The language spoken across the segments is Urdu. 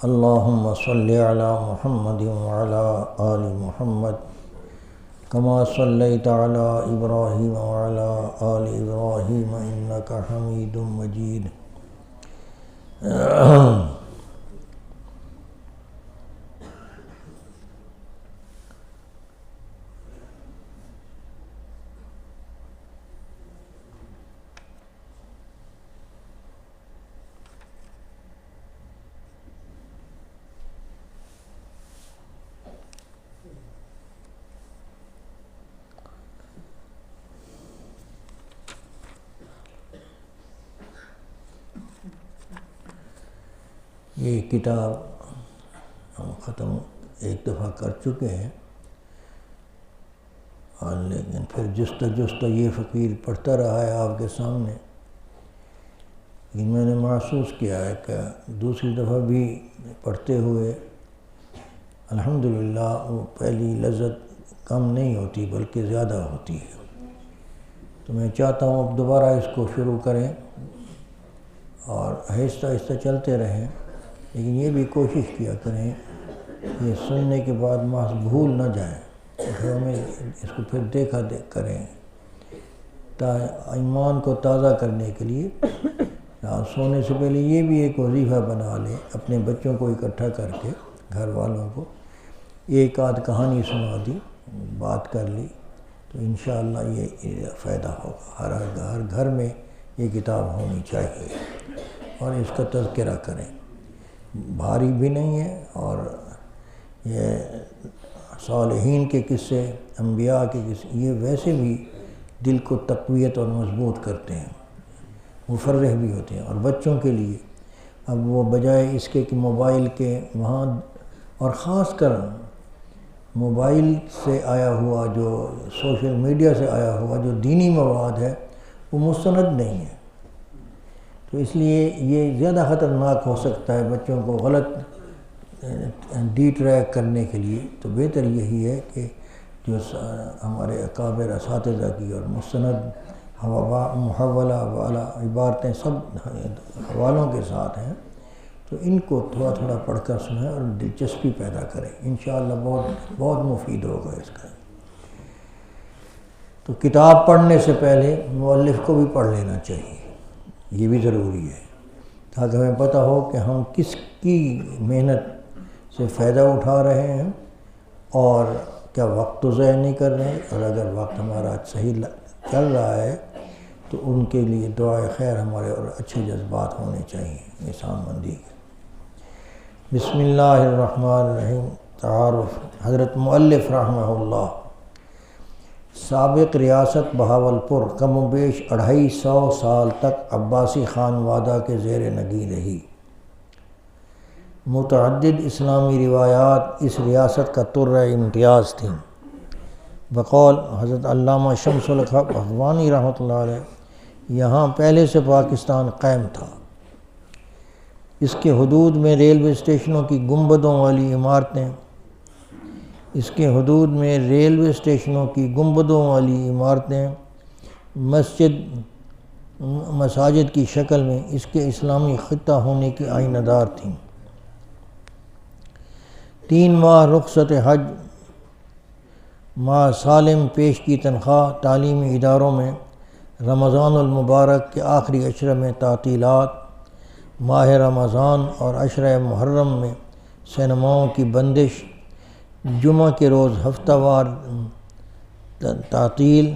اللہم صلی علی محمد وعلی آل محمد کما صلیت علی ابراہیم وعلی آل ابراہیم انک حمید مجید۔ یہ کتاب ہم ختم ایک دفعہ کر چکے ہیں، اور لیکن پھر جست یہ فقیر پڑھتا رہا ہے آپ کے سامنے، لیکن میں نے محسوس کیا ہے کہ دوسری دفعہ بھی پڑھتے ہوئے الحمدللہ وہ پہلی لذت کم نہیں ہوتی بلکہ زیادہ ہوتی ہے۔ تو میں چاہتا ہوں اب دوبارہ اس کو شروع کریں اور آہستہ آہستہ چلتے رہیں، لیکن یہ بھی کوشش کیا کریں یہ سننے کے بعد محض بھول نہ جائیں، پھر ہمیں اس کو پھر دیکھا کریں، ایمان کو تازہ کرنے کے لیے سونے سے پہلے یہ بھی ایک وظیفہ بنا لیں، اپنے بچوں کو اکٹھا کر کے گھر والوں کو ایک آدھ کہانی سنا دی، بات کر لی، تو انشاءاللہ یہ فائدہ ہوگا۔ ہر گھر میں یہ کتاب ہونی چاہیے اور اس کا تذکرہ کریں، بھاری بھی نہیں ہے، اور یہ صالحین کے قصے، انبیاء کے قصے، یہ ویسے بھی دل کو تقویت اور مضبوط کرتے ہیں، مفرح بھی ہوتے ہیں۔ اور بچوں کے لیے اب وہ بجائے اس کے کہ موبائل کے وہاں، اور خاص کر موبائل سے آیا ہوا جو سوشل میڈیا سے آیا ہوا جو دینی مواد ہے وہ مستند نہیں ہے، تو اس لیے یہ زیادہ خطرناک ہو سکتا ہے بچوں کو غلط ڈی ٹریک کرنے کے لیے۔ تو بہتر یہی ہے کہ جو ہمارے اکابر اساتذہ کی اور مستند محولہ والا عبارتیں سب حوالوں کے ساتھ ہیں، تو ان کو تھوڑا تھوڑا پڑھ کر سنیں اور دلچسپی پیدا کریں، انشاءاللہ بہت مفید ہوگا اس کا۔ تو کتاب پڑھنے سے پہلے مؤلف کو بھی پڑھ لینا چاہیے، یہ بھی ضروری ہے، تاکہ ہمیں پتہ ہو کہ ہم کس کی محنت سے فائدہ اٹھا رہے ہیں اور کیا وقت تو ضائع نہیں کر رہے ہیں، اور اگر وقت ہمارا صحیح چل رہا ہے تو ان کے لیے دعائے خیر ہمارے اور اچھے جذبات ہونے چاہیے، احسان مندی کے۔ بسم اللہ الرحمن الرحیم۔ تعارف۔ حضرت مؤلف رحمہ اللہ سابق ریاست بہاولپور کم و بیش 250 سال تک عباسی خانوادہ کے زیر نگین رہی۔ متعدد اسلامی روایات اس ریاست کا طرۂ امتیاز تھیں۔ بقول حضرت علامہ شمس الحق افغانی رحمۃ اللہ علیہ، یہاں پہلے سے پاکستان قائم تھا۔ اس کے حدود میں ریلوے اسٹیشنوں کی گنبدوں والی عمارتیں مساجد کی شکل میں اس کے اسلامی خطہ ہونے کی آئینہ دار تھیں۔ 3 ماہ رخصت حج، ماہ سالم پیش کی تنخواہ، تعلیمی اداروں میں رمضان المبارک کے آخری عشرہ میں تعطیلات، ماہ رمضان اور عشرہ محرم میں سینماؤں کی بندش، جمعہ کے روز ہفتہ وار تعطیل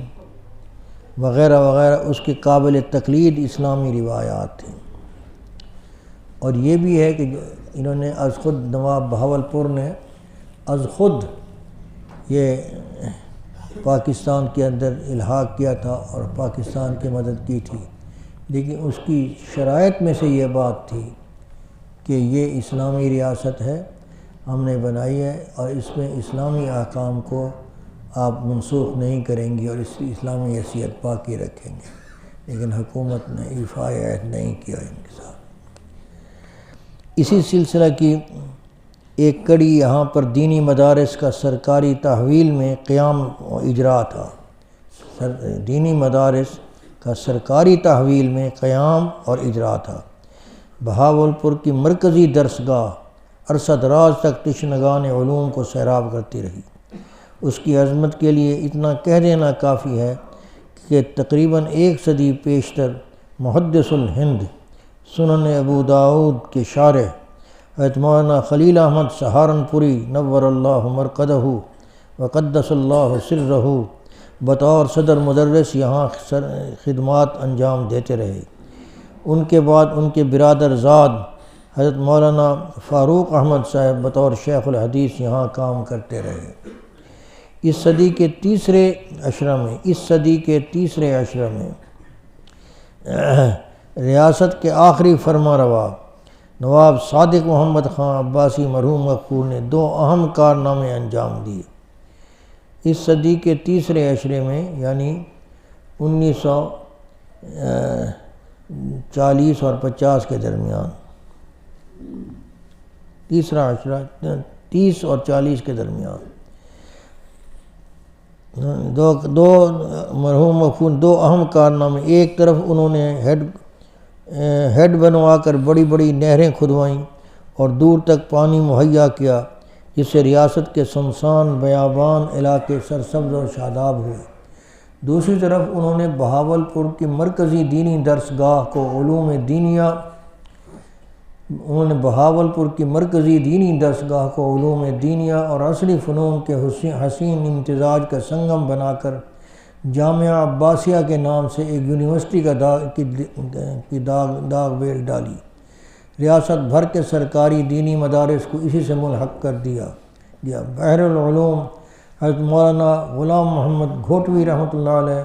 وغیرہ وغیرہ اس کے قابل تقلید اسلامی روایات تھیں۔ اور یہ بھی ہے کہ انہوں نے از خود نواب بہاولپور نے از خود یہ پاکستان کے اندر الحاق کیا تھا اور پاکستان کی مدد کی تھی، لیکن اس کی شرائط میں سے یہ بات تھی کہ یہ اسلامی ریاست ہے، ہم نے بنائی ہے، اور اس میں اسلامی احکام کو آپ منسوخ نہیں کریں گے اور اس کی اسلامی حیثیت باقی رکھیں گے، لیکن حکومت نے ایفاء عہد نہیں کیا ان کے ساتھ۔ اسی سلسلہ کی ایک کڑی یہاں پر دینی مدارس کا سرکاری تحویل میں قیام و اجرا تھا۔ دینی مدارس کا سرکاری تحویل میں قیام اور اجرا تھا۔ بہاولپور کی مرکزی درسگاہ عرصہ دراز تک تشنگان علوم کو سیراب کرتی رہی۔ اس کی عظمت کے لیے اتنا کہہ دینا کافی ہے کہ تقریباً 1 صدی پیشتر محدث الہند سنن ابو داؤد کے شارح حضرت مولانا خلیل احمد سہارنپوری نور اللہ مرقدہ وقدس اللہ سرہ بطور صدر مدرس یہاں خدمات انجام دیتے رہے۔ ان کے بعد ان کے برادر زاد حضرت مولانا فاروق احمد صاحب بطور شیخ الحدیث یہاں کام کرتے رہے۔ اس صدی کے تیسرے عشرہ میں ریاست کے آخری فرما روا نواب صادق محمد خان عباسی مرحوم مغفور نے 2 اہم کارنامے انجام دیے۔ اس صدی کے تیسرے عشرے میں یعنی 1940 اور 50 کے درمیان، تیسرا عشرہ 30 اور 40 کے درمیان دو مرحوم مغفور 2 اہم کارنامے۔ ایک طرف انہوں نے ہیڈ بنوا کر بڑی بڑی نہریں کھدوائیں اور دور تک پانی مہیا کیا، جس سے ریاست کے سنسان بیابان علاقے سرسبز اور شاداب ہوئے۔ دوسری طرف انہوں نے بہاولپور کی مرکزی دینی درسگاہ کو علوم دینیہ اور عصری فنون کے حسین امتزاج کا سنگم بنا کر جامعہ عباسیہ کے نام سے ایک یونیورسٹی کی داغ بیل ڈالی۔ ریاست بھر کے سرکاری دینی مدارس کو اسی سے ملحق کر دیا۔ بحر العلوم حضرت مولانا غلام محمد گھوٹوی رحمۃ اللہ علیہ،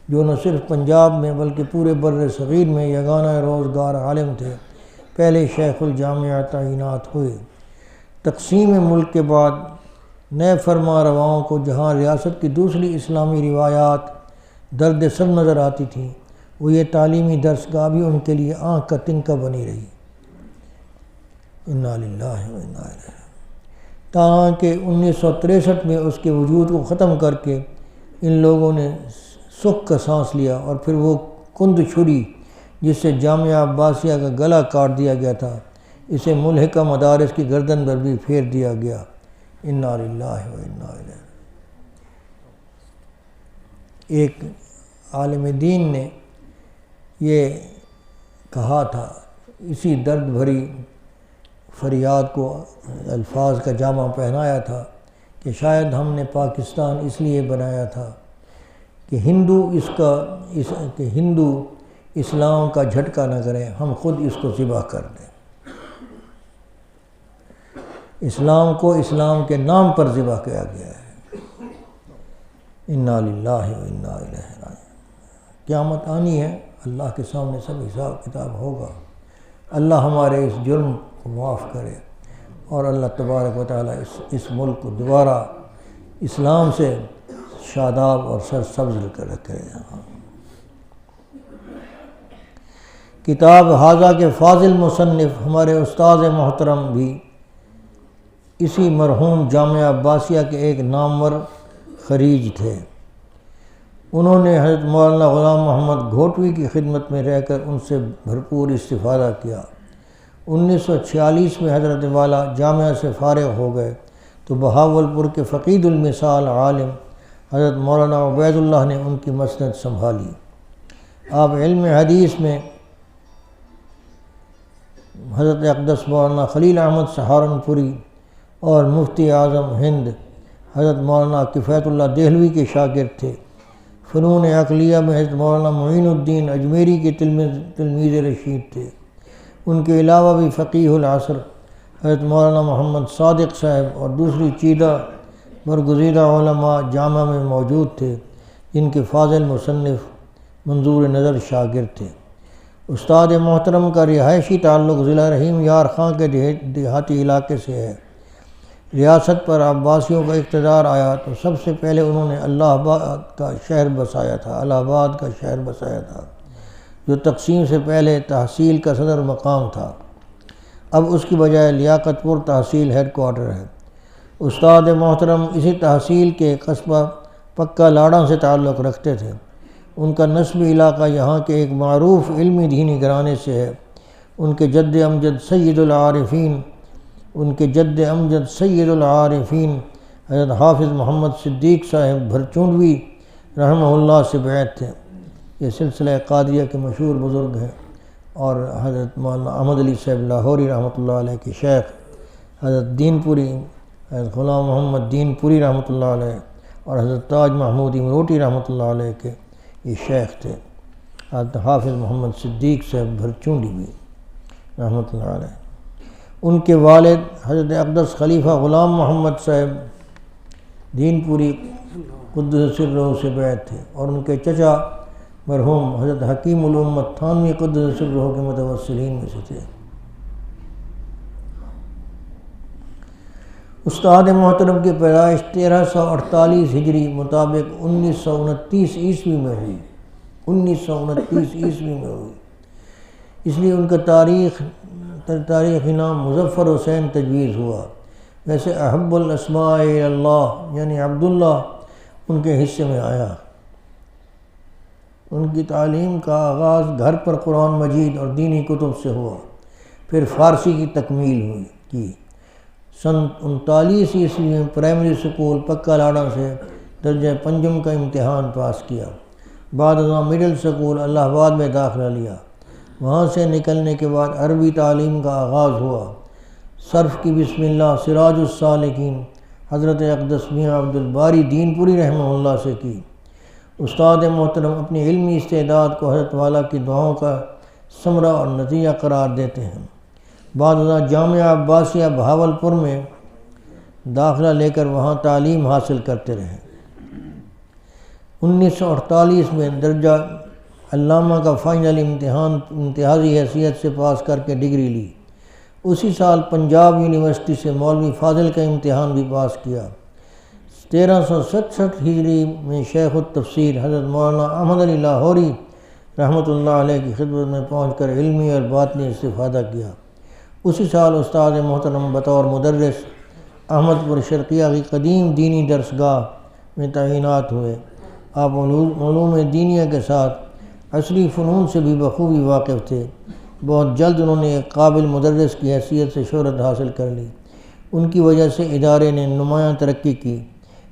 جو نہ صرف پنجاب میں بلکہ پورے بر صغیر میں یگانہ روزگار عالم تھے، پہلے شیخ الجامعہ تعینات ہوئے۔ تقسیم ملک کے بعد نئے فرما رواؤں کو جہاں ریاست کی دوسری اسلامی روایات درد سر نظر آتی تھیں، وہ یہ تعلیمی درسگاہ بھی ان کے لیے آنکھ کا تنکا بنی رہی۔ انا للہ و انا الیہ راجعون۔ تاکہ 1963 میں اس کے وجود کو ختم کر کے ان لوگوں نے سکھ کا سانس لیا، اور پھر وہ کند چھری جس سے جامعہ عباسیہ کا گلا کاٹ دیا گیا تھا، اسے ملحقہ مدارس کی گردن پر بھی پھیر دیا گیا۔ انا للہ و انا الیہ راجعون۔ ایک عالم دین نے یہ کہا تھا، اسی درد بھری فریاد کو الفاظ کا جامع پہنایا تھا کہ شاید ہم نے پاکستان اس لیے بنایا تھا کہ ہندو اسلام کا جھٹکا نہ کریں، ہم خود اس کو ذبح کر دیں۔ اسلام کو اسلام کے نام پر ذبح کیا گیا ہے۔ انا للہ و انا الیہ راجعون۔ قیامت آنی ہے، اللہ کے سامنے سب حساب کتاب ہوگا۔ اللہ ہمارے اس جرم کو معاف کرے، اور اللہ تبارک و تعالیٰ اس ملک کو دوبارہ اسلام سے شاداب اور سرسبز کر رکھے۔ کتاب ھذا کے فاضل مصنف ہمارے استاد محترم بھی اسی مرحوم جامعہ عباسیہ کے ایک نامور خریج تھے۔ انہوں نے حضرت مولانا غلام محمد گھوٹوی کی خدمت میں رہ کر ان سے بھرپور استفادہ کیا۔ 1946 میں حضرت والا جامعہ سے فارغ ہو گئے تو بہاولپور کے فقید المثال عالم حضرت مولانا عبید اللہ نے ان کی مسند سنبھالی۔ آپ علم حدیث میں حضرت اقدس مولانا خلیل احمد سہارنپوری اور مفتی اعظم ہند حضرت مولانا کفایت اللہ دہلوی کے شاگرد تھے۔ فنون عقلیہ میں حضرت مولانا معین الدین اجمیری کے تلمیذ رشید تھے۔ ان کے علاوہ بھی فقیہ العصر حضرت مولانا محمد صادق صاحب اور دوسری چیدہ برگزیدہ علماء جامعہ میں موجود تھے، جن کے فاضل مصنف منظور نظر شاگرد تھے۔ استاد محترم کا رہائشی تعلق ضلع رحیم یار خان کے دیہاتی علاقے سے ہے۔ ریاست پر عباسیوں کا اقتدار آیا تو سب سے پہلے انہوں نے الہ آباد کا شہر بسایا تھا، جو تقسیم سے پہلے تحصیل کا صدر مقام تھا۔ اب اس کی بجائے لیاقت پور تحصیل ہیڈ کوارٹر ہے۔ استاد محترم اسی تحصیل کے قصبہ پکا لاڑہ سے تعلق رکھتے تھے۔ ان کا نسبی علاقہ یہاں کے ایک معروف علمی دینی گھرانے سے ہے۔ ان کے جد امجد سید العارفین ان کے جد امجد سید العارفین حضرت حافظ محمد صدیق صاحب بھرچونڈوی رحمہ اللہ سے بیعت تھے۔ یہ سلسلہ قادریہ کے مشہور بزرگ ہیں، اور حضرت مولانا احمد علی صاحب لاہوری رحمۃ اللہ علیہ کے شیخ حضرت دین پوری، حضرت غلام محمد دین پوری رحمۃ اللہ علیہ، اور حضرت تاج محمود امروٹی رحمۃ اللہ علیہ کے یہ شیخ تھے۔ حضرت حافظ محمد صدیق صاحب بھرچونڈی بھی رحمۃ اللہ علیہ، ان کے والد حضرت اقدس خلیفہ غلام محمد صاحب دین پوری قدس سرہ سے بیعت تھے، اور ان کے چچا مرحوم حضرت حکیم الامت تھانوی قدس سرہ کے متوسلین میں سے تھے۔ استاد محترم کی پیدائش 1348 ہجری مطابق 1929 عیسوی میں ہوئی، 1929 عیسوی میں ہوئی، اس لیے ان کا تاریخی نام مظفر حسین تجویز ہوا۔ ویسے احب الاسماء الی اللہ یعنی عبداللہ ان کے حصے میں آیا۔ ان کی تعلیم کا آغاز گھر پر قرآن مجید اور دینی کتب سے ہوا، پھر فارسی کی تکمیل کی۔ سن 39 عیسوی میں پرائمری سکول پکا لاڑہ سے درجہ پنجم کا امتحان پاس کیا، بعد ازاں مڈل سکول الہ آباد میں داخلہ لیا۔ وہاں سے نکلنے کے بعد عربی تعلیم کا آغاز ہوا۔ صرف کی بسم اللہ سراج السالکین حضرت اقدس میاں عبد الباری دین پوری رحمہ اللہ سے کی۔ استاد محترم اپنی علمی استعداد کو حضرت والا کی دعاؤں کا ثمرہ اور نتیجہ قرار دیتے ہیں۔ بعد ازاں جامعہ عباسیہ بہاولپور میں داخلہ لے کر وہاں تعلیم حاصل کرتے رہے۔ 1948 میں درجہ علامہ کا فائنل امتحان امتیازی حیثیت سے پاس کر کے ڈگری لی۔ اسی سال پنجاب یونیورسٹی سے مولوی فاضل کا امتحان بھی پاس کیا۔ 1367 ہجری میں شیخ التفسیر حضرت مولانا احمد علی لاہوری رحمۃ اللہ علیہ کی خدمت میں پہنچ کر علمی اور باطنی استفادہ کیا۔ اسی سال استاد محترم بطور مدرس احمد پور شرقیہ کی قدیم دینی درسگاہ میں تعینات ہوئے۔ آپ علوم دینیہ کے ساتھ عصری فنون سے بھی بخوبی واقف تھے۔ بہت جلد انہوں نے ایک قابل مدرس کی حیثیت سے شہرت حاصل کر لی۔ ان کی وجہ سے ادارے نے نمایاں ترقی کی۔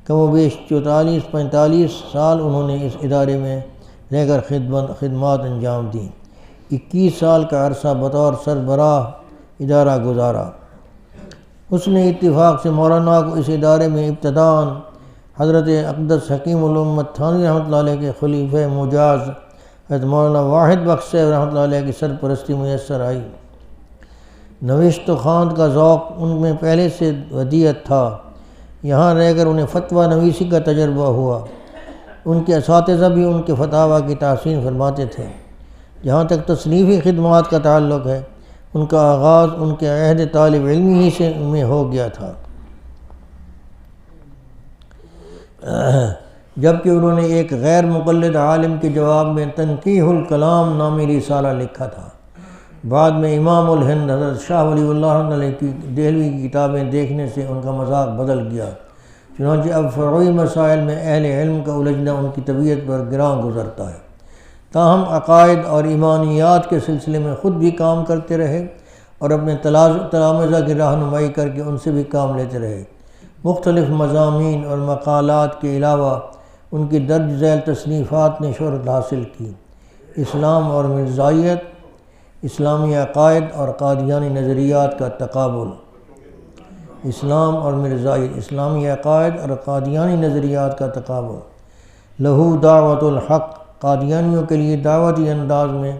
کم و بیش 44-45 سال انہوں نے اس ادارے میں رہ کر خدمات انجام دیں۔ 21 سال کا عرصہ بطور سربراہ ادارہ گزارا۔ حسن اتفاق سے مولانا کو اس ادارے میں ابتداءً حضرت اقدس حکیم الامت تھانوی رحمۃ اللہ علیہ کے خلیفہ مجاز حضرت مولانا واحد بخش صاحب رحمۃ اللہ علیہ کی سرپرستی میسر آئی۔ نوشت و خواند کا ذوق ان میں پہلے سے ودیعت تھا۔ یہاں رہ کر انہیں فتویٰ نویسی کا تجربہ ہوا۔ ان کے اساتذہ بھی ان کے فتاویٰ کی تحسین فرماتے تھے۔ جہاں تک تصنیفی خدمات کا تعلق ہے، ان کا آغاز ان کے عہد طالب علمی ہی سے میں ہو گیا تھا، جبکہ انہوں نے ایک غیر مقلد عالم کے جواب میں تنقیح الکلام نامی رسالہ لکھا تھا۔ بعد میں امام الہند حضرت شاہ ولی اللہ علیہ کی دہلوی کی کتابیں دیکھنے سے ان کا مذاق بدل گیا، چنانچہ اب فروعی مسائل میں اہل علم کا الجھنا ان کی طبیعت پر گراں گزرتا ہے۔ تاہم عقائد اور ایمانیات کے سلسلے میں خود بھی کام کرتے رہے اور اپنے تلامذہ کی رہنمائی کر کے ان سے بھی کام لیتے رہے۔ مختلف مضامین اور مقالات کے علاوہ ان کی درج ذیل تصنیفات نے شہرت حاصل کی۔ اسلام اور مرزائیت، اسلامی عقائد اور قادیانی نظریات کا تقابل۔ اسلام اور مرزائیت، اسلامی عقائد اور قادیانی نظریات کا تقابل۔ لہو دعوت الحق، قادیانیوں کے لیے دعوتی انداز میں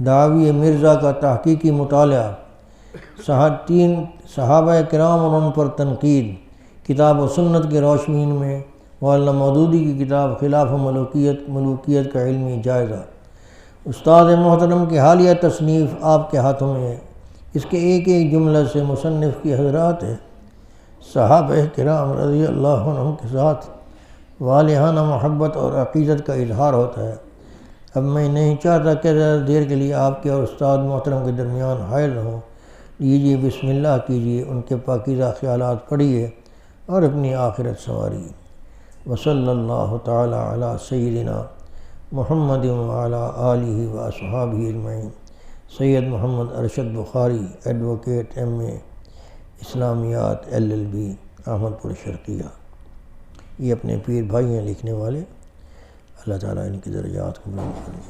دعوی مرزا کا تحقیقی مطالعہ۔ صحابہ کرام اور ان پر تنقید۔ کتاب و سنت کی روشنی میں مولانا مودودی کی کتاب خلاف ملوکیت کا علمی جائزہ۔ استاد محترم کی حالیہ تصنیف آپ کے ہاتھوں میں ہے۔ اس کے ایک ایک جملہ سے مصنف کی حضرات ہے صحابہ کرام رضی اللہ عنہم کے ساتھ والہانہ محبت اور عقیدت کا اظہار ہوتا ہے۔ اب میں نہیں چاہتا کہ زیادہ دیر کے لیے آپ کے اور استاد محترم کے درمیان حائل رہوں۔ لیجیے بسم اللہ کیجیے، ان کے پاکیزہ خیالات پڑھیے اور اپنی آخرت سنواریے۔ وصلی اللہ تعالی علی سیدنا محمد وعلی آلہ واصحابہ اجمعین۔ سید محمد ارشد بخاری، ایڈوکیٹ، ایم اے، اسلامیات LLB احمد پور شرقیہ، یہ اپنے پیر بھائی ہیں لکھنے والے، اللہ تعالیٰ ان کی درجات کو بلند کرے۔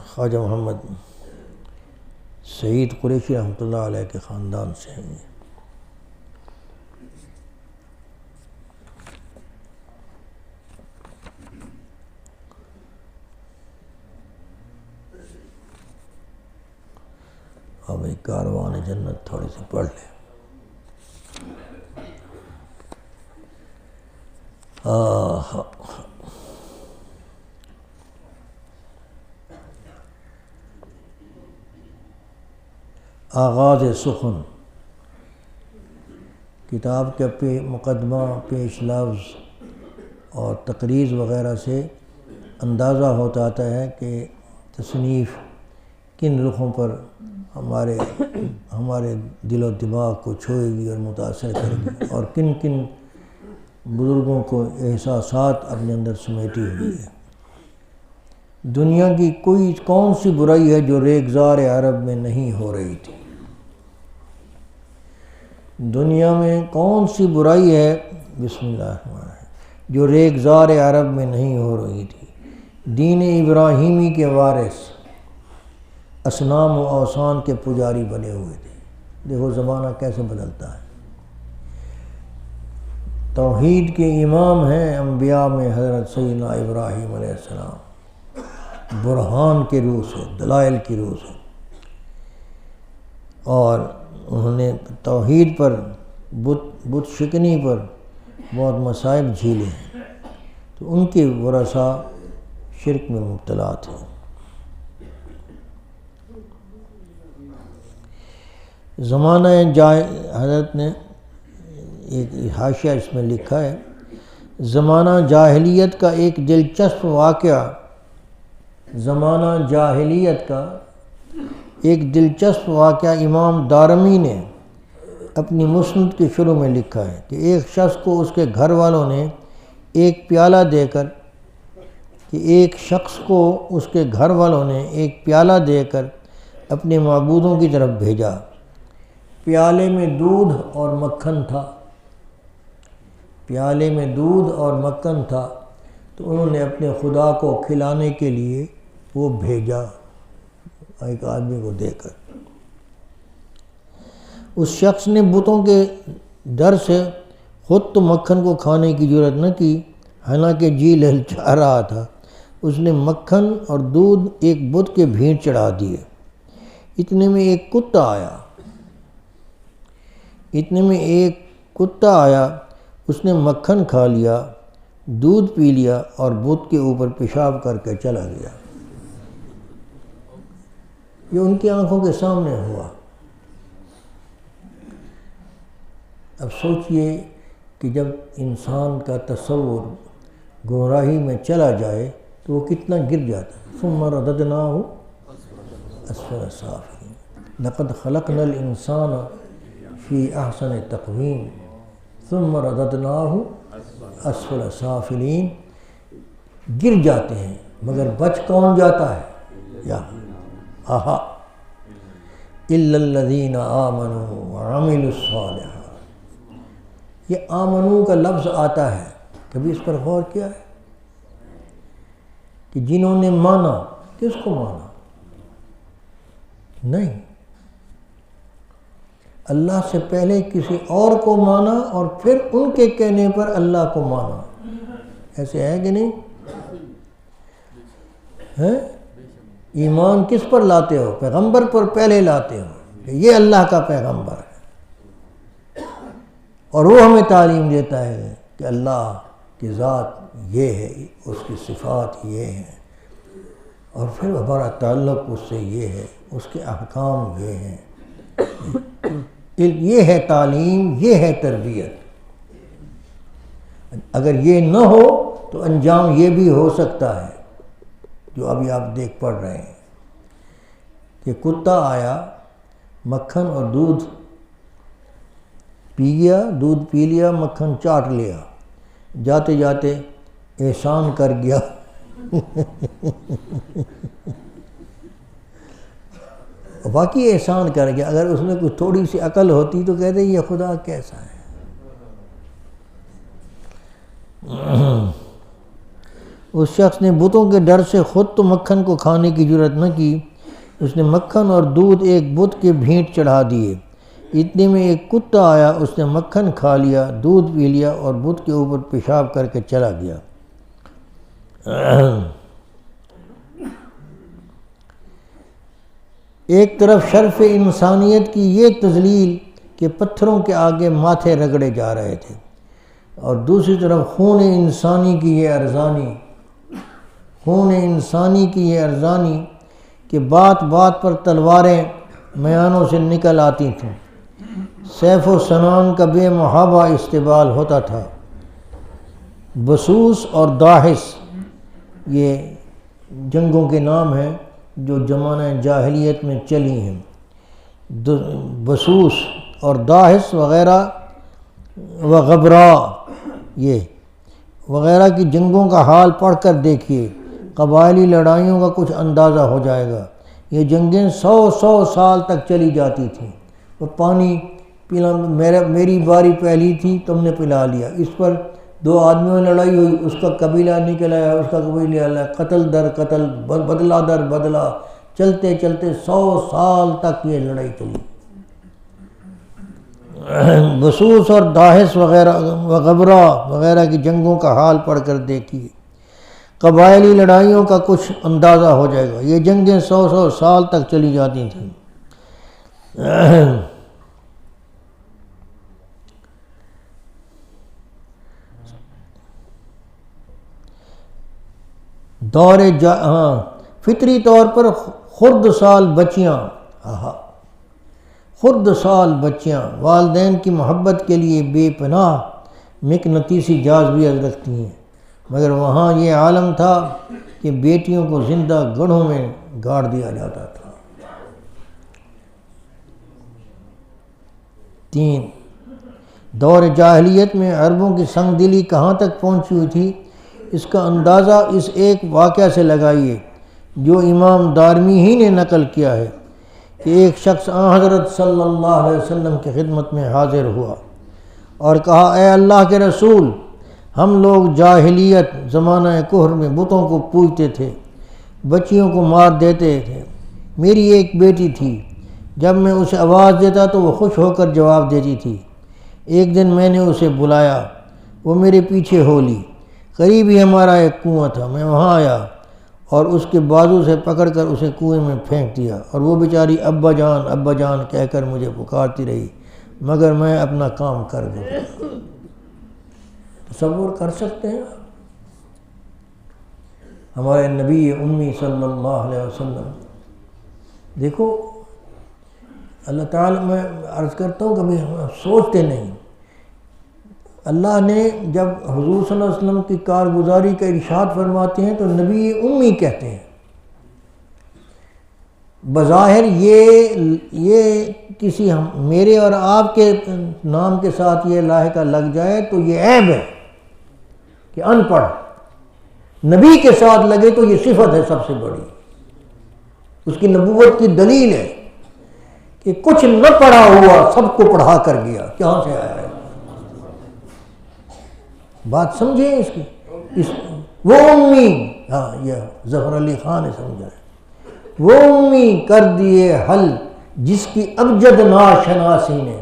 خواجہ محمد سعید قریشی رحمۃ اللہ علیہ کے خاندان سے ہیں یہ۔ اب ایک کاروان جنت تھوڑی سی پڑھ لیں۔ آغاز سخن، کتاب کے مقدمہ، پیش لفظ اور تقریض وغیرہ سے اندازہ ہوتا آتا ہے کہ تصنیف کن رخوں پر ہمارے دل و دماغ کو چھوئے گی اور متاثر کرے گی، اور کن کن بزرگوں کو احساسات اپنے اندر سمیٹی ہوئی ہے۔ دنیا کی کون سی برائی ہے جو ریگزار عرب میں نہیں ہو رہی تھی؟ دنیا میں کون سی برائی ہے، بسم اللہ الرحمن الرحیم، جو ریگزار عرب میں نہیں ہو رہی تھی؟ دین ابراہیمی کے وارث اصنام و اوثان کے پجاری بنے ہوئے تھے۔ دیکھو زمانہ کیسے بدلتا ہے۔ توحید کے امام ہیں انبیاء میں حضرت سیدنا ابراہیم علیہ السلام، برہان کے روح سے، دلائل کی روح سے، اور انہوں نے توحید پر، بت شکنی پر بہت مصائب جھیلے ہیں، تو ان کے ورثاء شرک میں مبتلا تھے۔ زمانہ حضرت نے ایک حاشیہ اس میں لکھا ہے، زمانہ جاہلیت کا ایک دلچسپ واقعہ، زمانہ جاہلیت کا ایک دلچسپ واقعہ امام دارمی نے اپنی مسند کے شروع میں لکھا ہے کہ ایک شخص کو اس کے گھر والوں نے ایک پیالہ دے کر اپنے معبودوں کی طرف بھیجا۔ پیالے میں دودھ اور مکھن تھا، تو انہوں نے اپنے خدا کو کھلانے کے لیے وہ بھیجا ایک آدمی کو دے کر۔ اس شخص نے بتوں کے ڈر سے خود تو مکھن کو کھانے کی جرات نہ کی، حالانکہ جی للچا رہا تھا۔ اس نے مکھن اور دودھ ایک بت کے بھیڑ چڑھا دیے۔ اتنے میں ایک کتا آیا، اس نے مکھن کھا لیا، دودھ پی لیا اور بت کے اوپر پیشاب کر کے چلا گیا۔ یہ ان کی آنکھوں کے سامنے ہوا۔ اب سوچئے کہ جب انسان کا تصور گمراہی میں چلا جائے تو وہ کتنا گر جاتا ہے۔ ثم رددناہ اسفل سافلین، لقد خلقنا الانسان فی احسن تقویم ثم رددناہ اسفل سافلین۔ گر جاتے ہیں مگر بچ کون جاتا ہے؟ یا الا الذین آمنوا وعملوا الصالحات۔ یہ آمنو کا لفظ آتا ہے، کبھی اس پر غور کیا ہے کہ جنہوں نے مانا، کس کو مانا؟ نہیں، اللہ سے پہلے کسی اور کو مانا اور پھر ان کے کہنے پر اللہ کو مانا۔ ایسے ہے کہ نہیں؟ ایمان کس پر لاتے ہو؟ پیغمبر پر پہلے لاتے ہو کہ یہ اللہ کا پیغمبر ہے، اور وہ ہمیں تعلیم دیتا ہے کہ اللہ کی ذات یہ ہے، اس کی صفات یہ ہیں، اور پھر ہمارا تعلق اس سے یہ ہے، اس کے احکام یہ ہیں۔ یہ ہے تعلیم، یہ ہے تربیت۔ اگر یہ نہ ہو تو انجام یہ بھی ہو سکتا ہے جو ابھی آپ دیکھ پڑھ رہے ہیں کہ کتا آیا، مکھن اور دودھ پی لیا، مکھن چاٹ لیا، جاتے جاتے احسان کر گیا واقعی احسان کر گیا. اگر اس میں کچھ تھوڑی سی عقل ہوتی تو کہتے یہ خدا کیسا ہے. اس شخص نے بتوں کے ڈر سے خود تو مکھن کو کھانے کی جرت نہ کی. اس نے مکھن اور دودھ ایک بت کے بھینٹ چڑھا دیے. اتنے میں ایک کتا آیا، اس نے مکھن کھا لیا، دودھ پی لیا اور بت کے اوپر پیشاب کر کے چلا گیا. ایک طرف شرف انسانیت کی یہ تذلیل کہ پتھروں کے آگے ماتھے رگڑے جا رہے تھے، اور دوسری طرف خون انسانی کی یہ ارزانی کہ بات بات پر تلواریں میانوں سے نکل آتی تھیں. سیف و سنان کا بے محابہ استعمال ہوتا تھا. بسوس اور داحس یہ جنگوں کے نام ہیں جو زمانہ جاہلیت میں چلی ہیں. بسوس اور داحس وغیرہ وغبرا یہ وغیرہ کی جنگوں کا حال پڑھ کر دیکھیے. قبائلی لڑائیوں کا کچھ اندازہ ہو جائے گا. یہ جنگیں 100 سال تک چلی جاتی تھیں. وہ پانی پلا، میری باری پہلی تھی، تم نے پلا لیا. اس پر 2 آدمیوں میں لڑائی ہوئی، اس کا قبیلہ نکل آیا، اس کا قبیلہ آیا، قتل در قتل، بدلہ در بدلہ، چلتے چلتے 100 سال تک یہ لڑائی چلی. بسوس اور داحس وغیرہ وغبرا وغیرہ کی جنگوں کا حال پڑھ کر دیکھیے. قبائلی لڑائیوں کا کچھ اندازہ ہو جائے گا. یہ جنگیں 100 سال تک چلی جاتی تھیں. فطری طور پر خرد سال بچیاں والدین کی محبت کے لیے بے پناہ مقناطیسی جاذبیت رکھتی ہیں، مگر وہاں یہ عالم تھا کہ بیٹیوں کو زندہ گڑھوں میں گاڑ دیا جاتا تھا. 3 دور جاہلیت میں عربوں کی سنگ دلی کہاں تک پہنچی ہوئی تھی، اس کا اندازہ اس ایک واقعہ سے لگائیے جو امام دارمی ہی نے نقل کیا ہے کہ ایک شخص حضرت صلی اللہ علیہ وسلم کی خدمت میں حاضر ہوا اور کہا، اے اللہ کے رسول، ہم لوگ جاہلیت زمانہ کفر میں بتوں کو پوجتے تھے، بچیوں کو مار دیتے تھے. میری ایک بیٹی تھی، جب میں اسے آواز دیتا تو وہ خوش ہو کر جواب دیتی تھی. ایک دن میں نے اسے بلایا، وہ میرے پیچھے ہو لی. قریب ہی ہمارا ایک کنواں تھا. میں وہاں آیا اور اس کے بازو سے پکڑ کر اسے کنویں میں پھینک دیا، اور وہ بیچاری ابا جان کہہ کر مجھے پکارتی رہی، مگر میں اپنا کام کر گیا. تصور کر سکتے ہیں ہمارے نبی امی صلی اللہ علیہ وسلم. دیکھو اللہ تعالیٰ، میں عرض کرتا ہوں کبھی ہم سوچتے نہیں. اللہ نے جب حضور صلی اللہ علیہ وسلم کی کارگزاری کا ارشاد فرماتے ہیں تو نبی امی کہتے ہیں. بظاہر یہ کسی میرے اور آپ کے نام کے ساتھ یہ لاحقہ لگ جائے تو یہ عیب ہے کہ ان پڑھ. نبی کے ساتھ لگے تو یہ صفت ہے سب سے بڑی، اس کی نبوت کی دلیل ہے کہ کچھ نہ پڑھا ہوا سب کو پڑھا کر گیا. کہاں سے آیا ہے؟ بات سمجھیں اس کی. وہ امی، یہ ظفر علی خان نے سمجھا ہے. وہ امی کر دیے حل جس کی ابجد ناشناسی نے.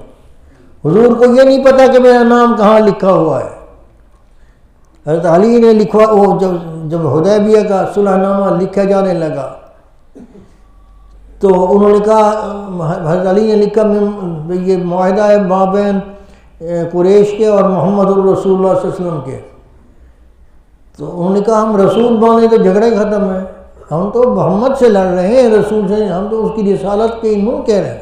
حضور کو یہ نہیں پتا کہ میرا نام کہاں لکھا ہوا ہے. حضرت علی نے لکھوا، وہ جب حدیبیہ کا صلح نامہ لکھا جانے لگا تو انہوں نے کہا، حضرت علی نے لکھا یہ معاہدہ ہے مابین قریش کے اور محمد الرسول اللہ صلی اللہ علیہ وسلم کے. تو انہوں نے کہا ہم رسول مانے تو جھگڑے ختم ہیں، ہم تو محمد سے لڑ رہے ہیں، رسول سے، ہم تو اس کی رسالت کے منکر ہیں.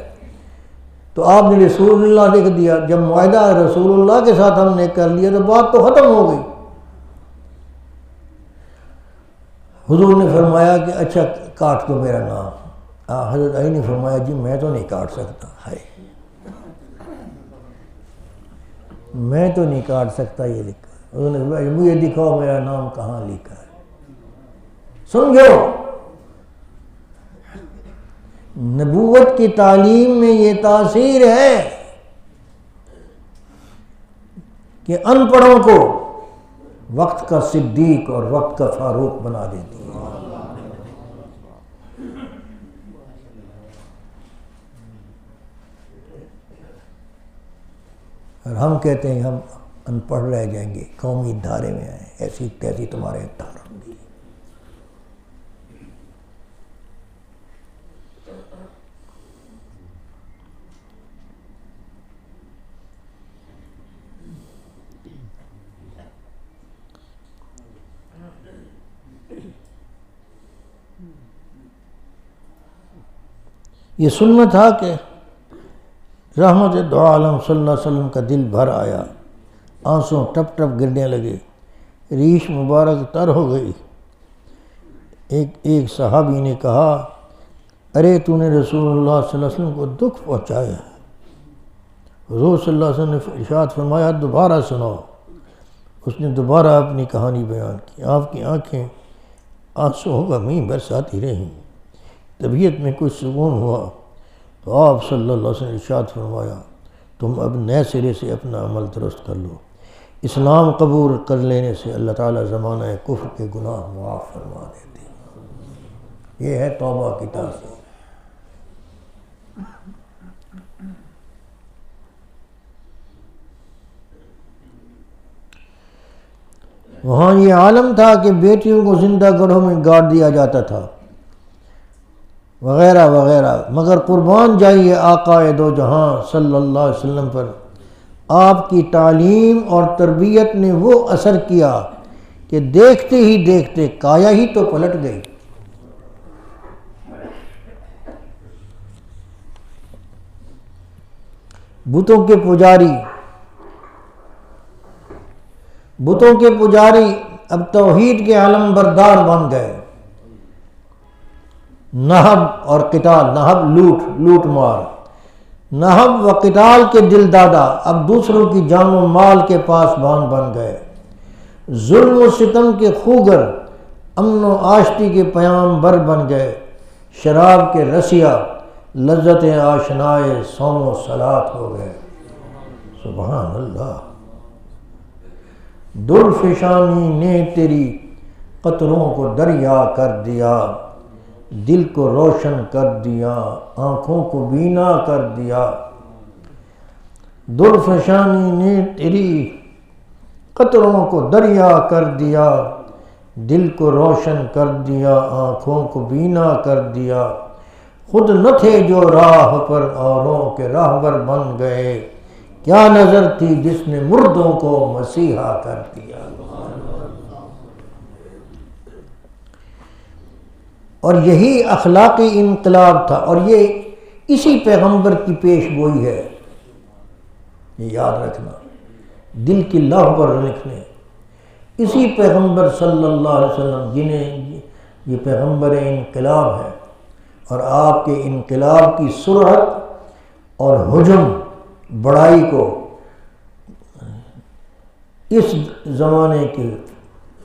تو آپ نے رسول اللہ لکھ دیا. جب معاہدہ رسول اللہ کے ساتھ ہم نے کر لیا تو بات تو ختم ہو گئی. حضور نے فرمایا کہ اچھا کاٹ دو میرا نام. حضرت علی نے فرمایا جی میں تو نہیں کاٹ سکتا. میں تو نہیں کاٹ سکتا یہ لکھا. انہوں نے فرمایا مجھے دکھاؤ میرا نام کہاں لکھا ہے. سمجھو نبوت کی تعلیم میں یہ تاثیر ہے کہ ان پڑھوں کو وقت کا صدیق اور وقت کا فاروق بنا دیتی ہے۔ اور ہم کہتے ہیں ہم ان پڑھ رہ جائیں گے، قومی ادارے میں آئیں، ایسی تیسی تمہارے ادارہ ہوں گی۔ یہ سننا تھا کہ رحمت دو عالم صلی اللہ علیہ وسلم کا دل بھر آیا، آنسوں ٹپ ٹپ گرنے لگے، ریش مبارک تر ہو گئی۔ ایک صحابی نے کہا، ارے تو نے رسول اللہ صلی اللہ علیہ وسلم کو دکھ پہنچایا ہے۔ حضور صلی اللہ علیہ وسلم نے ارشاد فرمایا، دوبارہ سناؤ۔ اس نے دوبارہ اپنی کہانی بیان کی۔ آپ کی آنکھیں آنسوں کا مہین برساتی رہیں، طبیعت میں کچھ سکون ہوا تو آپ صلی اللہ علیہ وسلم نے ارشاد فرمایا، تم اب نئے سرے سے اپنا عمل درست کر لو۔ اسلام قبول کر لینے سے اللہ تعالیٰ زمانہ کفر کے گناہ معاف فرما دیتے ہیں۔ یہ ہے توبہ کی تاثیر۔ وہاں یہ عالم تھا کہ بیٹیوں کو زندہ گڑھوں میں گاڑ دیا جاتا تھا وغیرہ وغیرہ، مگر قربان جائیے آقا دو جہاں صلی اللہ علیہ وسلم پر، آپ کی تعلیم اور تربیت نے وہ اثر کیا کہ دیکھتے ہی دیکھتے کایا ہی تو پلٹ گئی۔ بتوں کے پجاری اب توحید کے علم بردار بن گئے۔ نہب اور قتال، نہب لوٹ مار، نہب و قتال کے دل دادا اب دوسروں کی جان و مال کے پاسبان بن گئے۔ ظلم و ستم کے خوگر امن و آشتی کے پیام بر بن گئے۔ شراب کے رسیا لذت آشنائے صوم و صلات ہو گئے۔ سبحان اللہ۔ درفشانی نے تیری قطروں کو دریا کر دیا، دل کو روشن کر دیا، آنکھوں کو بینا کر دیا۔ درفشانی نے تیری قطروں کو دریا کر دیا، دل کو روشن کر دیا، آنکھوں کو بینا کر دیا۔ خود نہ تھے جو راہ پر اوروں کے راہبر بن گئے، کیا نظر تھی جس نے مردوں کو مسیحا کر دیا۔ اور یہی اخلاقی انقلاب تھا، اور یہ اسی پیغمبر کی پیش گوئی ہے۔ یہ یاد رکھنا، دل کی لوح پر لکھنے، اسی پیغمبر صلی اللہ علیہ وسلم جنہیں یہ پیغمبر انقلاب ہے، اور آپ کے انقلاب کی سرعت اور حجم بڑائی کو اس زمانے کے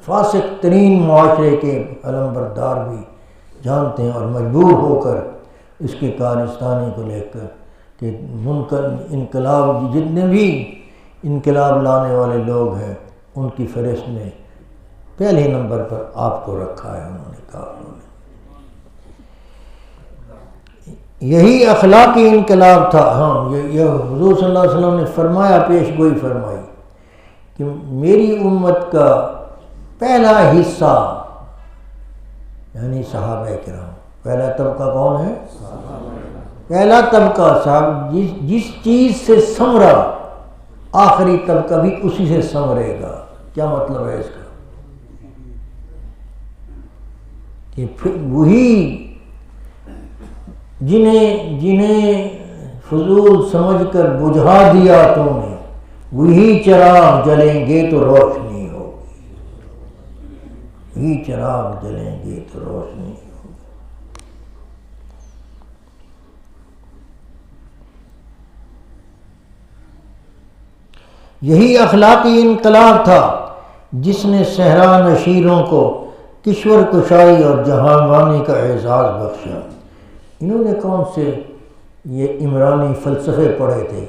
فاسق ترین معاشرے کے علم بردار بھی جانتے ہیں، اور مجبور ہو کر اس کے کارستانی کو لے کر کہ منکر انقلاب، جتنے بھی انقلاب لانے والے لوگ ہیں ان کی فہرست میں پہلے نمبر پر آپ کو رکھا ہے۔ انہوں نے کہا یہی اخلاقی انقلاب تھا۔ ہاں، یہ حضور صلی اللہ علیہ وسلم نے فرمایا، پیش گوئی فرمائی کہ میری امت کا پہلا حصہ یعنی صحابہ کرام، پہلا طبقہ کون ہے؟ پہلا طبقہ صاحب جس چیز سے سنورا، آخری طبقہ بھی اسی سے سنورے گا۔ کیا مطلب ہے اس کا؟ کہ پھر وہی جنہیں فضول سمجھ کر بجھا دیا تم نے، وہی چراغ جلیں گے تو روشنی ہوگی، وہی چراغ جلیں گے تو روشنی ہوگی۔ یہی اخلاقی انقلاب تھا جس نے صحرا نشینوں کو کشور کشائی اور جہان مانی کا اعزاز بخشا۔ انہوں نے کون سے یہ عمرانی فلسفے پڑھے تھے،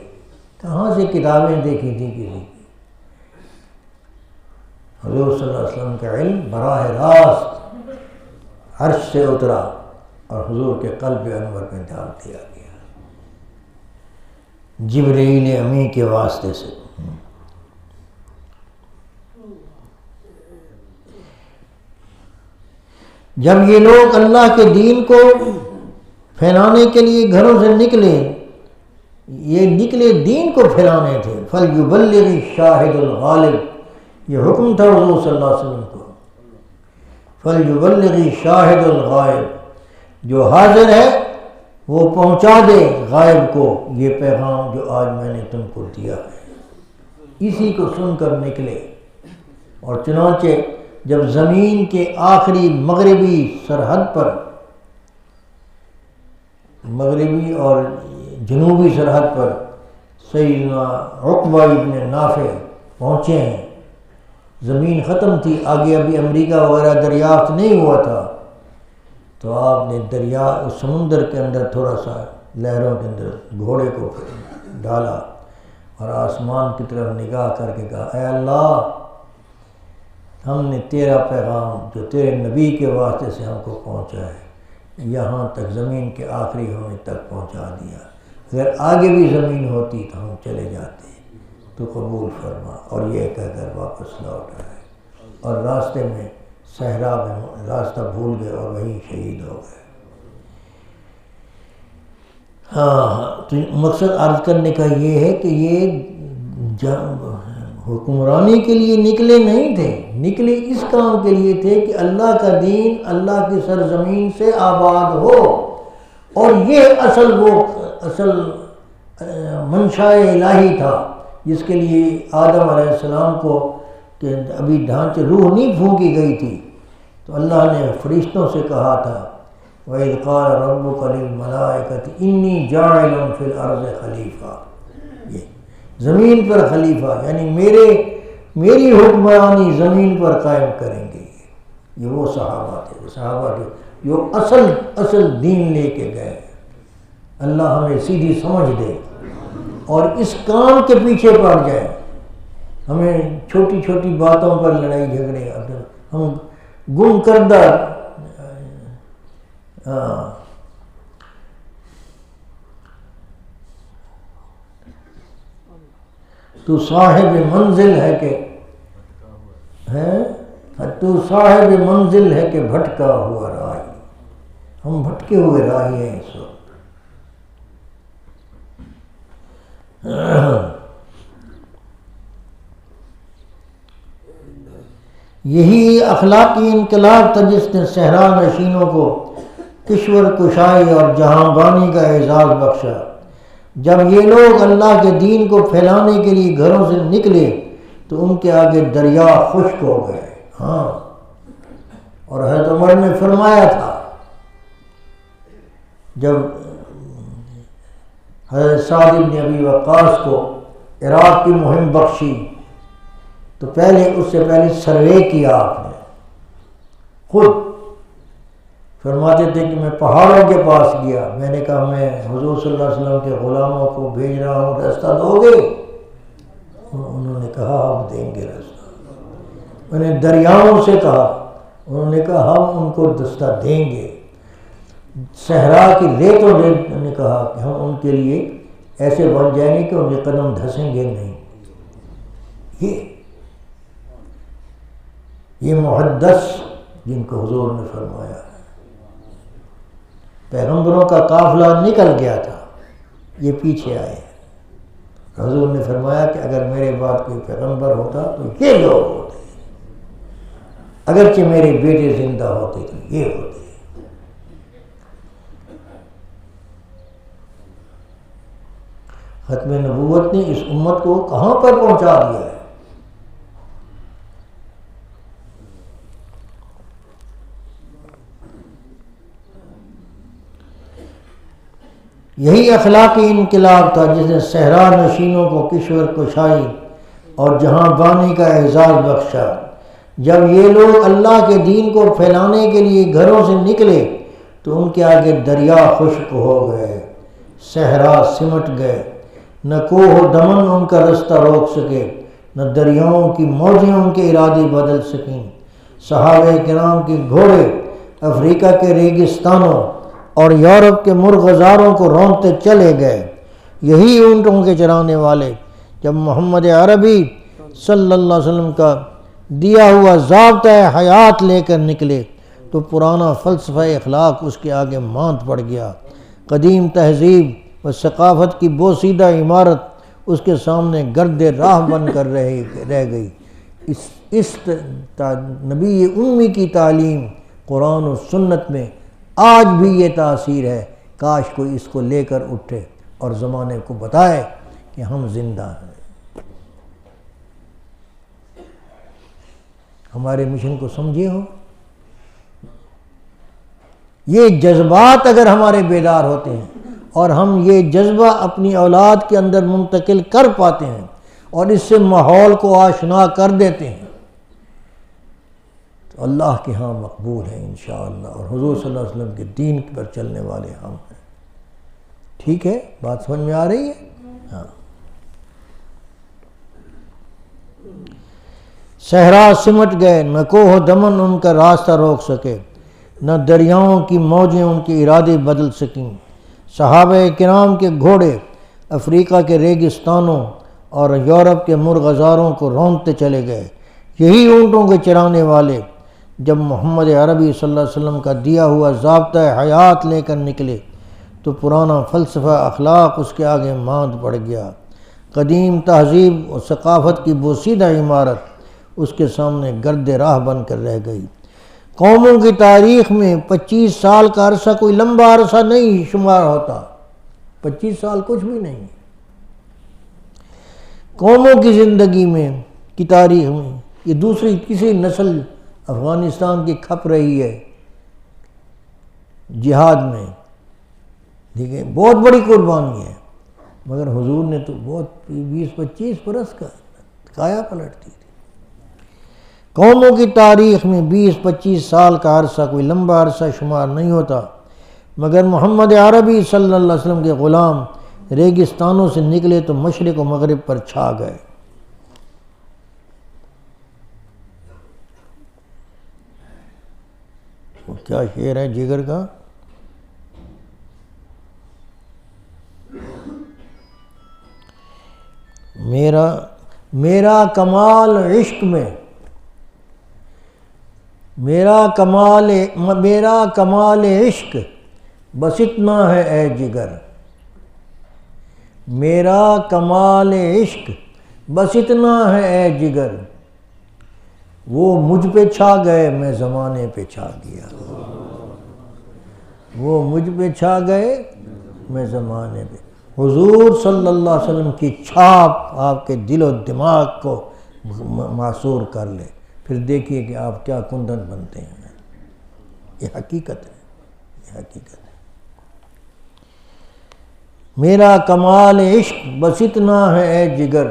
کہاں سے کتابیں دیکھی تھیں کسی کی؟ حضور صلی اللہ علیہ وسلم کا علم براہ راست عرش سے اترا اور حضور کے قلب انور میں ڈال دیا گیا جبرائیل امین کے واسطے سے۔ جب یہ لوگ اللہ کے دین کو پھیلانے کے لیے گھروں سے نکلے، یہ نکلے دین کو پھیلانے تھے، فَلْيُبَلِّغِ الشَّاهِدُ الْغَالِبُ، یہ حکم تھا حضور صلی اللہ علیہ وسلم کو، فَلْيُبَلِّغِ الشَّاهِدُ الْغَائِبُ، جو حاضر ہے وہ پہنچا دے غائب کو یہ پیغام جو آج میں نے تم کو دیا ہے۔ اسی کو سن کر نکلے، اور چنانچہ جب زمین کے آخری مغربی سرحد پر، مغربی اور جنوبی سرحد پر سیدنا عقبہ ابن نافع پہنچے ہیں، زمین ختم تھی، آگے ابھی امریکہ وغیرہ دریافت نہیں ہوا تھا، تو آپ نے دریا اس سمندر کے اندر تھوڑا سا لہروں کے اندر گھوڑے کو ڈالا اور آسمان کی طرف نگاہ کر کے کہا، اے اللہ، ہم نے تیرا پیغام جو تیرے نبی کے واسطے سے ہم کو پہنچا ہے یہاں تک، زمین کے آخری ہونے تک پہنچا دیا، اگر آگے بھی زمین ہوتی تو ہم چلے جاتے، تو قبول فرما۔ اور یہ کہہ کر واپس لوٹ آئے، اور راستے میں صحرا میں راستہ بھول گئے اور وہیں شہید ہو گئے۔ ہاں، تو مقصد عرض کرنے کا یہ ہے کہ یہ حکمرانی کے لیے نکلے نہیں تھے، نکلے اس کام کے لیے تھے کہ اللہ کا دین اللہ کی سرزمین سے آباد ہو، اور یہ اصل منشاء الہی تھا جس کے لیے آدم علیہ السلام کو کہ ابھی ڈھانچے روح نہیں پھونکی گئی تھی، تو اللہ نے فرشتوں سے کہا تھا، وَإِذْ قَالَ رَبُّكَ لِلْمَلَائِكَةِ إِنِّي جَاعِلٌ فِي الْأَرْضِ خلیفہ، یہ زمین پر خلیفہ یعنی میری حکمرانی زمین پر قائم کریں گے۔ یہ وہ صحابہ تھے، صحابہ تھے جو اصل دین لے کے گئے۔ اللہ ہمیں سیدھی سمجھ دے اور اس کام کے پیچھے پڑ جائے، ہمیں چھوٹی چھوٹی باتوں پر لڑائی جھگڑے، ہم گم کردہ تو صاحب منزل ہے کہ بھٹکا ہوا راہی، ہم بھٹکے ہوئے راہی ہیں اس وقت۔ یہی اخلاقی انقلاب تھا جس نے صحرا نشینوں کو کشور کشائی اور جہاں بانی کا اعزاز بخشا۔ جب یہ لوگ اللہ کے دین کو پھیلانے کے لیے گھروں سے نکلے تو ان کے آگے دریا خشک ہو گئے۔ ہاں، اور حضرت عمر نے فرمایا تھا جب حضرت سعد بن ابی وقاص کو عراق کی مہم بخشی تو اس سے پہلے سروے کیا آپ نے، خود فرماتے تھے کہ میں پہاڑوں کے پاس گیا، میں نے کہا میں حضور صلی اللہ علیہ وسلم کے غلاموں کو بھیج رہا ہوں، راستہ دو گے؟ انہوں نے کہا ہم دیں گے راستہ۔ میں نے دریاؤں سے کہا، انہوں نے کہا ہم ان کو راستہ دیں گے۔ صحرا کی ریتوں نے کہا کہ ہم ان کے لیے ایسے بن جائیں گے کہ ان کے قدم دھسیں گے نہیں۔ یہ محدث جن کو حضور نے فرمایا ہے، پیغمبروں کا قافلہ نکل گیا تھا، یہ پیچھے آئے۔ حضور نے فرمایا کہ اگر میرے بعد کوئی پیغمبر ہوتا تو یہ لوگ ہوتے، اگرچہ میرے بیٹے زندہ ہوتے تو یہ ہوتے۔ ختم نبوت نے اس امت کو کہاں پر پہنچا دیا ہے؟ یہی اخلاقی انقلاب تھا جس نے صحرا نشینوں کو کشور کشائی اور جہاں بانی کا اعزاز بخشا۔ جب یہ لوگ اللہ کے دین کو پھیلانے کے لیے گھروں سے نکلے تو تو ان کے آگے دریا خشک ہو گئے، صحرا سمٹ گئے، نہ کوہ و دمن ان کا رستہ روک سکے، نہ دریاؤں کی موجیں ان کے ارادے بدل سکیں۔ صحابہ کرام کے گھوڑے افریقہ کے ریگستانوں اور یورپ کے مرغزاروں کو رونتے چلے گئے۔ یہی اونٹوں کے چرانے والے جب محمد عربی صلی اللہ علیہ وسلم کا دیا ہوا ضابطۂ حیات لے کر نکلے تو پرانا فلسفہ اخلاق اس کے آگے ماند پڑ گیا۔ قدیم تہذیب و ثقافت کی بوسیدہ عمارت اس کے سامنے گرد راہ بن کر رہ گئی۔ اس نبی امی کی تعلیم قرآن و سنت میں آج بھی یہ تاثیر ہے۔ کاش کوئی اس کو لے کر اٹھے اور زمانے کو بتائے کہ ہم زندہ ہیں۔ ہمارے مشن کو سمجھے ہو؟ یہ جذبات اگر ہمارے بیدار ہوتے ہیں اور ہم یہ جذبہ اپنی اولاد کے اندر منتقل کر پاتے ہیں اور اس سے ماحول کو آشنا کر دیتے ہیں تو اللہ کے ہاں مقبول ہے انشاءاللہ، اور حضور صلی اللہ علیہ وسلم کے دین پر چلنے والے ہم ہیں۔ ٹھیک ہے، بات سمجھ میں آ رہی ہے؟ ہاں۔ صحرا سمٹ گئے، نہ کوہ و دمن ان کا راستہ روک سکے، نہ دریاؤں کی موجیں ان کے ارادے بدل سکیں۔ صحابہ کرام کے گھوڑے افریقہ کے ریگستانوں اور یورپ کے مرغزاروں کو رونتے چلے گئے۔ یہی اونٹوں کے چرانے والے جب محمد عربی صلی اللہ علیہ وسلم کا دیا ہوا ضابطۂ حیات لے کر نکلے تو پرانا فلسفہ اخلاق اس کے آگے ماند پڑ گیا۔ قدیم تہذیب و ثقافت کی بوسیدہ عمارت اس کے سامنے گرد راہ بن کر رہ گئی۔ قوموں کی تاریخ میں 25 سال کا عرصہ کوئی لمبا عرصہ نہیں شمار ہوتا، 25 سال کچھ بھی نہیں۔ قوموں کی زندگی میں کی تاریخ میں یہ دوسری تیسری نسل افغانستان کی کھپ رہی ہے جہاد میں، ٹھیک ہے، بہت بڑی قربانی ہے، مگر حضور نے تو بہت 20-25 برس کا کایا پلٹ دی تھی۔ قوموں کی تاریخ میں 20-25 سال کا عرصہ کوئی لمبا عرصہ شمار نہیں ہوتا، مگر محمد عربی صلی اللہ علیہ وسلم کے غلام ریگستانوں سے نکلے تو مشرق و مغرب پر چھا گئے۔ کیا شعر ہے جگر کا؟ میرا کمال عشق میں، میرا کمال عشق بس اتنا ہے اے جگر، میرا کمال عشق بس اتنا ہے اے جگر، وہ مجھ پہ چھا گئے میں زمانے پہ چھا گیا، وہ مجھ پہ چھا گئے میں زمانے پہ۔ حضور صلی اللہ علیہ وسلم کی چھاپ آپ کے دل و دماغ کو معصور کر لے، پھر دیکھیے کہ آپ کیا کندن بنتے ہیں۔ یہ حقیقت ہے، یہ حقیقت ہے۔ میرا کمال عشق بس اتنا ہے اے جگر،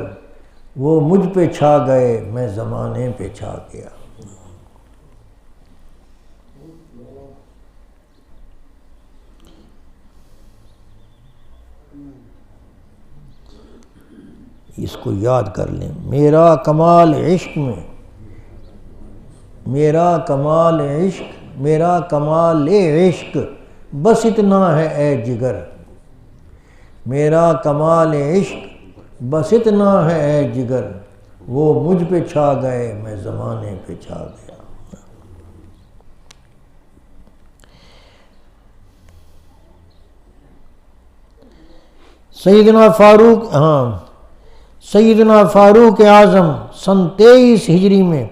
وہ مجھ پہ چھا گئے میں زمانے پہ چھا گیا۔ اس کو یاد کر لیں، میرا کمال عشق میں، میرا کمال عشق، میرا کمال عشق بس اتنا ہے اے جگر، میرا کمال عشق بس اتنا ہے اے جگر، وہ مجھ پہ چھا گئے میں زمانے پہ چھا گیا۔ سیدنا فاروق اعظم سن 23 ہجری میں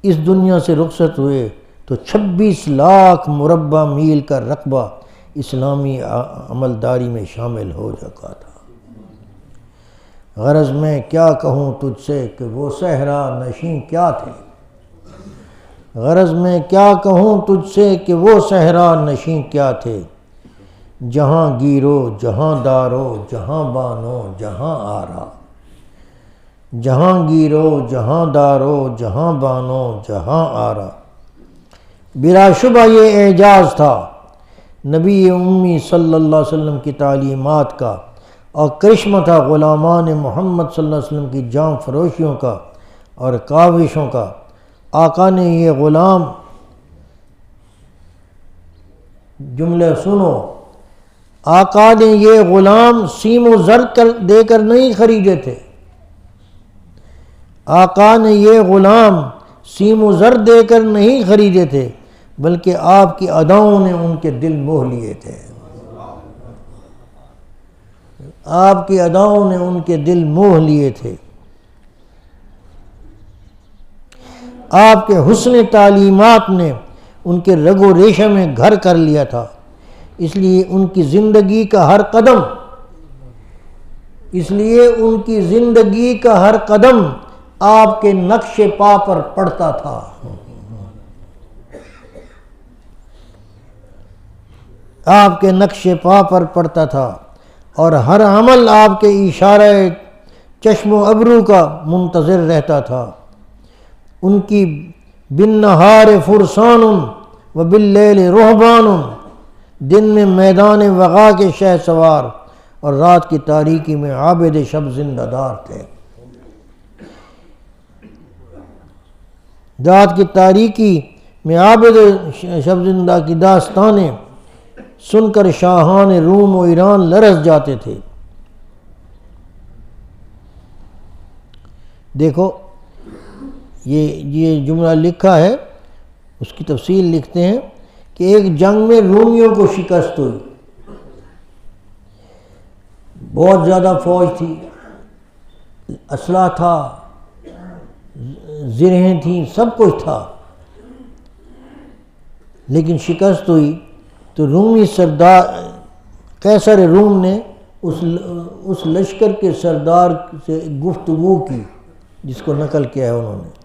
اس دنیا سے رخصت ہوئے تو 26 لاکھ مربع میل کا رقبہ اسلامی عملداری میں شامل ہو چکا تھا۔ غرض میں کیا کہوں تجھ سے کہ وہ صحرا نشین کیا تھے، غرض میں کیا کہوں تجھ سے کہ وہ صحرا نشین کیا تھے، جہاں گیرو جہاں دارو جہاں بانو جہاں آرا، جہاں گیرو جہاں دارو جہاں بانو جہاں آرا۔ بلا شبہ یہ اعجاز تھا نبی امی صلی اللہ علیہ وسلم کی تعلیمات کا، اور کرشمہ تھا غلامان محمد صلی اللہ علیہ وسلم کی جان فروشیوں کا اور کاوشوں کا۔ آقا نے یہ غلام، جملے سنو، آقا نے یہ غلام سیم و زر دے کر نہیں خریدے تھے، آقا نے یہ غلام سیم و زر دے کر نہیں خریدے تھے، بلکہ آپ کی اداؤں نے ان کے دل موہ لیے تھے، آپ کی اداؤں نے ان کے دل موہ لیے تھے۔ آپ کے حسن تعلیمات نے ان کے رگ و ریشہ میں گھر کر لیا تھا، اس لیے ان کی زندگی کا ہر قدم، اس لیے ان کی زندگی کا ہر قدم آپ کے نقش پا پر پڑتا تھا۔ آپ کے نقش پا پر پڑتا تھا، اور ہر عمل آپ کے اشارہ چشم و ابرو کا منتظر رہتا تھا۔ ان کی بالنہار فرسان و باللیل رہبان، دن میں میدان وغا کے شہ سوار اور رات کی تاریکی میں عابد شب زندہ دار تھے۔ رات کی تاریکی میں عابد شب زندہ کی داستانیں سن کر شاہان روم و ایران لرز جاتے تھے۔ دیکھو یہ جملہ لکھا ہے، اس کی تفصیل لکھتے ہیں کہ ایک جنگ میں رومیوں کو شکست ہوئی، بہت زیادہ فوج تھی، اسلحہ تھا، زرہیں تھیں، سب کچھ تھا، لیکن شکست ہوئی تو رومی سردار قیصر روم نے اس لشکر کے سردار سے گفتگو کی، جس کو نقل کیا ہے انہوں نے۔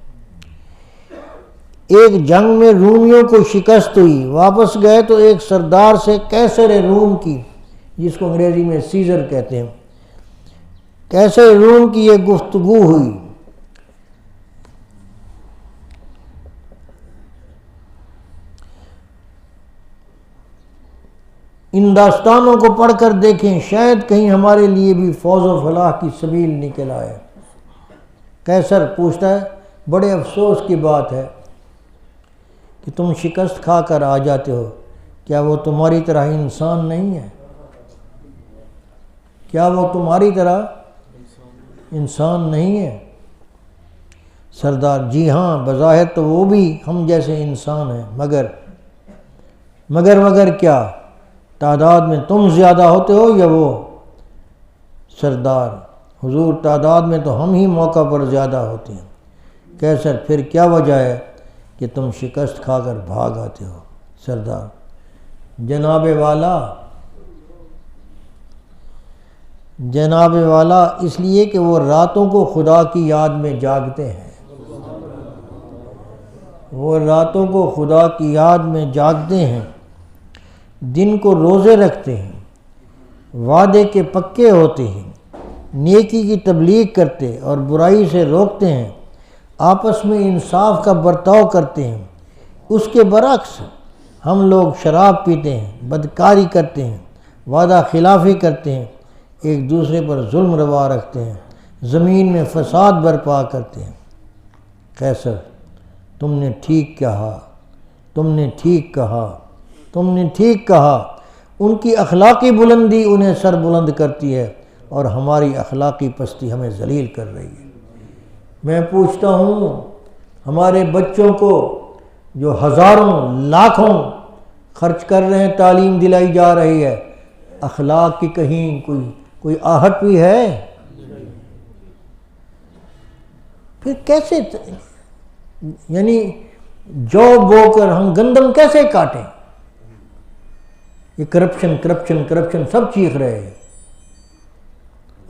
ایک جنگ میں رومیوں کو شکست ہوئی، واپس گئے تو ایک سردار سے قیصر روم کی، جس کو انگریزی میں سیزر کہتے ہیں، قیصر روم کی یہ گفتگو ہوئی۔ ان داستانوں کو پڑھ کر دیکھیں، شاید کہیں ہمارے لیے بھی فوز و فلاح کی سبیل نکل آئے۔ قیصر پوچھتا ہے، بڑے افسوس کی بات ہے کہ تم شکست کھا کر آ جاتے ہو، کیا وہ تمہاری طرح انسان نہیں ہے؟ کیا وہ تمہاری طرح انسان نہیں ہے؟ سردار، جی ہاں، بظاہر تو وہ بھی ہم جیسے انسان ہیں، مگر کیا؟ تعداد میں تم زیادہ ہوتے ہو یا وہ؟ سردار، حضور، تعداد میں تو ہم ہی موقع پر زیادہ ہوتے ہیں۔ قیصر، پھر کیا وجہ ہے کہ تم شکست کھا کر بھاگ آتے ہو؟ سردار، جناب والا اس لیے کہ وہ راتوں کو خدا کی یاد میں جاگتے ہیں، وہ راتوں کو خدا کی یاد میں جاگتے ہیں، دن کو روزے رکھتے ہیں، وعدے کے پکے ہوتے ہیں، نیکی کی تبلیغ کرتے اور برائی سے روکتے ہیں، آپس میں انصاف کا برتاؤ کرتے ہیں۔ اس کے برعکس ہم لوگ شراب پیتے ہیں، بدکاری کرتے ہیں، وعدہ خلافی کرتے ہیں، ایک دوسرے پر ظلم روا رکھتے ہیں، زمین میں فساد برپا کرتے ہیں۔ قیصر، تم نے ٹھیک کہا، تم نے ٹھیک کہا، تم نے ٹھیک کہا۔ ان کی اخلاقی بلندی انہیں سر بلند کرتی ہے اور ہماری اخلاقی پستی ہمیں ذلیل کر رہی ہے۔ میں پوچھتا ہوں، ہمارے بچوں کو جو ہزاروں لاکھوں خرچ کر رہے ہیں، تعلیم دلائی جا رہی ہے، اخلاق کی کہیں کوئی آہٹ بھی ہے؟ پھر کیسے، یعنی جو بو کر ہم گندم کیسے کاٹیں؟ یہ کرپشن سب چیخ رہے ہیں،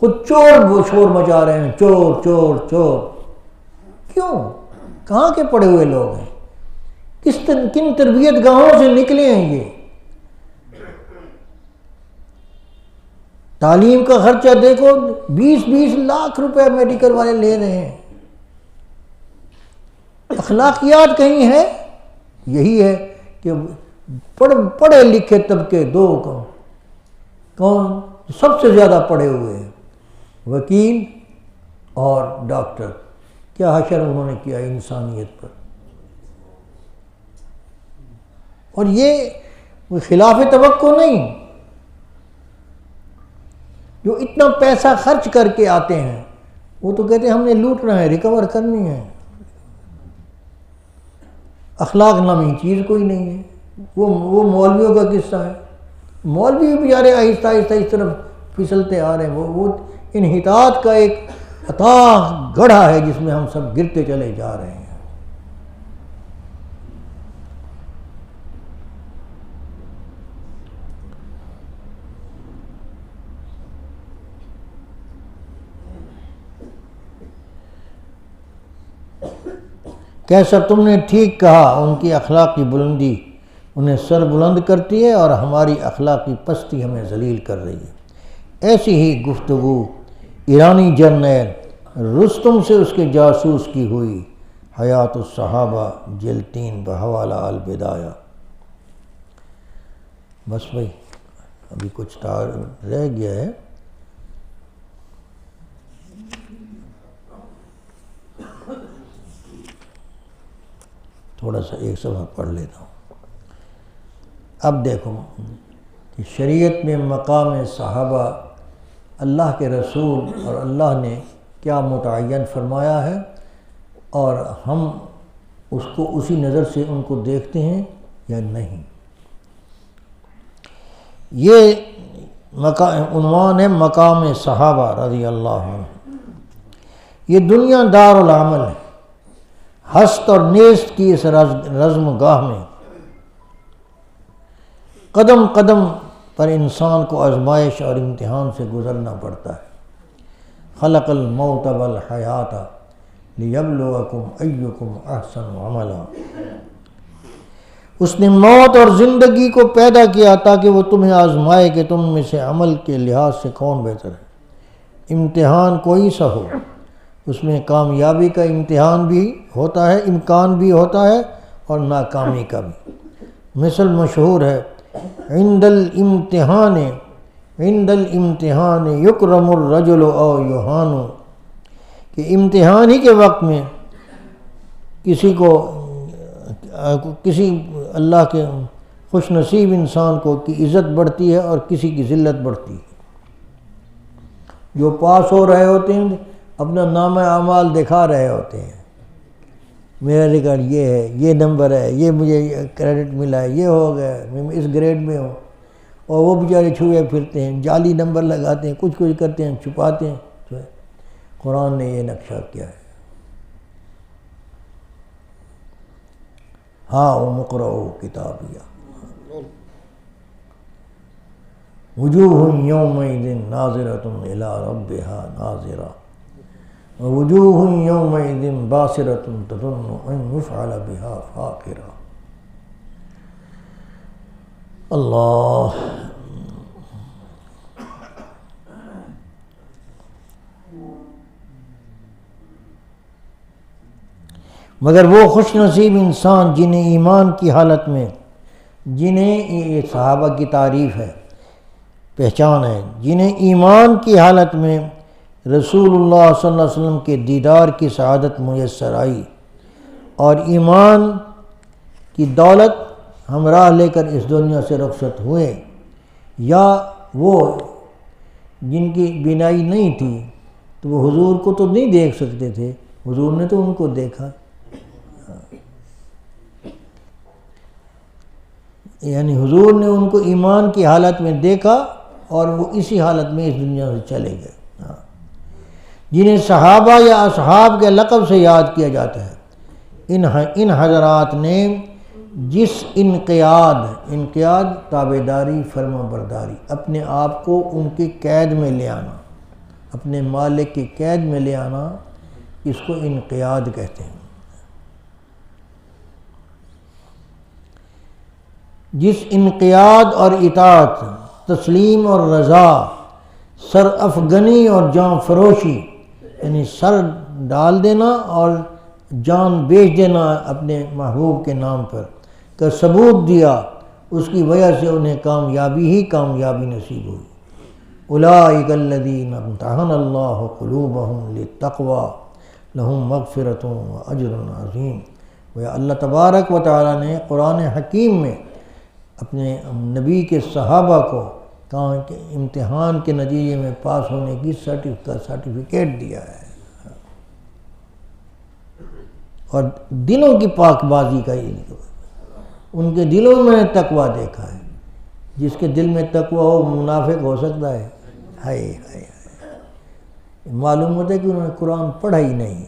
خود چور وہ شور مچا رہے ہیں، چور چور چور۔ کیوں؟ کہاں کے پڑے ہوئے لوگ ہیں؟ کن تربیت گاہوں سے نکلے ہیں یہ؟ تعلیم کا خرچہ دیکھو، 20 لاکھ روپے میڈیکل والے لے رہے ہیں، اخلاقیات کہیں ہے؟ یہی ہے کہ پڑھے لکھے طبقے دو کون سب سے زیادہ پڑھے ہوئے ہیں، وکیل اور ڈاکٹر، کیا حشر انہوں نے کیا انسانیت پر. اور یہ خلاف توقع نہیں، جو اتنا پیسہ خرچ کر کے آتے ہیں وہ تو کہتے ہیں ہم نے لوٹنا ہے، ریکور کرنی ہے. اخلاق نامی چیز کوئی نہیں ہے. وہ مولویوں کا قصہ ہے، مولوی بھی بیچارے آہستہ آہستہ اس طرف پھسلتے آ رہے ہیں. وہ انحطاط کا ایک اتاہ گڑھا ہے جس میں ہم سب گرتے چلے جا رہے ہیں. کیسا تم نے ٹھیک کہا، ان کی اخلاقی بلندی انہیں سر بلند کرتی ہے اور ہماری اخلاقی پستی ہمیں ذلیل کر رہی ہے. ایسی ہی گفتگو ایرانی جرنیل رستم سے اس کے جاسوس کی ہوئی. حیات الصحابہ جلد 3 بحوالہ البدایہ. بس بھائی ابھی کچھ رہ گیا ہے. تھوڑا سا ایک صفحہ پڑھ لیتا ہوں. اب دیکھو کہ شریعت میں مقام صحابہ اللہ کے رسول اور اللہ نے کیا متعین فرمایا ہے، اور ہم اس کو اسی نظر سے ان کو دیکھتے ہیں یا نہیں. یہ عنوان ہے مقام صحابہ رضی اللہ عنہ. یہ دنیا دار العمل ہے. ہست اور نیست کی اس رزم گاہ میں قدم قدم پر انسان کو آزمائش اور امتحان سے گزرنا پڑتا ہے. خلق الموت والحیات لیبلوکم ایکم احسن عملا. اس نے موت اور زندگی کو پیدا کیا تاکہ وہ تمہیں آزمائے کہ تم میں سے عمل کے لحاظ سے کون بہتر ہے. امتحان کوئی سا ہو، اس میں کامیابی کا امتحان بھی ہوتا ہے، امکان بھی ہوتا ہے، اور ناکامی کا بھی. مثل مشہور ہے، عند الامتحان یکرم الرجل او یہان، کہ امتحان ہی کے وقت میں کسی اللہ کے خوش نصیب انسان کو کی عزت بڑھتی ہے اور کسی کی ذلت بڑھتی ہے. جو پاس ہو رہے ہوتے ہیں اپنا نامہ اعمال دکھا رہے ہوتے ہیں، میرا ریکارڈ یہ ہے، یہ نمبر ہے، یہ مجھے کریڈٹ ملا ہے، یہ ہو گیا، میں اس گریڈ میں ہوں. اور وہ بیچارے چھوئے پھرتے ہیں، جعلی نمبر لگاتے ہیں، کچھ کرتے ہیں، چھپاتے ہیں. قرآن نے یہ نقشہ کیا ہے. ہاں مقرؤ کتابیہ وجوہ یومئذ ناظرۃ الی ربہا ناظرہ ووجوہ یومئذ باسرۃ تظن ان یفعل بہا فاقرہ. اللہ. مگر وہ خوش نصیب انسان جنہیں ایمان کی حالت میں، جنہیں یہ صحابہ کی تعریف ہے، پہچان ہے، جنہیں ایمان کی حالت میں رسول اللہ صلی اللہ علیہ وسلم کے دیدار کی سعادت میسر آئی اور ایمان کی دولت ہمراہ لے کر اس دنیا سے رخصت ہوئے، یا وہ جن کی بینائی نہیں تھی تو وہ حضور کو تو نہیں دیکھ سکتے تھے، حضور نے تو ان کو دیکھا. یعنی حضور نے ان کو ایمان کی حالت میں دیکھا اور وہ اسی حالت میں اس دنیا سے چلے گئے. جنہیں صحابہ یا اصحاب کے لقب سے یاد کیا جاتا ہے، ان حضرات نے جس انقیاد تابعداری فرما برداری، اپنے آپ کو ان کی قید میں لے آنا، اپنے مالک کی قید میں لے آنا، اس کو انقیاد کہتے ہیں. جس انقیاد اور اطاعت، تسلیم اور رضا، سر افغنی اور جان فروشی، یعنی سر ڈال دینا اور جان بیچ دینا اپنے محبوب کے نام پر، کا ثبوت دیا اس کی وجہ سے انہیں کامیابی نصیب ہوئی۔ اولئک الذین امتحن اللہ قلوبہم للتقوی لہم مغفرۃ واجر عظیم۔ وہ اللہ تبارک و تعالیٰ نے قرآن حکیم میں اپنے نبی کے صحابہ کو کہاں کہ امتحان کے نتیجے میں پاس ہونے کی سرٹیفکیٹ دیا ہے، اور دلوں کی پاک بازی کا یہ ان کے دلوں میں تقویٰ دیکھا ہے۔ جس کے دل میں تقویٰ ہو منافق ہو سکتا ہے؟ ہائے ہائے ہائے، معلوم ہوتا ہے کہ انہوں نے قرآن پڑھا ہی نہیں۔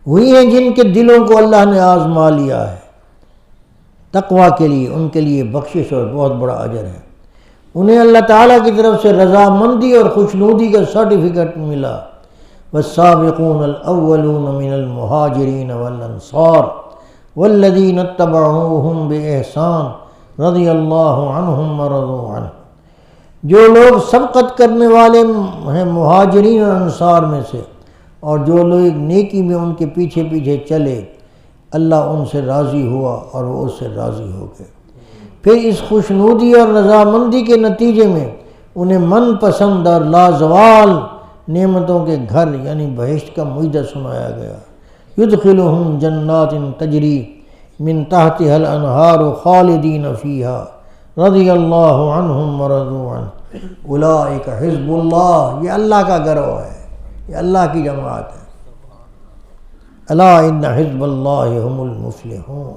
وہی ہیں جن کے دلوں کو اللہ نے آزما لیا ہے تقویٰ کے لیے، ان کے لیے بخشش اور بہت بڑا اجر ہے۔ انہیں اللہ تعالیٰ کی طرف سے رضامندی اور خوشنودی کا سرٹیفکیٹ ملا۔ والسابقون الاولون من المہاجرین والانصار والذین اتبعوہم بإحسان رضی اللہ عنہم ورضوا عنہ۔ جو لوگ سبقت کرنے والے ہیں مہاجرین اور انصار میں سے، اور جو لوگ نیکی میں ان کے پیچھے پیچھے چلے، اللہ ان سے راضی ہوا اور وہ اس سے راضی ہو گئے۔ پھر اس خوشنودی اور رضامندی کے نتیجے میں انہیں من پسند اور لازوال نعمتوں کے گھر یعنی بہشت کا معاہدہ سنایا گیا۔ یدخلہم جنات تجری من تحتها الانہار خالدین فیہا رضی اللہ عنہم ورضوا عنہ اولئک حزب اللہ۔ یہ اللہ کا گروہ ہے، یہ اللہ کی جماعت ہے۔ الا ان حزب اللہ هم المفلحون۔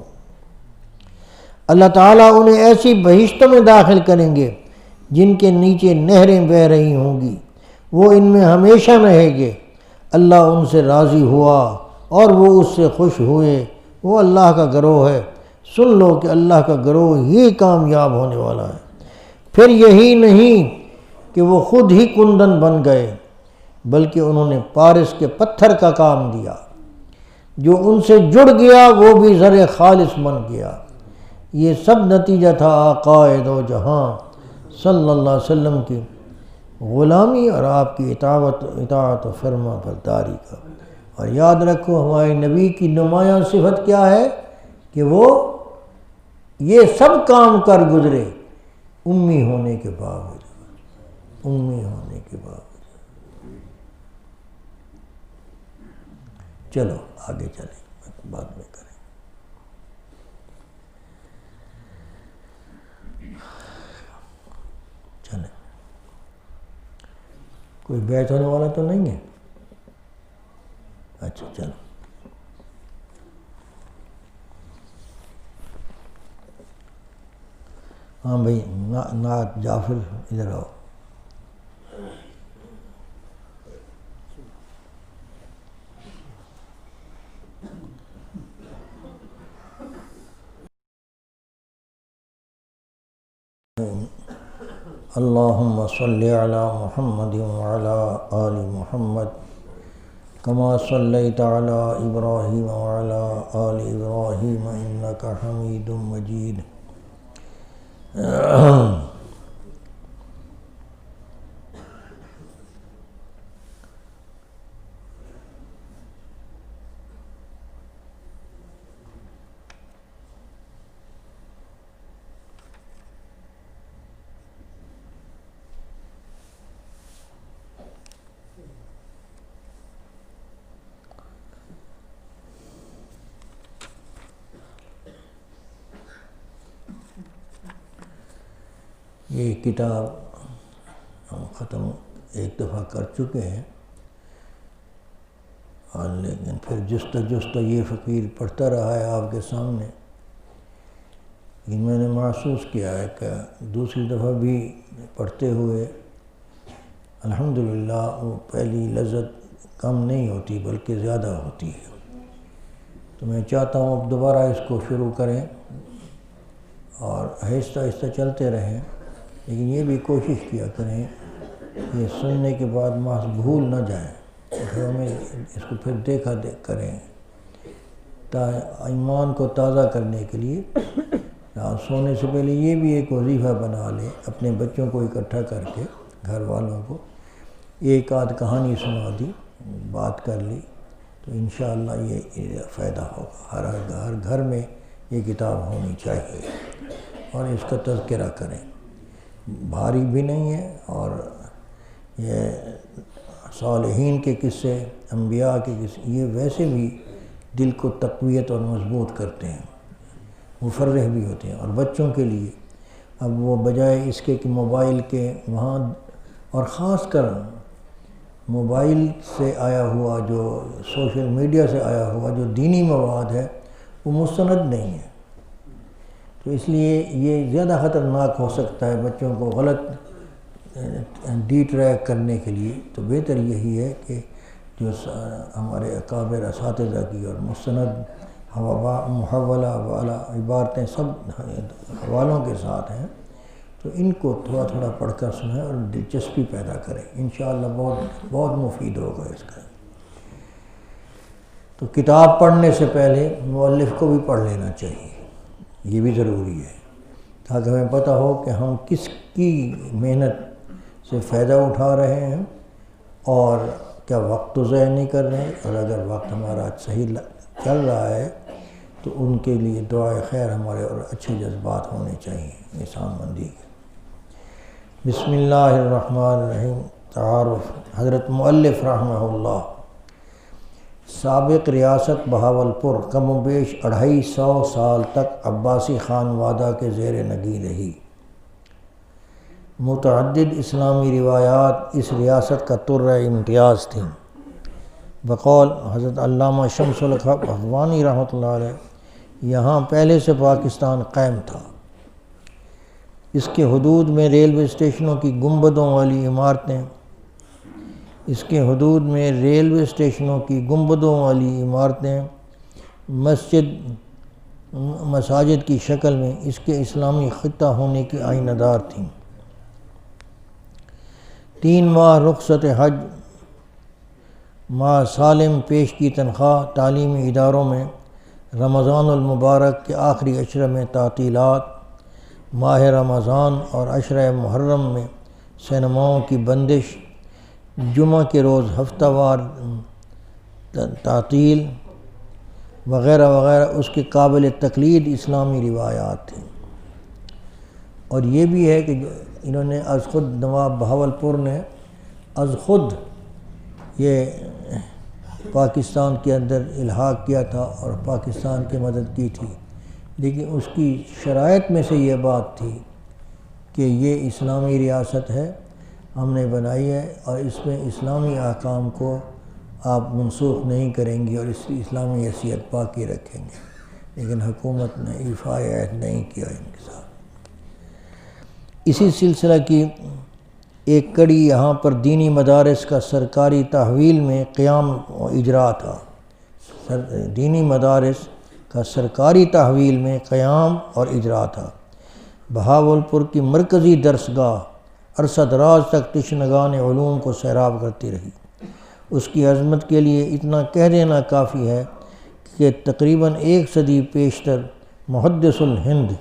اللہ تعالیٰ انہیں ایسی بہشتوں میں داخل کریں گے جن کے نیچے نہریں بہہ رہی ہوں گی، وہ ان میں ہمیشہ رہیں گے۔ اللہ ان سے راضی ہوا اور وہ اس سے خوش ہوئے، وہ اللہ کا گروہ ہے۔ سن لو کہ اللہ کا گروہ ہی کامیاب ہونے والا ہے۔ پھر یہی نہیں کہ وہ خود ہی کندن بن گئے، بلکہ انہوں نے پارس کے پتھر کا کام دیا، جو ان سے جڑ گیا وہ بھی زر خالص بن گیا۔ یہ سب نتیجہ تھا آقائے دو جہاں صلی اللہ علیہ وسلم کی غلامی اور آپ کی اطاعت و فرما برداری کا۔ اور یاد رکھو ہمارے نبی کی نمایاں صفت کیا ہے کہ وہ یہ سب کام کر گزرے امی ہونے کے باوجود، امی ہونے کے باوجود۔ چلو آگے چلیں، بعد میں کریں۔ چلیں، کوئی بیعت ہونے والا تو نہیں ہے؟ اچھا چلو۔ ہاں بھائی نعت جعفر ادھر آؤ۔ اللہم صلی علی محمد وعلی آل محمد کما صلیت علی ابراہیم وعلی آل ابراہیم انک حمید مجید۔ یہ کتاب ہم ختم ایک دفعہ کر چکے ہیں، اور لیکن پھر جستا یہ فقیر پڑھتا رہا ہے آپ کے سامنے، لیکن میں نے محسوس کیا ہے کہ دوسری دفعہ بھی پڑھتے ہوئے الحمدللہ وہ پہلی لذت کم نہیں ہوتی بلکہ زیادہ ہوتی ہے۔ تو میں چاہتا ہوں اب دوبارہ اس کو شروع کریں اور آہستہ آہستہ چلتے رہیں، لیکن یہ بھی کوشش کیا کریں یہ سننے کے بعد محض بھول نہ جائیں، پھر ہمیں اس کو پھر دیکھا کریں، ایمان کو تازہ کرنے کے لیے سونے سے پہلے یہ بھی ایک وظیفہ بنا لیں، اپنے بچوں کو اکٹھا کر کے گھر والوں کو ایک آدھ کہانی سنا دی بات کر لی تو انشاءاللہ یہ فائدہ ہوگا۔ ہر گھر میں یہ کتاب ہونی چاہیے اور اس کا تذکرہ کریں۔ بھاری بھی نہیں ہے اور یہ صالحین کے قصے، انبیاء کے قصے، یہ ویسے بھی دل کو تقویت اور مضبوط کرتے ہیں، مفرح بھی ہوتے ہیں۔ اور بچوں کے لیے اب وہ بجائے اس کے کہ موبائل کے وہاں، اور خاص کر موبائل سے آیا ہوا جو سوشل میڈیا سے آیا ہوا جو دینی مواد ہے وہ مستند نہیں ہے، تو اس لیے یہ زیادہ خطرناک ہو سکتا ہے بچوں کو غلط ڈی ٹریک کرنے کے لیے۔ تو بہتر یہی ہے کہ جو ہمارے اکابر اساتذہ کی اور مستند محولہ والا عبارتیں سب حوالوں کے ساتھ ہیں، تو ان کو تھوڑا تھوڑا پڑھ کر سنیں اور دلچسپی پیدا کریں، انشاءاللہ بہت مفید ہوگا اس کا۔ تو کتاب پڑھنے سے پہلے مؤلف کو بھی پڑھ لینا چاہیے، یہ بھی ضروری ہے، تاکہ ہمیں پتہ ہو کہ ہم کس کی محنت سے فائدہ اٹھا رہے ہیں اور کیا وقت تو ضائع نہیں کر رہے ہیں، اور اگر وقت ہمارا صحیح چل رہا ہے تو ان کے لیے دعائے خیر ہمارے اور اچھے جذبات ہونے چاہیے احسان مندی کے۔ بسم اللہ الرحمن الرحیم۔ تعارف۔ حضرت مؤلف رحمہ اللہ سابق ریاست بہاولپور کم و بیش 250 سال تک عباسی خانوادہ کے زیر نگی رہی۔ متعدد اسلامی روایات اس ریاست کا طرۂ امتیاز تھیں۔ بقول حضرت علامہ شمس الحق افغانی رحمۃ اللہ علیہ، یہاں پہلے سے پاکستان قائم تھا۔ اس کے حدود میں ریلوے اسٹیشنوں کی گنبدوں والی عمارتیں مساجد کی شکل میں اس کے اسلامی خطہ ہونے کی آئینہ دار تھیں۔ 3 ماہ رخصت حج، ماہ سالم پیش کی تنخواہ، تعلیمی اداروں میں رمضان المبارک کے آخری عشرہ میں تعطیلات، ماہ رمضان اور عشرہ محرم میں سینماؤں کی بندش، جمعہ کے روز ہفتہ وار تعطیل وغیرہ وغیرہ اس کے قابل تقلید اسلامی روایات تھیں۔ اور یہ بھی ہے کہ انہوں نے از خود نواب بہاولپور نے از خود یہ پاکستان کے اندر الحاق کیا تھا اور پاکستان کی مدد کی تھی، لیکن اس کی شرائط میں سے یہ بات تھی کہ یہ اسلامی ریاست ہے، ہم نے بنائی ہے اور اس میں اسلامی احکام کو آپ منسوخ نہیں کریں گے اور اس کی اسلامی حیثیت باقی رکھیں گے، لیکن حکومت نے ایفاء عہد نہیں کیا ان کے ساتھ۔ اسی سلسلہ کی ایک کڑی یہاں پر دینی مدارس کا سرکاری تحویل میں قیام و اجرا تھا۔ دینی مدارس کا سرکاری تحویل میں قیام اور اجرا تھا۔ بہاولپور کی مرکزی درسگاہ عرصہ دراز تک تشنگان علوم کو سیراب کرتی رہی۔ اس کی عظمت کے لیے اتنا کہہ دینا کافی ہے کہ تقریباً 1 صدی پیشتر محدث الہند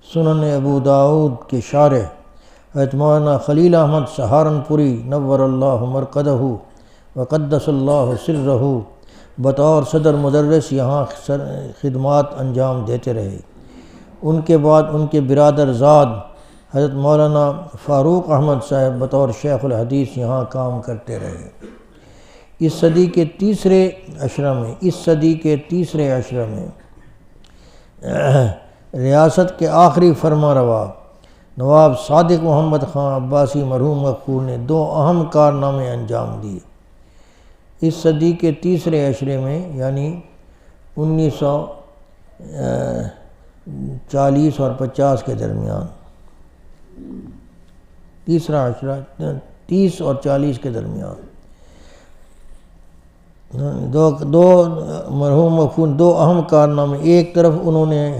سنن ابو داؤد کے شارح حضرت مولانا خلیل احمد سہارنپوری نور اللہ مرقدہ وقدس اللہ سرہ بطور صدر مدرس یہاں خدمات انجام دیتے رہے۔ ان کے بعد ان کے برادر زاد حضرت مولانا فاروق احمد صاحب بطور شیخ الحدیث یہاں کام کرتے رہے۔ اس صدی کے تیسرے عشرہ میں ریاست کے آخری فرما روا نواب صادق محمد خان عباسی مرحوم مغفور نے 2 اہم کارنامے انجام دیے۔ اس صدی کے تیسرے عشرے میں یعنی 1940 اور 50 کے درمیان، تیسرا عشرہ 30 اور 40 کے درمیان، دو مرحوم مغفور 2 اہم کارنامے۔ ایک طرف انہوں نے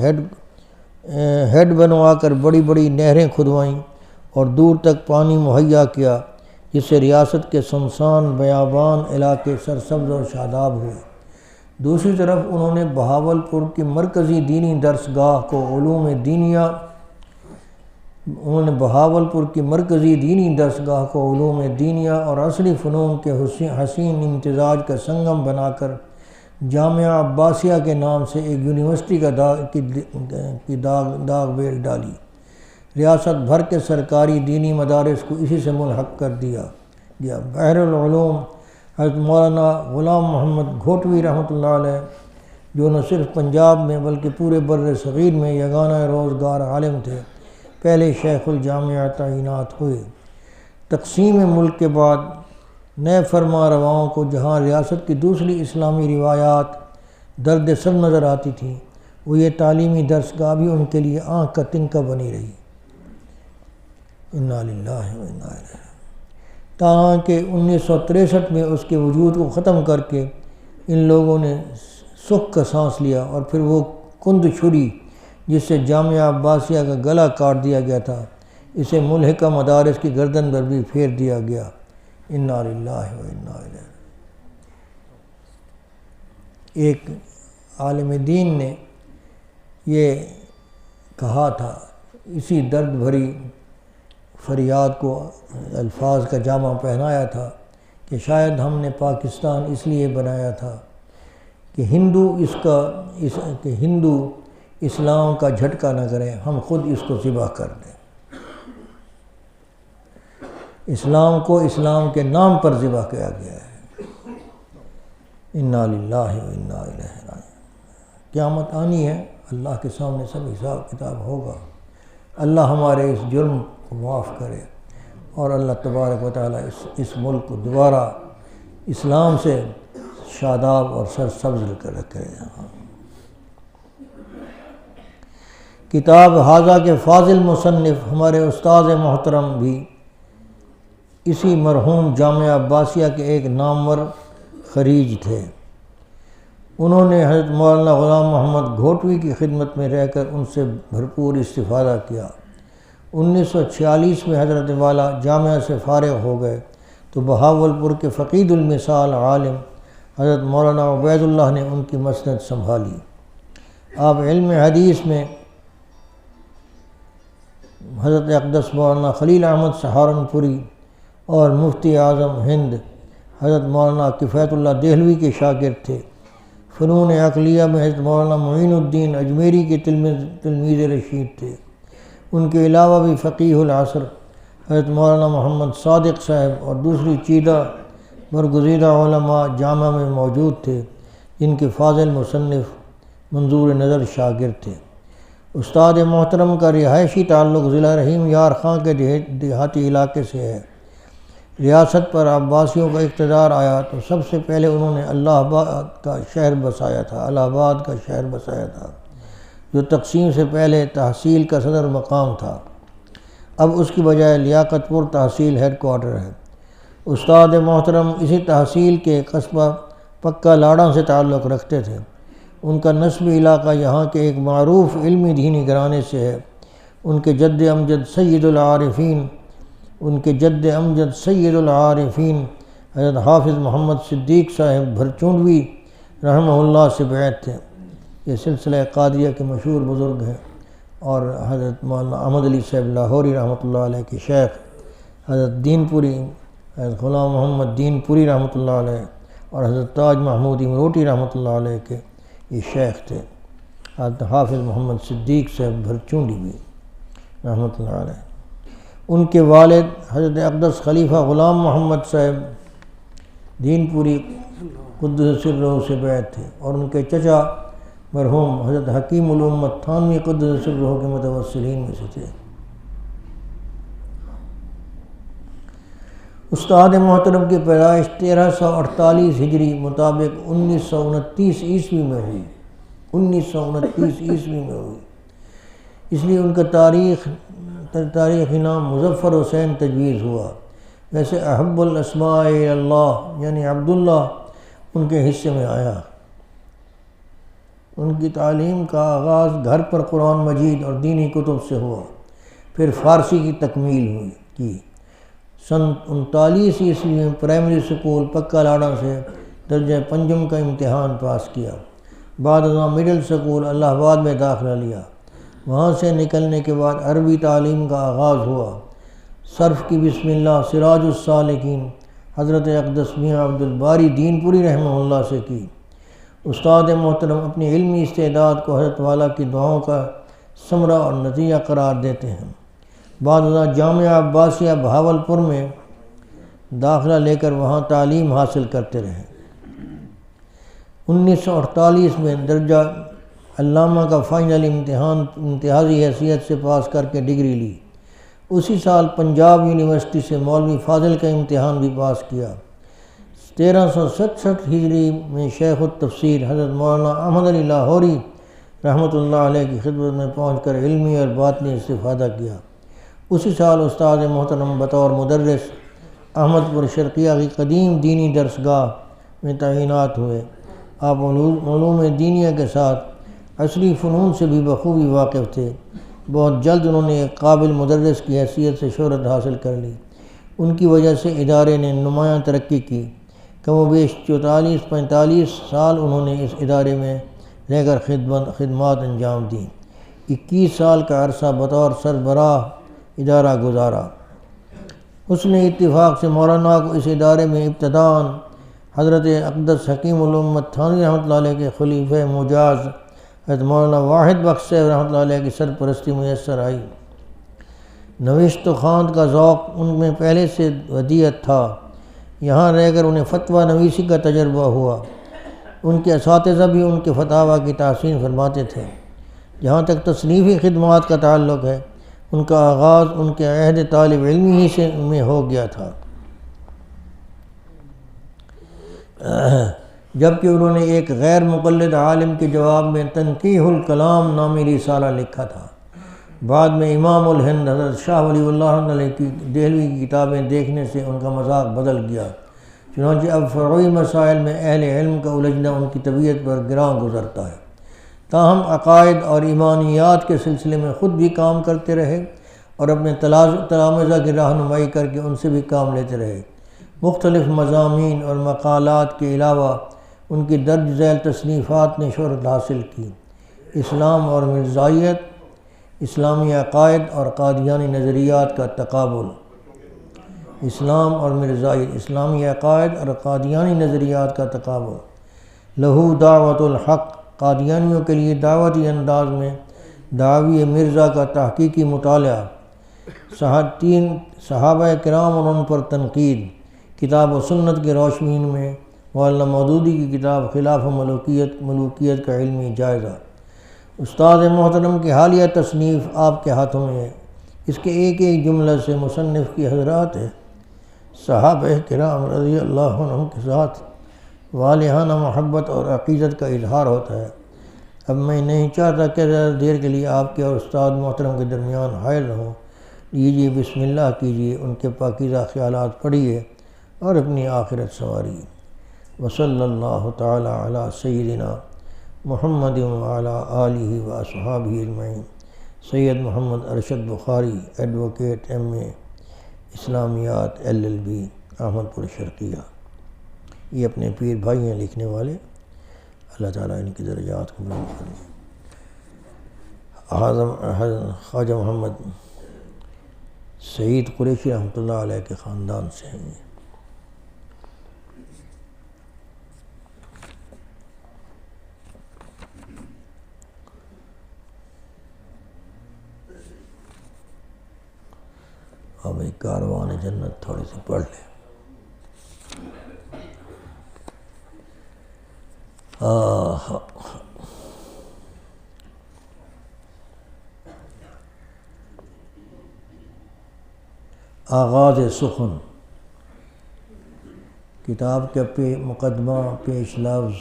ہیڈ بنوا کر بڑی بڑی نہریں کھدوائیں اور دور تک پانی مہیا کیا، جس سے ریاست کے سنسان بیابان علاقے سرسبز اور شاداب ہوئے۔ دوسری طرف انہوں نے بہاولپور کی مرکزی دینی درسگاہ کو علوم دینیہ انہوں نے بہاولپور کی مرکزی دینی درسگاہ کو علوم دینیہ اور عصری فنون کے حسین امتزاج کا سنگم بنا کر جامعہ عباسیہ کے نام سے ایک یونیورسٹی کا داغ بیل ڈالی۔ ریاست بھر کے سرکاری دینی مدارس کو اسی سے ملحق کر دیا گیا۔ بحر العلوم حضرت مولانا غلام محمد گھوٹوی رحمۃ اللہ علیہ، جو نہ صرف پنجاب میں بلکہ پورے بر صغیر میں یگانہ روزگار عالم تھے، پہلے شیخ الجامعہ تعینات ہوئے۔ تقسیم ملک کے بعد نئے فرما رواؤں کو جہاں ریاست کی دوسری اسلامی روایات درد سر نظر آتی تھیں، وہ یہ تعلیمی درسگاہ بھی ان کے لیے آنکھ کا تنکا بنی رہی۔ انا للہ و انا الیہ، تاکہ 1963 میں اس کے وجود کو ختم کر کے ان لوگوں نے سکھ کا سانس لیا، اور پھر وہ کند چھری جس سے جامعہ عباسیہ کا گلا کاٹ دیا گیا تھا، اسے ملحقہ مدارس کی گردن پر بھی پھیر دیا گیا۔ انا للہ و انا الیہ۔ ایک عالم دین نے یہ کہا تھا، اسی درد بھری فریاد کو الفاظ کا جامع پہنایا تھا کہ شاید ہم نے پاکستان اس لیے بنایا تھا کہ ہندو اسلام کا جھٹکا نہ کریں، ہم خود اس کو ذبح کر دیں۔ اسلام کو اسلام کے نام پر ذبح کیا گیا ہے۔ انا للہ و انا الیہ راجعون۔ قیامت آنی ہے، اللہ کے سامنے سب حساب کتاب ہوگا۔ اللہ ہمارے اس جرم کو معاف کرے، اور اللہ تبارک و تعالیٰ اس ملک کو دوبارہ اسلام سے شاداب اور سرسبز کر رکھے۔ کتاب ھذا کے فاضل مصنف ہمارے استاد محترم بھی اسی مرحوم جامعہ عباسیہ کے ایک نامور خریج تھے۔ انہوں نے حضرت مولانا غلام محمد گھوٹوی کی خدمت میں رہ کر ان سے بھرپور استفادہ کیا۔ 1946 میں حضرت والا جامعہ سے فارغ ہو گئے تو بہاولپور کے فقید المثال عالم حضرت مولانا عبید اللہ نے ان کی مسند سنبھالی۔ آپ علم حدیث میں حضرت اقدس مولانا خلیل احمد سہارنپوری اور مفتی اعظم ہند حضرت مولانا کفایت اللہ دہلوی کے شاگرد تھے۔ فنون عقلیہ میں حضرت مولانا معین الدین اجمیری کے تلمیذ رشید تھے۔ ان کے علاوہ بھی فقیہ العصر حضرت مولانا محمد صادق صاحب اور دوسری چیدہ برگزیدہ علماء جامعہ میں موجود تھے، جن کے فاضل مصنف منظور نظر شاگرد تھے۔ استاد محترم کا رہائشی تعلق ضلع رحیم یار خاں کے دیہاتی علاقے سے ہے۔ ریاست پر عباسیوں کا اقتدار آیا تو سب سے پہلے انہوں نے الہ آباد کا شہر بسایا تھا، جو تقسیم سے پہلے تحصیل کا صدر مقام تھا۔ اب اس کی بجائے لیاقت پور تحصیل ہیڈ کوارٹر ہے۔ استاد محترم اسی تحصیل کے قصبہ پکا لاڑہ سے تعلق رکھتے تھے۔ ان کا نسبی علاقہ یہاں کے ایک معروف علمی دینی گھرانے سے ہے۔ ان کے جد امجد سید العارفین حضرت حافظ محمد صدیق صاحب بھرچونڈوی رحمہ اللہ سے بیعت تھے۔ یہ سلسلہ قادریہ کے مشہور بزرگ ہیں، اور حضرت مولانا احمد علی صاحب لاہوری رحمۃ اللہ علیہ کے شیخ حضرت دین پوری حضرت غلام محمد دین پوری رحمۃ اللہ علیہ اور حضرت تاج محمود امروٹی رحمۃ اللہ علیہ کے یہ شیخ تھے۔ حضرت حافظ محمد صدیق صاحب بھرچونڈی بھی رحمۃ اللہ علیہ۔ ان کے والد حضرت اقدس خلیفہ غلام محمد صاحب دین پوری قدس سرہ سے بیعت تھے، اور ان کے چچا مرحوم حضرت حکیم الامت تھانوی قدس سرہ کے متوسلین میں سے تھے۔ استاد محترم کی پیدائش 1348 ہجری مطابق 1929 عیسوی میں ہوئی۔ اس لیے ان کا تاریخی نام مظفر حسین تجویز ہوا۔ ویسے احب الاسماء الی اللہ یعنی عبداللہ ان کے حصے میں آیا۔ ان کی تعلیم کا آغاز گھر پر قرآن مجید اور دینی کتب سے ہوا، پھر فارسی کی تکمیل کی۔ سن 39 عیسوی میں پرائمری سکول پکا لاڑہ سے درجہ پنجم کا امتحان پاس کیا۔ بعد ازاں مڈل سکول الہ آباد میں داخلہ لیا۔ وہاں سے نکلنے کے بعد عربی تعلیم کا آغاز ہوا۔ صرف کی بسم اللہ سراج السالکین حضرت اقدس میاں عبد الباری دین پوری رحمہ اللہ سے کی۔ استاد محترم اپنی علمی استعداد کو حضرت والا کی دعاؤں کا ثمرہ اور نتیجہ قرار دیتے ہیں۔ بعد ازاں جامعہ عباسیہ بہاولپور میں داخلہ لے کر وہاں تعلیم حاصل کرتے رہے۔ 1948 میں درجہ علامہ کا فائنل امتحان امتیازی حیثیت سے پاس کر کے ڈگری لی۔ اسی سال پنجاب یونیورسٹی سے مولوی فاضل کا امتحان بھی پاس کیا۔ 1367 ہجری میں شیخ التفسیر حضرت مولانا احمد علی لاہوری رحمۃ اللہ علیہ کی خدمت میں پہنچ کر علمی اور باطنی استفادہ کیا۔ اسی سال استاد محترم بطور مدرس احمد پور شرقیہ کی قدیم دینی درسگاہ میں تعینات ہوئے۔ آپ علوم دینیہ کے ساتھ عصری فنون سے بھی بخوبی واقف تھے۔ بہت جلد انہوں نے ایک قابل مدرس کی حیثیت سے شہرت حاصل کر لی۔ ان کی وجہ سے ادارے نے نمایاں ترقی کی۔ کم و بیش 44-45 سال انہوں نے اس ادارے میں رہ کر خدمات انجام دیں۔ 21 سال کا عرصہ بطور سربراہ ادارہ گزارا۔ حسن اتفاق سے مولانا کو اس ادارے میں ابتداءً حضرت اقدس حکیم الامت تھانوی رحمۃ اللہ علیہ کے خلیفہ مجاز حضرت مولانا واحد بخش صاحب رحمۃ اللہ علیہ کی سرپرستی میسر آئی۔ نوشت و خواند کا ذوق ان میں پہلے سے ودیعت تھا۔ یہاں رہ کر انہیں فتویٰ نویسی کا تجربہ ہوا۔ ان کے اساتذہ بھی ان کے فتاویٰ کی تحسین فرماتے تھے۔ جہاں تک تصنیفی خدمات کا تعلق ہے، ان کا آغاز ان کے عہد طالب علمی ہی سے میں ہو گیا تھا، جبکہ انہوں نے ایک غیر مقلد عالم کے جواب میں تنقیح الکلام نامی رسالہ لکھا تھا۔ بعد میں امام الہند حضرت شاہ ولی اللہ علیہ کی دہلوی کی کتابیں دیکھنے سے ان کا مذاق بدل گیا، چنانچہ اب فروعی مسائل میں اہل علم کا الجھنا ان کی طبیعت پر گراں گزرتا ہے۔ تاہم عقائد اور ایمانیات کے سلسلے میں خود بھی کام کرتے رہے اور اپنے تلامذہ کی رہنمائی کر کے ان سے بھی کام لیتے رہے۔ مختلف مضامین اور مقالات کے علاوہ ان کی درج ذیل تصنیفات نے شہرت حاصل کی۔ اسلام اور مرزائیت، اسلامی عقائد اور قادیانی نظریات کا تقابل۔ اسلام اور مرزائیت، اسلامی عقائد اور قادیانی نظریات کا تقابل۔ لہو دعوت الحق، قادیانیوں کے لیے دعوتی انداز میں دعوی مرزا کا تحقیقی مطالعہ۔ صحابہ کرام اور ان پر تنقید۔ کتاب و سنت کی روشنی میں مولانا مودودی کی کتاب خلاف ملوکیت کا علمی جائزہ۔ استاد محترم کی حالیہ تصنیف آپ کے ہاتھوں میں ہے۔ اس کے ایک ایک جملہ سے مصنف کی حضرات ہے صحابہ کرام رضی اللہ عنہم کے ساتھ والہانہ محبت اور عقیدت کا اظہار ہوتا ہے۔ اب میں نہیں چاہتا کہ زیادہ دیر کے لیے آپ کے اور استاد محترم کے درمیان حائل رہوں۔ لیجیے بسم اللہ کیجیے، ان کے پاکیزہ خیالات پڑھیے اور اپنی آخرت سنواریے۔ وصلی اللہ تعالی علی سیدنا محمد وعلی آلہ واصحابہ اجمعین۔ سید محمد ارشد بخاری، ایڈوکیٹ MA اسلامیات LLB، احمد پور شرقیہ۔ یہ اپنے پیر بھائی ہیں لکھنے والے، اللہ تعالیٰ ان کی درجات کو بلند کرے۔ خواجہ محمد سعید قریشی رحمۃ اللہ علیہ کے خاندان سے ہیں۔ اب ایک کاروان جنت تھوڑی سی پڑھ لیں۔ آغاز سخن، کتاب کے مقدمہ، پیش لفظ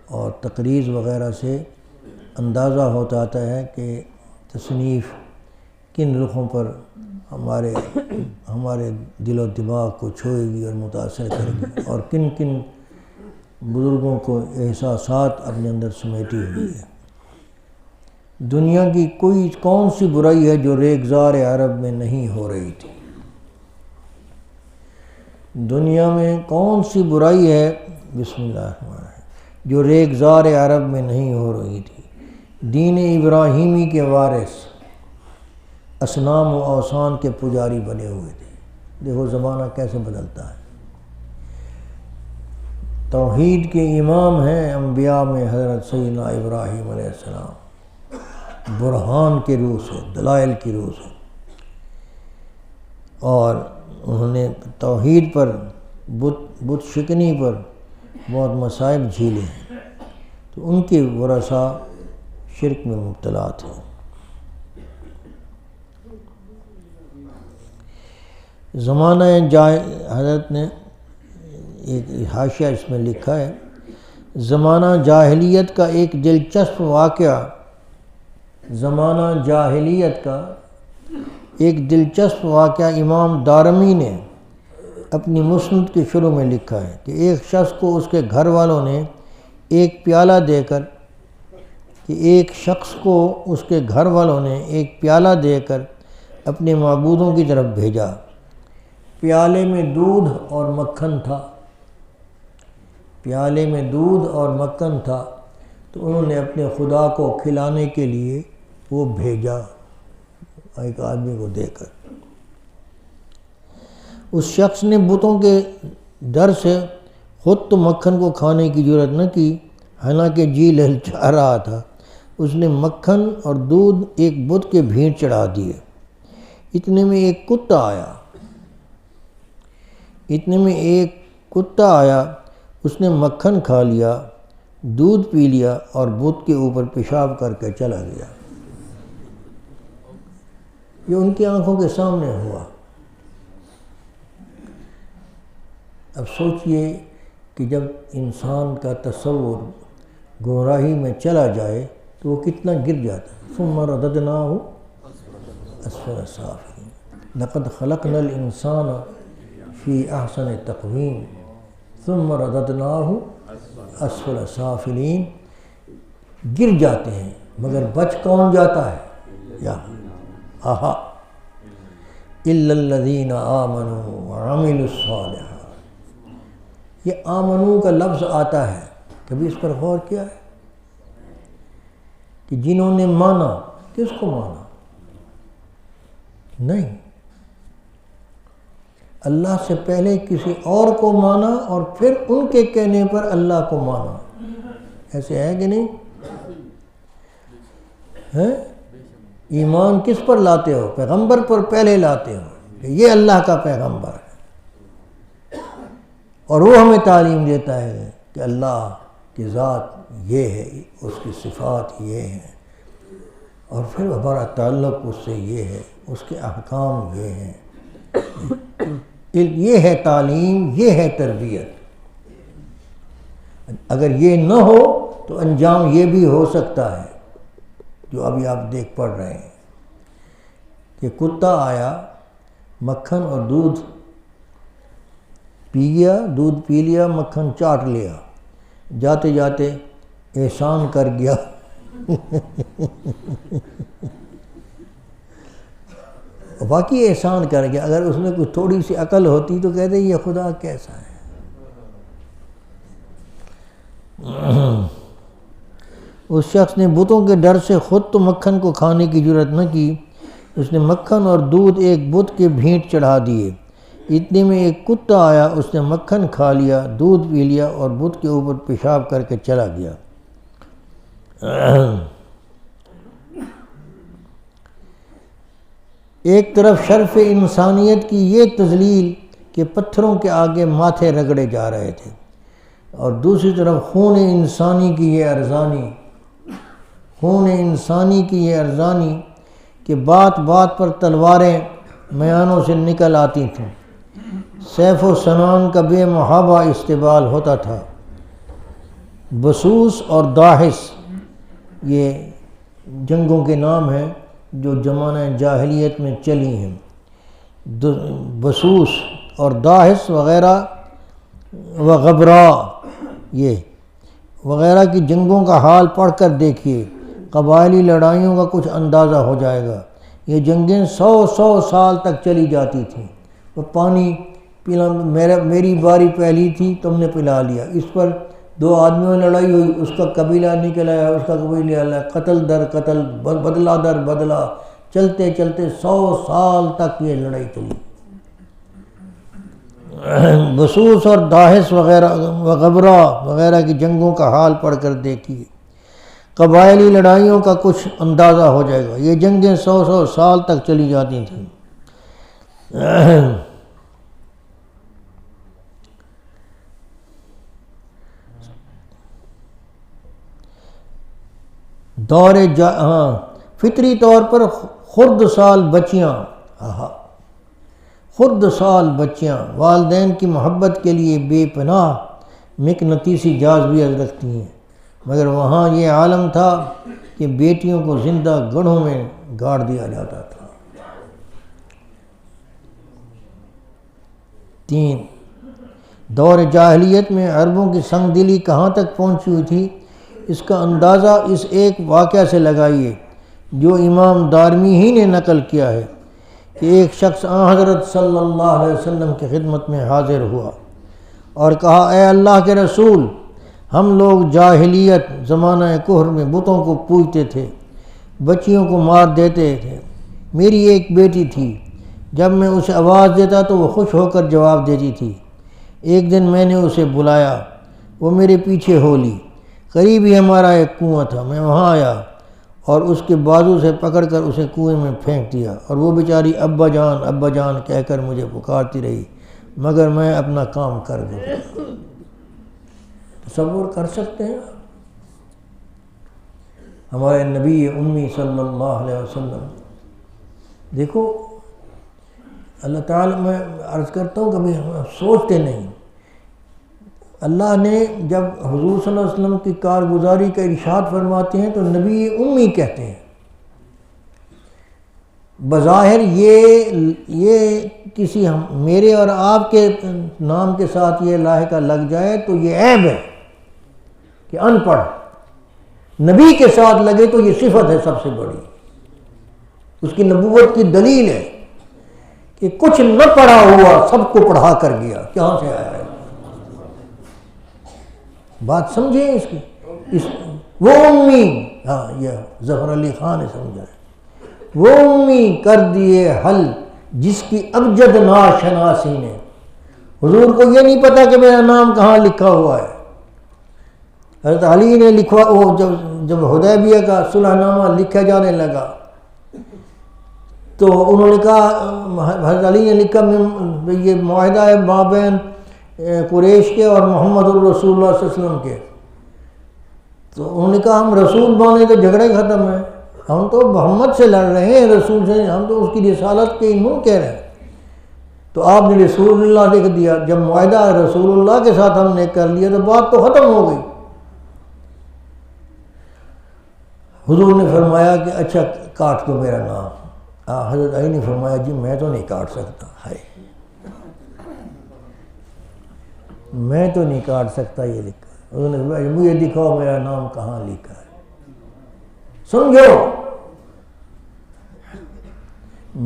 اور تقریض وغیرہ سے اندازہ ہوتا آتا ہے کہ تصنیف کن رخوں پر ہمارے دل و دماغ کو چھوئے گی اور متاثر کرے گی، اور کن کن بزرگوں کو احساسات اپنے اندر سمیٹی ہوئی ہے۔ دنیا کی کون سی برائی ہے جو ریگزار عرب میں نہیں ہو رہی تھی؟ دنیا میں کون سی برائی ہے، بسم اللہ الرحمن الرحیم، جو ریگزار عرب میں نہیں ہو رہی تھی؟ دین ابراہیمی کے وارث اصنام و اوثان کے پجاری بنے ہوئے تھے۔ دیکھو زمانہ کیسے بدلتا ہے۔ توحید کے امام ہیں انبیاء میں حضرت سیدنا ابراہیم علیہ السلام، برہان کے روح سے، دلائل کی روح سے، اور انہوں نے توحید پر، بت شکنی پر بہت مصائب جھیلے ہیں، تو ان کے ورثاء شرک میں مبتلا تھے۔ زمانہ حضرت نے ایک حاشیہ اس میں لکھا ہے، زمانہ جاہلیت کا ایک دلچسپ واقعہ، زمانہ جاہلیت کا ایک دلچسپ واقعہ امام دارمی نے اپنی مسند کے شروع میں لکھا ہے کہ ایک شخص کو اس کے گھر والوں نے ایک پیالہ دے کر اپنے معبودوں کی طرف بھیجا۔ پیالے میں دودھ اور مکھن تھا، تو انہوں نے اپنے خدا کو کھلانے کے لیے وہ بھیجا ایک آدمی کو دے کر۔ اس شخص نے بتوں کے ڈر سے خود تو مکھن کو کھانے کی جرات نہ کی، حالانکہ جی للچا رہا تھا۔ اس نے مکھن اور دودھ ایک بت کے بھینٹ چڑھا دیے۔ اتنے میں ایک کتا آیا، اس نے مکھن کھا لیا، دودھ پی لیا اور بت کے اوپر پیشاب کر کے چلا گیا۔ یہ ان کی آنکھوں کے سامنے ہوا۔ اب سوچئے کہ جب انسان کا تصور گمراہی میں چلا جائے تو وہ کتنا گر جاتا ہے۔ ثم رددناہ اسفل سافلین لقد خلقنا الانسان فی احسن تقویم ثم رددناہ اسفل سافلین۔ گر جاتے ہیں مگر بچ کون جاتا ہے؟ یا الا الذین آمنوا وعملوا الصالحات۔ یہ آمنو کا لفظ آتا ہے، کبھی اس پر غور کیا ہے کہ جنہوں نے مانا، کس کو مانا؟ نہیں، اللہ سے پہلے کسی اور کو مانا اور پھر ان کے کہنے پر اللہ کو مانا۔ ایسے ہے کہ نہیں؟ ایمان کس پر لاتے ہو؟ پیغمبر پر پہلے لاتے ہو کہ یہ اللہ کا پیغمبر ہے، اور وہ ہمیں تعلیم دیتا ہے کہ اللہ کی ذات یہ ہے، اس کی صفات یہ ہیں، اور پھر ہمارا تعلق اس سے یہ ہے، اس کے احکام یہ ہیں۔ یہ ہے تعلیم، یہ ہے تربیت۔ اگر یہ نہ ہو تو انجام یہ بھی ہو سکتا ہے جو ابھی آپ دیکھ پڑھ رہے ہیں کہ کتا آیا، مکھن اور دودھ پی لیا، مکھن چاٹ لیا، جاتے جاتے احسان کر گیا۔ واقعی احسان کر گیا۔ اگر اس میں کوئی تھوڑی سی عقل ہوتی تو کہتے یہ خدا کیسا ہے۔ اس شخص نے بتوں کے ڈر سے خود تو مکھن کو کھانے کی جرات نہ کی، اس نے مکھن اور دودھ ایک بت کے بھینٹ چڑھا دیے۔ اتنے میں ایک کتا آیا، اس نے مکھن کھا لیا، دودھ پی لیا اور بت کے اوپر پیشاب کر کے چلا گیا۔ ایک طرف شرف انسانیت کی یہ تذلیل کہ پتھروں کے آگے ماتھے رگڑے جا رہے تھے، اور دوسری طرف خون انسانی کی یہ ارزانی کہ بات بات پر تلواریں میانوں سے نکل آتی تھیں، سیف و سنان کا بے محابہ استعمال ہوتا تھا۔ بسوس اور داحس یہ جنگوں کے نام ہیں جو زمانہ جاہلیت میں چلی ہیں۔ بسوس اور داحس وغیرہ وغبرا یہ وغیرہ کی جنگوں کا حال پڑھ کر دیکھیے، قبائلی لڑائیوں کا کچھ اندازہ ہو جائے گا۔ یہ جنگیں 100 سال تک چلی جاتی تھیں۔ وہ پانی پلا، میری باری پہلی تھی، تم نے پلا لیا، اس پر دو آدمیوں میں لڑائی ہوئی، اس کا قبیلہ نکل آیا، اس کا قبیلہ آیا، قتل در قتل، بدلہ در بدلہ، چلتے چلتے 100 سال تک یہ لڑائی چلی۔ بسوس اور داہس وغیرہ وغبرہ وغیرہ کی جنگوں کا حال پڑھ کر دیکھیے، قبائلی لڑائیوں کا کچھ اندازہ ہو جائے گا۔ یہ جنگیں 100 سال تک چلی جاتی تھیں۔ فطری طور پر خرد سال بچیاں، خرد سال بچیاں والدین کی محبت کے لیے بے پناہ مقناطیسی جاذبیت رکھتی ہیں، مگر وہاں یہ عالم تھا کہ بیٹیوں کو زندہ گڑھوں میں گاڑ دیا جاتا تھا۔ 3 دور جاہلیت میں عربوں کی سنگ دلی کہاں تک پہنچی ہوئی تھی، اس کا اندازہ اس ایک واقعہ سے لگائیے جو امام دارمی ہی نے نقل کیا ہے کہ ایک شخص حضرت صلی اللہ علیہ وسلم کی خدمت میں حاضر ہوا اور کہا، اے اللہ کے رسول، ہم لوگ جاہلیت زمانہ کفر میں بتوں کو پوجتے تھے، بچیوں کو مار دیتے تھے۔ میری ایک بیٹی تھی، جب میں اسے آواز دیتا تو وہ خوش ہو کر جواب دیتی تھی۔ ایک دن میں نے اسے بلایا، وہ میرے پیچھے ہو لی۔ قریب ہی ہمارا ایک کنواں تھا، میں وہاں آیا اور اس کے بازو سے پکڑ کر اسے کنویں میں پھینک دیا، اور وہ بیچاری ابا جان کہہ کر مجھے پکارتی رہی، مگر میں اپنا کام کر گیا۔ تصور کر سکتے ہیں ہمارے نبی امی صلی اللہ علیہ وسلم؟ دیکھو اللہ تعالیٰ، میں عرض کرتا ہوں کبھی ہم سوچتے نہیں، اللہ نے جب حضور صلی اللہ علیہ وسلم کی کارگزاری کا ارشاد فرماتے ہیں تو نبی امی کہتے ہیں۔ بظاہر یہ کسی میرے اور آپ کے نام کے ساتھ یہ لاحقہ لگ جائے تو یہ عیب ہے کہ ان پڑھ، نبی کے ساتھ لگے تو یہ صفت ہے سب سے بڑی، اس کی نبوت کی دلیل ہے کہ کچھ نہ پڑھا ہوا سب کو پڑھا کر گیا۔ کہاں سے آیا ہے؟ بات سمجھیں اس کی، وہ امی، یہ ظفر علی خان نے سمجھا ہے، وہ امی کر دیے حل جس کی ابجد ناشناسی نے۔ حضور کو یہ نہیں پتا کہ میرا نام کہاں لکھا ہوا ہے۔ حضرت علی نے لکھوا، وہ جب حدیبیہ کا صلح نامہ لکھا جانے لگا تو انہوں نے کہا، حضرت علی نے لکھا یہ معاہدہ ہے مابین قریش کے اور محمد الرسول اللہ صلی اللہ علیہ وسلم کے، تو انہوں نے کہا ہم رسول بانے تو جھگڑے ختم ہیں، ہم تو محمد سے لڑ رہے ہیں، رسول سے، ہم تو اس کی رسالت کے منہ کہہ رہے ہیں۔ تو آپ نے رسول اللہ لکھ دیا۔ جب معاہدہ رسول اللہ کے ساتھ ہم نے کر لیا تو بات تو ختم ہو گئی۔ حضور نے فرمایا کہ اچھا کاٹ دو میرا نام۔ حضرت علی نے فرمایا جی میں تو نہیں کاٹ سکتا، میں تو نہیں کاٹ سکتا یہ لکھا ہے۔ انہوں نے فرمایا مجھے دکھاؤ میرا نام کہاں لکھا ہے۔ سمجھو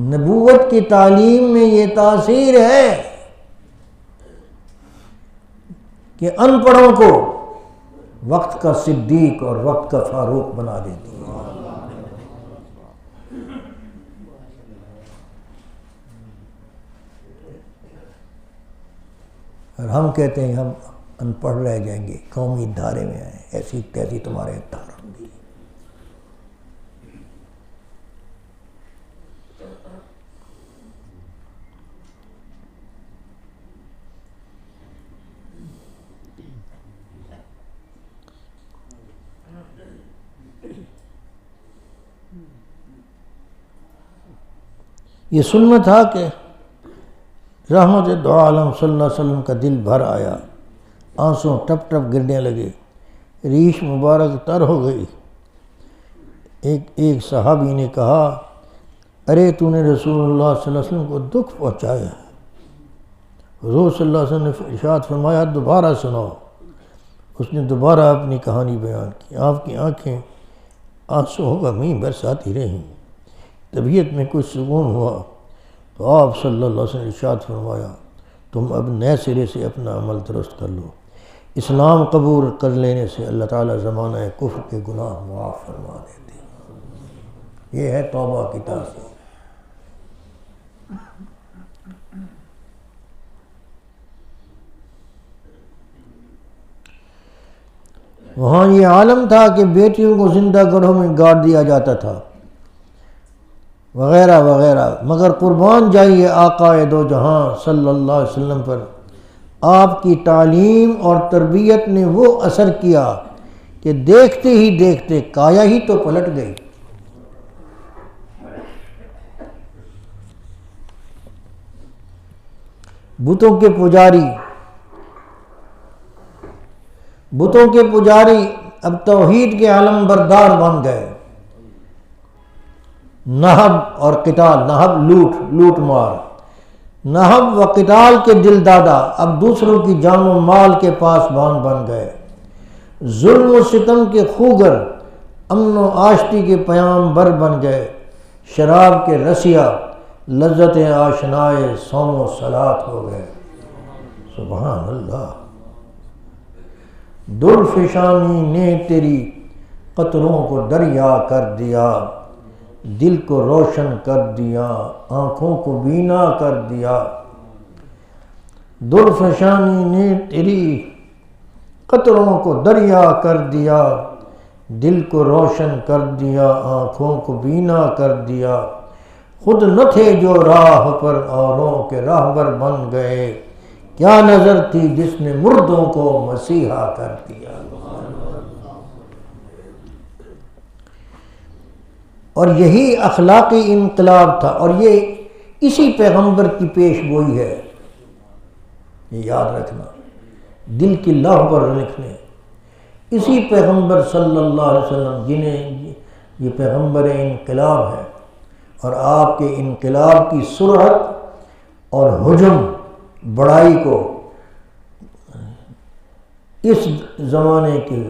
نبوت کی تعلیم میں یہ تاثیر ہے کہ ان پڑھوں کو وقت کا صدیق اور وقت کا فاروق بنا دیتی ہے۔ اور ہم کہتے ہیں ہم ان پڑھ رہ جائیں گے، قومی ادارے میں آئے، ایسی تیسی تمہارے ادارہ ہوگی۔ یہ سننا تھا کہ رحمت دو عالم صلی اللہ علیہ وسلم کا دل بھر آیا، آنسوں ٹپ ٹپ گرنے لگے، ریش مبارک تر ہو گئی۔ ایک صحابی نے کہا، ارے تو نے رسول اللہ صلی اللہ علیہ وسلم کو دکھ پہنچایا ہے۔ حضور صلی اللہ علیہ وسلم نے ارشاد فرمایا دوبارہ سناؤ۔ اس نے دوبارہ اپنی کہانی بیان کی۔ آپ کی آنکھیں آنسو غمی برساتی رہیں، طبیعت میں کچھ سکون ہوا تو آپ صلی اللہ علیہ وسلم نے ارشاد فرمایا تم اب نئے سرے سے اپنا عمل درست کر لو۔ اسلام قبول کر لینے سے اللہ تعالیٰ زمانہ کفر کے گناہ معاف فرما دیتے ہیں۔ یہ ہے توبہ کی تاثیر۔ وہاں یہ عالم تھا کہ بیٹیوں کو زندہ گڑھوں میں گاڑ دیا جاتا تھا وغیرہ وغیرہ، مگر قربان جائیے آقا دو جہاں صلی اللہ علیہ وسلم پر، آپ کی تعلیم اور تربیت نے وہ اثر کیا کہ دیکھتے ہی دیکھتے کایا ہی تو پلٹ گئی۔ بتوں کے پجاری اب توحید کے علم بردار بن گئے۔ نہب اور قتال، نہب لوٹ مار، نہب و قتال کے دل دادا اب دوسروں کی جان و مال کے پاسبان بن گئے۔ ظلم و ستم کے خوگر امن و آشتی کے پیام بر بن گئے۔ شراب کے رسیا لذت آشنائے صوم و صلات ہو گئے۔ سبحان اللہ۔ درفشانی نے تیری قطروں کو دریا کر دیا، دل کو روشن کر دیا، آنکھوں کو بینا کر دیا۔ درفشانی نے تیری قطروں کو دریا کر دیا، دل کو روشن کر دیا، آنکھوں کو بینا کر دیا۔ خود نہ تھے جو راہ پر اوروں کے راہبر بن گئے، کیا نظر تھی جس نے مردوں کو مسیحا کر دیا۔ اور یہی اخلاقی انقلاب تھا، اور یہ اسی پیغمبر کی پیش گوئی ہے، یہ یاد رکھنا، دل کی لوح پر لکھنے۔ اسی پیغمبر صلی اللہ علیہ وسلم جنہیں یہ پیغمبر انقلاب ہے، اور آپ کے انقلاب کی سرعت اور حجم بڑائی کو اس زمانے کے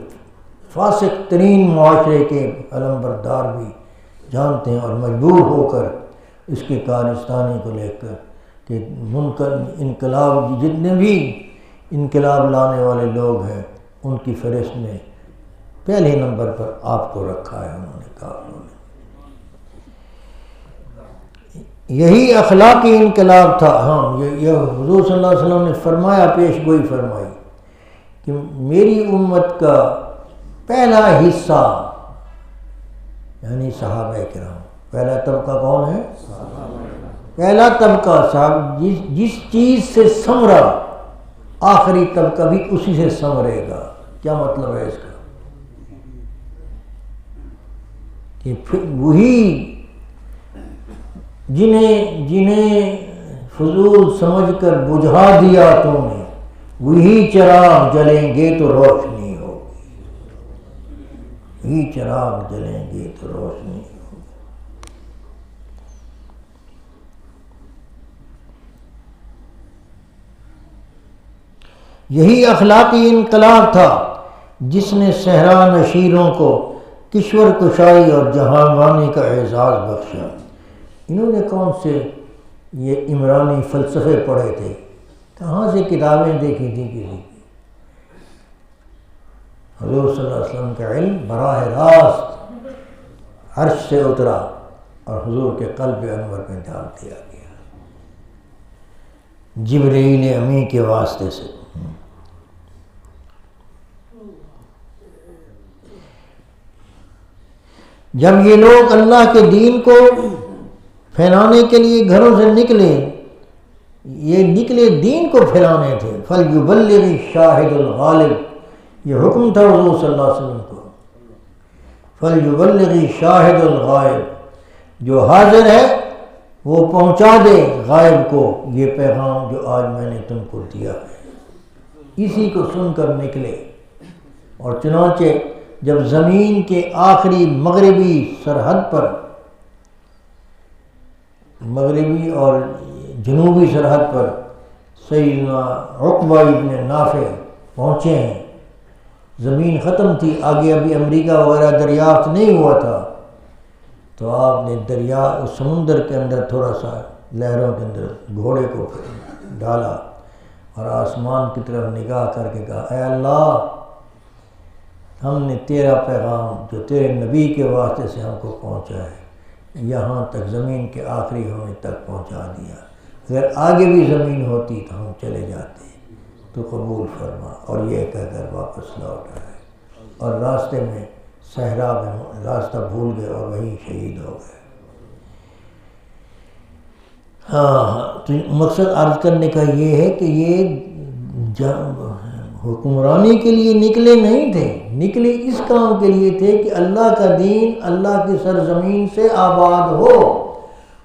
فاسق ترین معاشرے کے علمبردار بھی جانتے ہیں، اور مجبور ہو کر اس کے کارستانی کو لے کر کہ منکر انقلاب، جتنے بھی انقلاب لانے والے لوگ ہیں ان کی فہرست میں پہلے نمبر پر آپ کو رکھا ہے۔ انہوں نے کہا یہی اخلاقی انقلاب تھا۔ ہاں، یہ حضور صلی اللہ علیہ وسلم نے فرمایا، پیش گوئی فرمائی کہ میری امت کا پہلا حصہ یعنی صحابہ کرام، پہلا طبقہ کون ہے؟ پہلا طبقہ صاحب جس چیز سے سنورا آخری طبقہ بھی اسی سے سنورے گا۔ کیا مطلب ہے اس کا؟ کہ پھر وہی جنہیں فضول سمجھ کر بجھا دیا تو نے، وہی چراغ جلیں گے تو روشنی ہوگی، وہی چراغ جلیں گے تو روشنی ہوگی۔ یہی اخلاقی انقلاب تھا جس نے صحرا نشیروں کو کشور کشائی اور جہانوانی کا اعزاز بخشا۔ انہوں نے کون سے یہ عمرانی فلسفے پڑھے تھے؟ کہاں سے کتابیں دیکھی تھیں کسی کی؟ حضور صلی اللہ علیہ وسلم کا علم براہ راست عرش سے اترا اور حضور کے قلب انور میں ڈال دیا گیا جبرائیل امین کے واسطے سے۔ جب یہ لوگ اللہ کے دین کو پھیلانے کے لیے گھروں سے نکلے، یہ نکلے دین کو پھیلانے تھے۔ فَلْيُبَلِّغِ الشَّاهِدُ الْغَالِبُ، یہ حکم تھا حضور صلی اللہ علیہ وسلم کو۔ فَلْيُبَلِّغِ الشَّاهِدُ الْغَائِبُ، جو حاضر ہے وہ پہنچا دے غائب کو یہ پیغام جو آج میں نے تم کو دیا ہے۔ اسی کو سن کر نکلے، اور چنانچہ جب زمین کے آخری مغربی سرحد پر، مغربی اور جنوبی سرحد پر سیدنا عقبہ ابن نافع پہنچے ہیں، زمین ختم تھی، آگے ابھی امریکہ وغیرہ دریافت نہیں ہوا تھا، تو آپ نے دریا سمندر کے اندر تھوڑا سا لہروں کے اندر گھوڑے کو ڈالا اور آسمان کی طرف نگاہ کر کے کہا اے اللہ ہم نے تیرا پیغام جو تیرے نبی کے واسطے سے ہم کو پہنچا ہے یہاں تک زمین کے آخری ہونے تک پہنچا دیا، اگر آگے بھی زمین ہوتی تو ہم چلے جاتے، تو قبول فرما۔ اور یہ کہہ کر واپس لوٹ آئے اور راستے میں صحرا میں راستہ بھول گئے اور وہیں شہید ہو گئے۔ ہاں تو مقصد عرض کرنے کا یہ ہے کہ یہ حکمرانی کے لیے نکلے نہیں تھے، نکلے اس کام کے لیے تھے کہ اللہ کا دین اللہ کی سرزمین سے آباد ہو،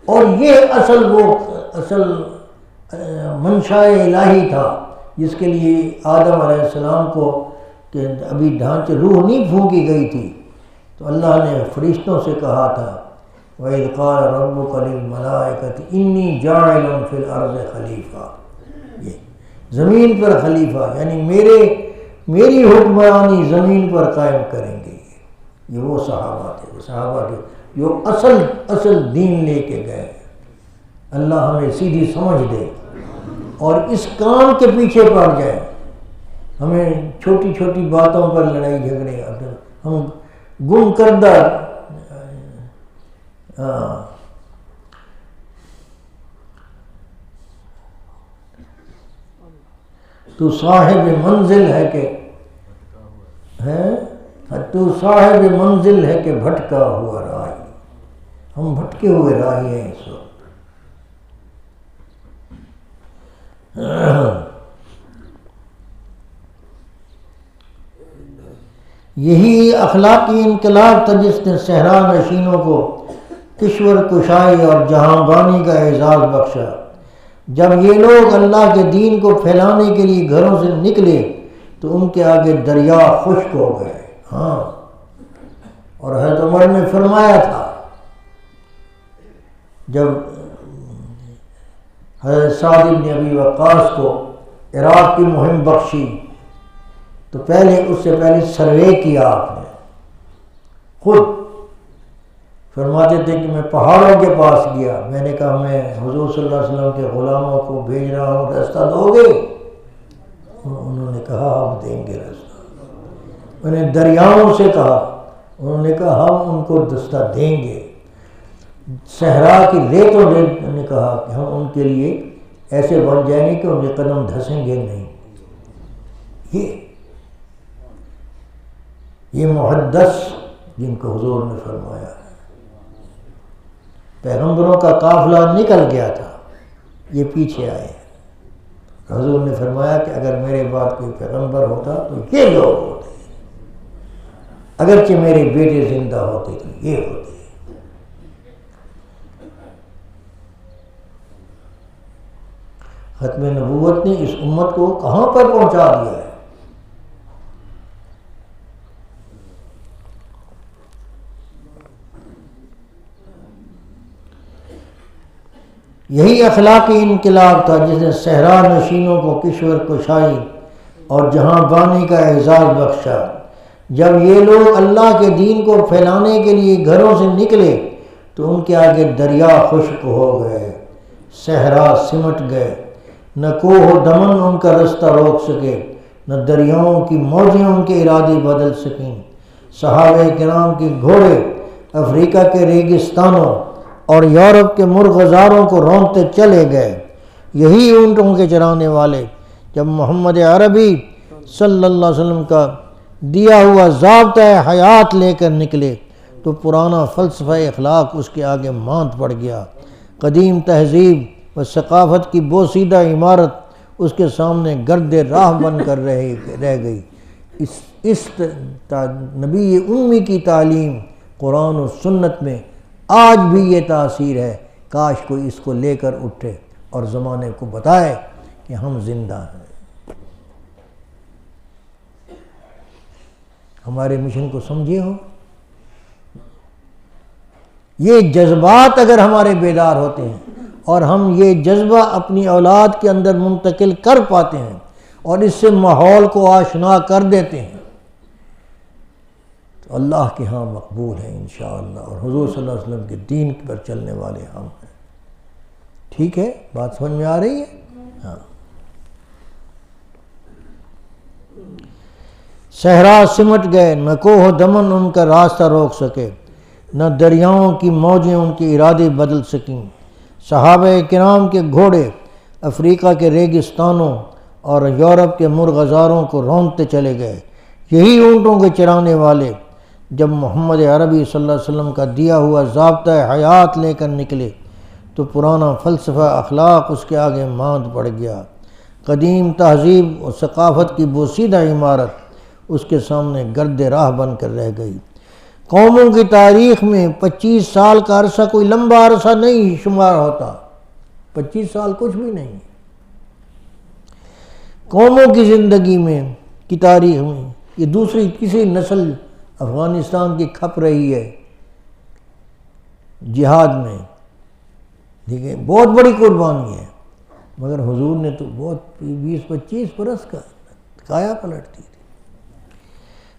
اور یہ اصل منشاء الہی تھا جس کے لیے آدم علیہ السلام کو کہ ابھی ڈھانچے روح نہیں پھونکی گئی تھی، تو اللہ نے فرشتوں سے کہا تھا وَإِذْ قَالَ رَبُّكَ لِلْمَلَائِكَةِ إِنِّي جَاعِلٌ فِي الْأَرْضِ خلیفہ، یہ زمین پر خلیفہ یعنی میری حکمرانی زمین پر قائم کریں گے۔ یہ وہ صحابہ تھے، صحابہ تھے جو اصل دین لے کے گئے۔ اللہ ہمیں سیدھی سمجھ دے اور اس کام کے پیچھے پڑ جائے، ہمیں چھوٹی چھوٹی باتوں پر لڑائی جھگڑے، ہم گم کردہ تو صاحب منزل ہے کہ بھٹکا ہوا راہی، ہم بھٹکے ہوئے راہی ہیں اس وقت۔ یہی اخلاقی انقلاب تھا جس نے صحرا نشینوں کو کشور کشائی اور جہاں بانی کا اعزاز بخشا۔ جب یہ لوگ اللہ کے دین کو پھیلانے کے لیے گھروں سے نکلے تو ان کے آگے دریا خشک ہو گئے۔ ہاں، اور حضرت عمر نے فرمایا تھا جب حضرت سعد بن ابی وقاص کو عراق کی مہم بخشی تو اس سے پہلے سروے کیا آپ نے، خود فرماتے تھے کہ میں پہاڑوں کے پاس گیا، میں نے کہا میں حضور صلی اللہ علیہ وسلم کے غلاموں کو بھیج رہا ہوں، راستہ دو گے؟ انہوں نے کہا ہم دیں گے راستہ۔ میں نے دریاؤں سے کہا، انہوں نے کہا ہم ان کو راستہ دیں گے۔ صحرا کی ریتوں نے کہا کہ ہم ان کے لیے ایسے بن جائیں گے کہ ان کے قدم دھسیں گے نہیں۔ یہ محدث جن کو حضور نے فرمایا ہے، پیغمبروں کا قافلہ نکل گیا تھا، یہ پیچھے آئے۔ حضور نے فرمایا کہ اگر میرے بعد کوئی پیغمبر ہوتا تو یہ لوگ ہوتے، اگرچہ میرے بیٹے زندہ ہوتے تو یہ ہوتے۔ ختم نبوت نے اس امت کو کہاں پر پہنچا دیا ہے؟ یہی اخلاقی انقلاب تھا جس نے صحرا نشینوں کو کشور کشائی اور جہاں بانی کا اعزاز بخشا۔ جب یہ لوگ اللہ کے دین کو پھیلانے کے لیے گھروں سے نکلے تو ان کے آگے دریا خشک ہو گئے، صحرا سمٹ گئے، نہ کوہ و دمن ان کا رستہ روک سکے، نہ دریاؤں کی موجیں ان کے ارادے بدل سکیں۔ صحابہ کرام کے گھوڑے افریقہ کے ریگستانوں اور یورپ کے مرغزاروں کو رونتے چلے گئے۔ یہی اونٹوں کے چرانے والے جب محمد عربی صلی اللہ علیہ وسلم کا دیا ہوا ضابطۂ حیات لے کر نکلے تو پرانا فلسفہ اخلاق اس کے آگے ماند پڑ گیا۔ قدیم تہذیب و ثقافت کی بوسیدہ عمارت اس کے سامنے گرد راہ بن کر رہ گئی۔ اس نبی امی کی تعلیم قرآن و سنت میں آج بھی یہ تاثیر ہے، کاش کوئی اس کو لے کر اٹھے اور زمانے کو بتائے کہ ہم زندہ ہیں۔ ہمارے مشن کو سمجھے ہو؟ یہ جذبات اگر ہمارے بیدار ہوتے ہیں اور ہم یہ جذبہ اپنی اولاد کے اندر منتقل کر پاتے ہیں اور اس سے ماحول کو آشنا کر دیتے ہیں تو اللہ کے ہاں مقبول ہے انشاءاللہ، اور حضور صلی اللہ علیہ وسلم کے دین پر چلنے والے ہم ہیں۔ ٹھیک ہے، بات سمجھ میں آ رہی ہے؟ ہاں۔ صحرا سمٹ گئے، نہ کوہ دمن ان کا راستہ روک سکے، نہ دریاؤں کی موجیں ان کے ارادے بدل سکیں۔ صحابہ کرام کے گھوڑے افریقہ کے ریگستانوں اور یورپ کے مرغزاروں کو رونتے چلے گئے۔ یہی اونٹوں کے چرانے والے جب محمد عربی صلی اللہ علیہ وسلم کا دیا ہوا ضابطۂ حیات لے کر نکلے تو پرانا فلسفہ اخلاق اس کے آگے ماند پڑ گیا۔ قدیم تہذیب اور ثقافت کی بوسیدہ عمارت اس کے سامنے گرد راہ بن کر رہ گئی۔ قوموں کی تاریخ میں 25 سال کا عرصہ کوئی لمبا عرصہ نہیں شمار ہوتا، 25 سال کچھ بھی نہیں۔ قوموں کی زندگی میں کی تاریخ میں یہ دوسری کسی نسل افغانستان کی کھپ رہی ہے جہاد میں، ٹھیک ہے، بہت بڑی قربانی ہے، مگر حضور نے تو بہت 20-25 برس کا کایا پلٹ دی تھی۔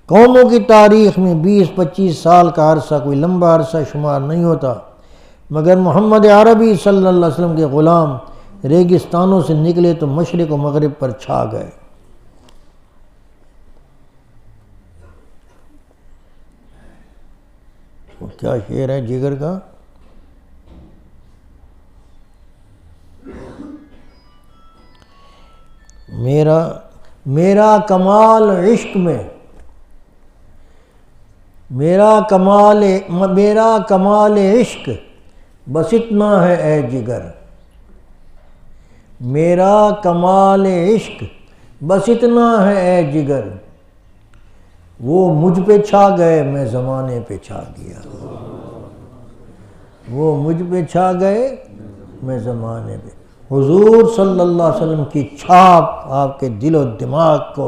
قوموں کی تاریخ میں 20-25 سال کا عرصہ کوئی لمبا عرصہ شمار نہیں ہوتا، مگر محمد عربی صلی اللہ علیہ وسلم کے غلام ریگستانوں سے نکلے تو مشرق و مغرب پر چھا گئے۔ کیا شعر ہے جگر کا؟ میرا کمال عشق میں، میرا کمال عشق بس اتنا ہے اے جگر، میرا کمال عشق بس اتنا ہے اے جگر، وہ مجھ پہ چھا گئے میں زمانے پہ چھا گیا، وہ مجھ پہ چھا گئے میں زمانے پہ۔ حضور صلی اللہ علیہ وسلم کی چھاپ آپ کے دل و دماغ کو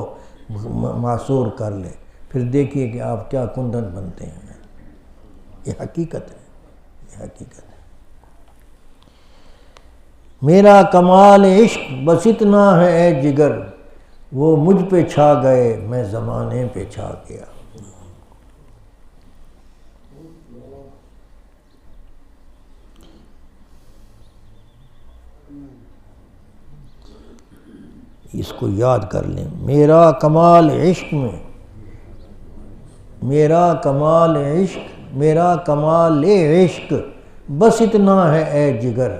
معصور کر لے، پھر دیکھیے کہ آپ کیا کندن بنتے ہیں۔ یہ حقیقت ہے، یہ حقیقت ہے۔ میرا کمال عشق بس اتنا ہے اے جگر، وہ مجھ پہ چھا گئے میں زمانے پہ چھا گیا۔ اس کو یاد کر لیں، میرا کمال عشق میں، میرا کمال عشق، میرا کمال عشق بس اتنا ہے اے جگر،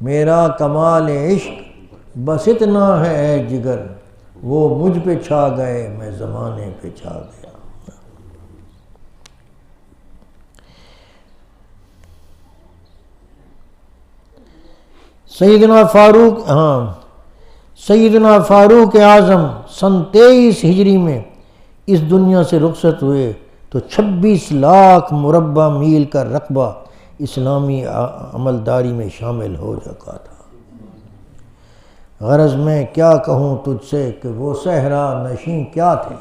میرا کمال عشق بس اتنا ہے اے جگر، وہ مجھ پہ چھا گئے میں زمانے پہ چھا گیا۔ سیدنا فاروق اعظم سن 23 ہجری میں اس دنیا سے رخصت ہوئے تو 26 لاکھ مربع میل کا رقبہ اسلامی عملداری میں شامل ہو چکا تھا۔ غرض میں کیا کہوں تجھ سے کہ وہ صحرا نشین کیا تھے،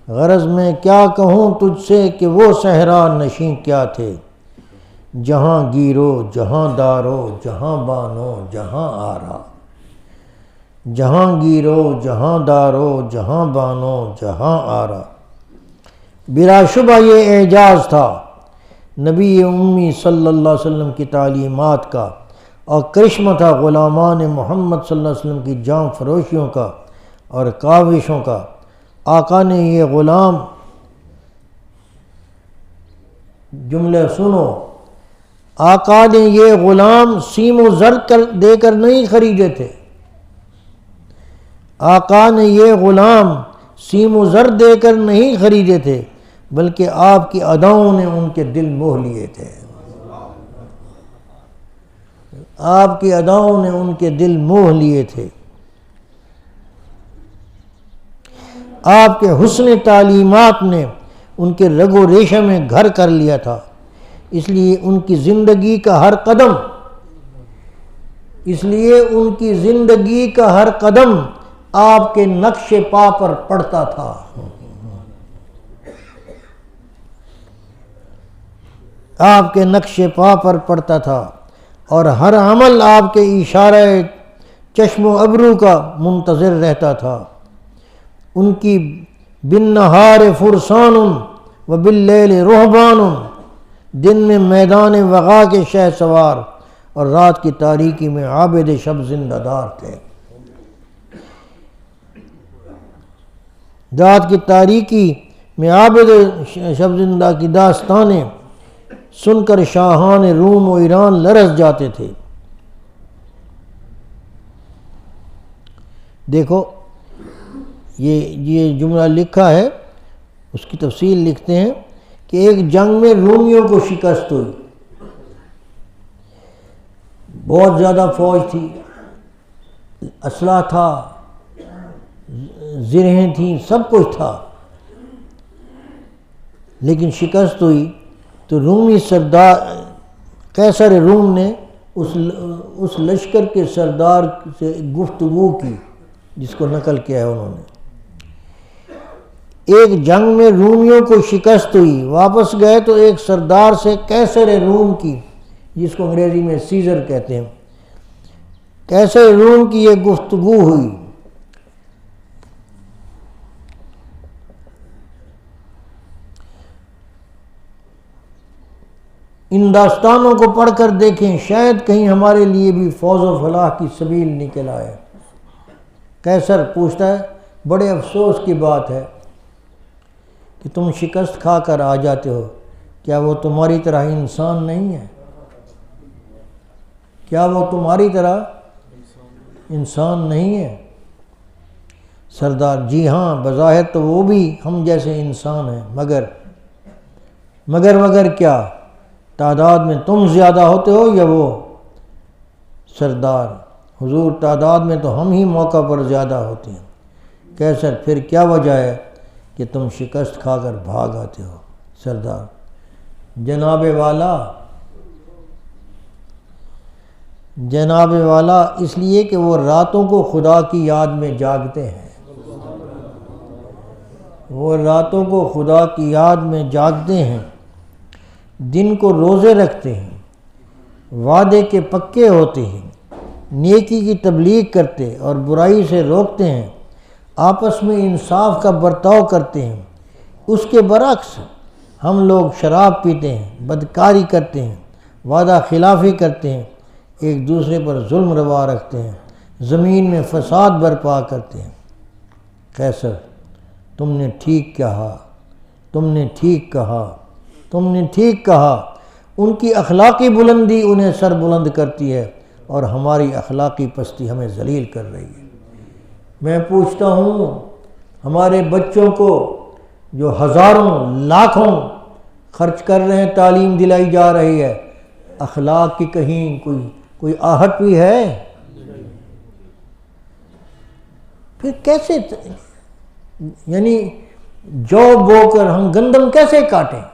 غرض میں کیا کہوں تجھ سے کہ وہ صحرا نشین کیا تھے، جہاں گیرو جہاں دارو جہاں بانو جہاں آرا، جہاں گیرو جہاں دارو جہاں بانو جہاں آرا۔ بلا شبہ یہ اعجاز تھا نبی امی صلی اللہ علیہ وسلم کی تعلیمات کا، اور کرشمہ تھا غلامان محمد صلی اللہ علیہ وسلم کی جاں فروشیوں کا اور کاوشوں کا۔ آقا نے یہ غلام، جملے سنو، آقا نے یہ غلام سیم و زر دے کر نہیں خریدے تھے، آقا نے یہ غلام سیم و زر دے کر نہیں خریدے تھے، بلکہ آپ کی اداؤں نے ان کے دل موہ لیے تھے، آپ کی اداؤں نے ان کے دل موہ لیے تھے۔ آپ کے حسن تعلیمات نے ان کے رگ و ریشہ میں گھر کر لیا تھا، اس لیے ان کی زندگی کا ہر قدم، اس لیے ان کی زندگی کا ہر قدم آپ کے نقش پا پر پڑتا تھا۔ آپ کے نقش پا پر پڑتا تھا، اور ہر عمل آپ کے اشارہ چشم و ابرو کا منتظر رہتا تھا۔ ان کی بالنہار فرسان و باللیل رہبان، دن میں میدان وغا کے شہ سوار اور رات کی تاریکی میں عابد شب زندہ دار تھے۔ ذات کی تاریکی میں عابد شب زندہ کی داستانیں سن کر شاہان روم و ایران لرز جاتے تھے۔ دیکھو یہ جملہ لکھا ہے، اس کی تفصیل لکھتے ہیں کہ ایک جنگ میں رومیوں کو شکست ہوئی، بہت زیادہ فوج تھی، اسلحہ تھا، زرہیں تھیں، سب کچھ تھا، لیکن شکست ہوئی تو رومی سردار قیصر روم نے اس لشکر کے سردار سے گفتگو کی، جس کو نقل کیا ہے انہوں نے۔ ایک جنگ میں رومیوں کو شکست ہوئی، واپس گئے تو ایک سردار سے قیصر روم کی، جس کو انگریزی میں سیزر کہتے ہیں، قیصر روم کی یہ گفتگو ہوئی۔ ان داستانوں کو پڑھ کر دیکھیں، شاید کہیں ہمارے لیے بھی فوز و فلاح کی سبیل نکل آئے۔ قیصر پوچھتا ہے، بڑے افسوس کی بات ہے کہ تم شکست کھا کر آ جاتے ہو، کیا وہ تمہاری طرح انسان نہیں ہے؟ کیا وہ تمہاری طرح انسان نہیں ہے؟ سردار، جی ہاں، بظاہر تو وہ بھی ہم جیسے انسان ہیں، مگر کیا؟ تعداد میں تم زیادہ ہوتے ہو یا وہ؟ سردار، حضور، تعداد میں تو ہم ہی موقع پر زیادہ ہوتے ہیں۔ قیصر، پھر کیا وجہ ہے کہ تم شکست کھا کر بھاگ آتے ہو؟ سردار، جناب والا اس لیے کہ وہ راتوں کو خدا کی یاد میں جاگتے ہیں، وہ راتوں کو خدا کی یاد میں جاگتے ہیں، دن کو روزے رکھتے ہیں، وعدے کے پکے ہوتے ہیں، نیکی کی تبلیغ کرتے اور برائی سے روکتے ہیں، آپس میں انصاف کا برتاؤ کرتے ہیں۔ اس کے برعکس ہم لوگ شراب پیتے ہیں، بدکاری کرتے ہیں، وعدہ خلافی کرتے ہیں، ایک دوسرے پر ظلم روا رکھتے ہیں، زمین میں فساد برپا کرتے ہیں۔ قیصر، تم نے ٹھیک کہا، ان کی اخلاقی بلندی انہیں سر بلند کرتی ہے اور ہماری اخلاقی پستی ہمیں ذلیل کر رہی ہے۔ میں پوچھتا ہوں، ہمارے بچوں کو جو ہزاروں لاکھوں خرچ کر رہے ہیں، تعلیم دلائی جا رہی ہے، اخلاق کی کہیں کوئی آہٹ بھی ہے؟ پھر کیسے یعنی جو بو کر ہم گندم کیسے کاٹیں؟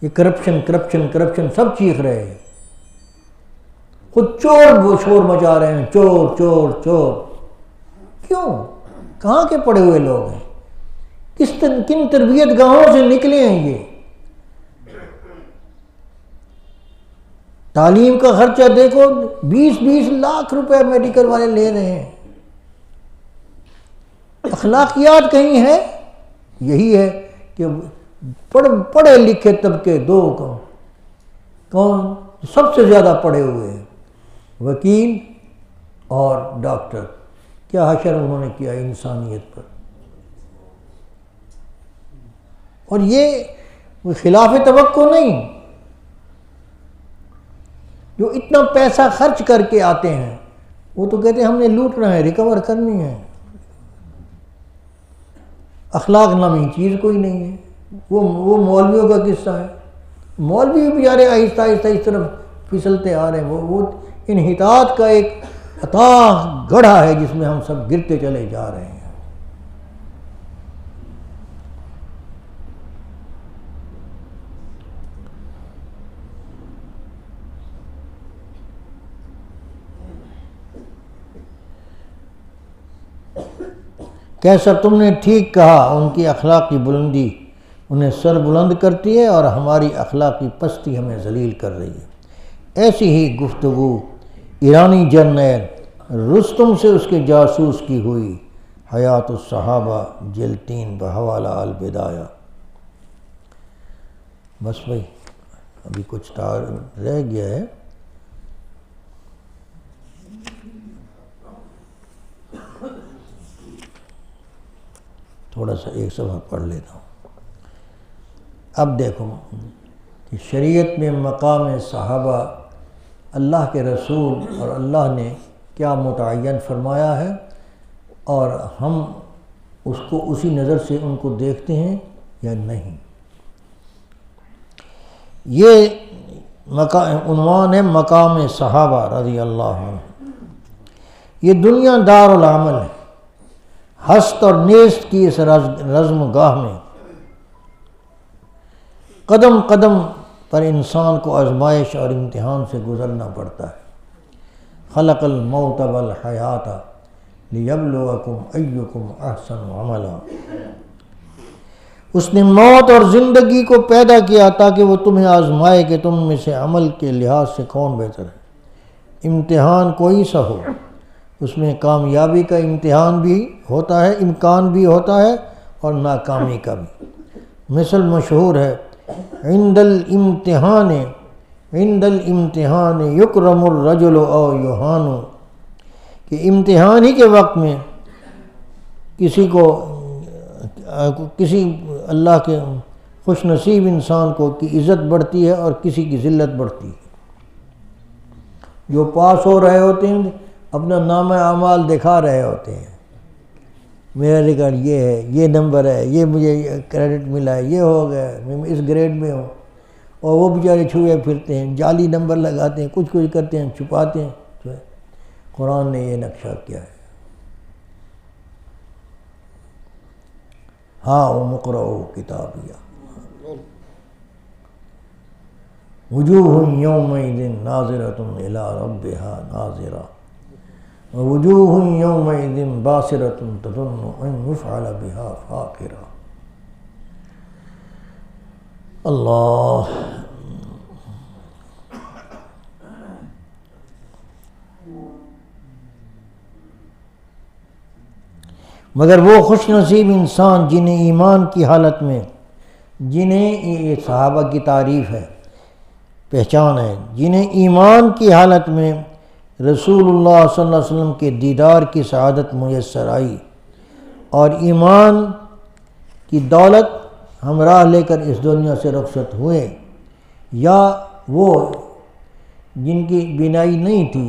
یہ کرپشن سب چیخ رہے ہیں، خود چور شور مچا رہے ہیں، چور۔ کیوں؟ کہاں کے پڑے ہوئے لوگ ہیں؟ کن تربیت گاہوں سے نکلے ہیں یہ؟ تعلیم کا خرچہ دیکھو، 20 لاکھ روپے میڈیکل والے لے رہے ہیں، اخلاقیات کہیں ہے؟ یہی ہے کہ پڑھے لکھے طبقے دو کون سب سے زیادہ پڑھے ہوئے ہیں، وکیل اور ڈاکٹر۔ کیا حشر انہوں نے کیا انسانیت پر؟ اور یہ خلاف توقع نہیں، جو اتنا پیسہ خرچ کر کے آتے ہیں وہ تو کہتے ہیں ہم نے لوٹنا ہے، ریکور کرنی ہے۔ اخلاق نامی چیز کوئی نہیں ہے۔ وہ مولویوں کا قصہ ہے، مولوی بھی بیچارے آہستہ اس طرف پھسلتے آ رہے ہیں۔ وہ انحطاط کا ایک اتاہ گڑھا ہے جس میں ہم سب گرتے چلے جا رہے ہیں۔ قیصر، تم نے ٹھیک کہا، ان کی اخلاقی بلندی انہیں سر بلند کرتی ہے اور ہماری اخلاقی پستی ہمیں ذلیل کر رہی ہے۔ ایسی ہی گفتگو ایرانی جرنیل رستم سے اس کے جاسوس کی ہوئی۔ حیات الصحابہ جلد 3 بحوالہ البدایہ۔ بس بھائی، ابھی کچھ رہ گیا ہے۔ تھوڑا سا ایک صفحہ پڑھ لیتا ہوں۔ اب دیکھو کہ شریعت میں مقام صحابہ اللہ کے رسول اور اللہ نے کیا متعین فرمایا ہے، اور ہم اس کو اسی نظر سے ان کو دیکھتے ہیں یا نہیں۔ یہ عنوان ہے مقام صحابہ رضی اللہ عنہ۔ یہ دنیا دار العمل ہے، ہست اور نیست کی اس رزم گاہ میں قدم قدم پر انسان کو آزمائش اور امتحان سے گزرنا پڑتا ہے۔ خلق الموت والحیات لیبلوکم ایکم احسن عملا۔ اس نے موت اور زندگی کو پیدا کیا تاکہ وہ تمہیں آزمائے کہ تم میں سے عمل کے لحاظ سے کون بہتر ہے۔ امتحان کوئی سا ہو، اس میں کامیابی کا امتحان بھی ہوتا ہے، امکان بھی ہوتا ہے، اور ناکامی کا بھی۔ مثل مشہور ہے، عند الامتحان یکرم الرجل او یہان، کہ امتحان ہی کے وقت میں کسی اللہ کے خوش نصیب انسان کو کی عزت بڑھتی ہے اور کسی کی ذلت بڑھتی ہے۔ جو پاس ہو رہے ہوتے ہیں اپنا نامہ اعمال دکھا رہے ہوتے ہیں، میرا ریکارڈ یہ ہے، یہ نمبر ہے، یہ مجھے کریڈٹ ملا ہے، یہ ہو گیا، میں اس گریڈ میں ہوں، اور وہ بیچارے چھوئے پھرتے ہیں، جعلی نمبر لگاتے ہیں، کچھ کرتے ہیں، چھپاتے ہیں۔ قرآن نے یہ نقشہ کیا ہے، ہاں اقرؤوا کتابیہ وجوہ یومئذ ناظرۃ الی ربہا ناظرہ ووجوہ یومئذ باسرۃ تظن ان یفعل بہا فاقرہ۔ اللہ، مگر وہ خوش نصیب انسان جنہیں ایمان کی حالت میں، جنہیں یہ صحابہ کی تعریف ہے، پہچان ہے، جنہیں ایمان کی حالت میں رسول اللہ صلی اللہ علیہ وسلم کے دیدار کی سعادت میسر آئی اور ایمان کی دولت ہمراہ لے کر اس دنیا سے رخصت ہوئے، یا وہ جن کی بینائی نہیں تھی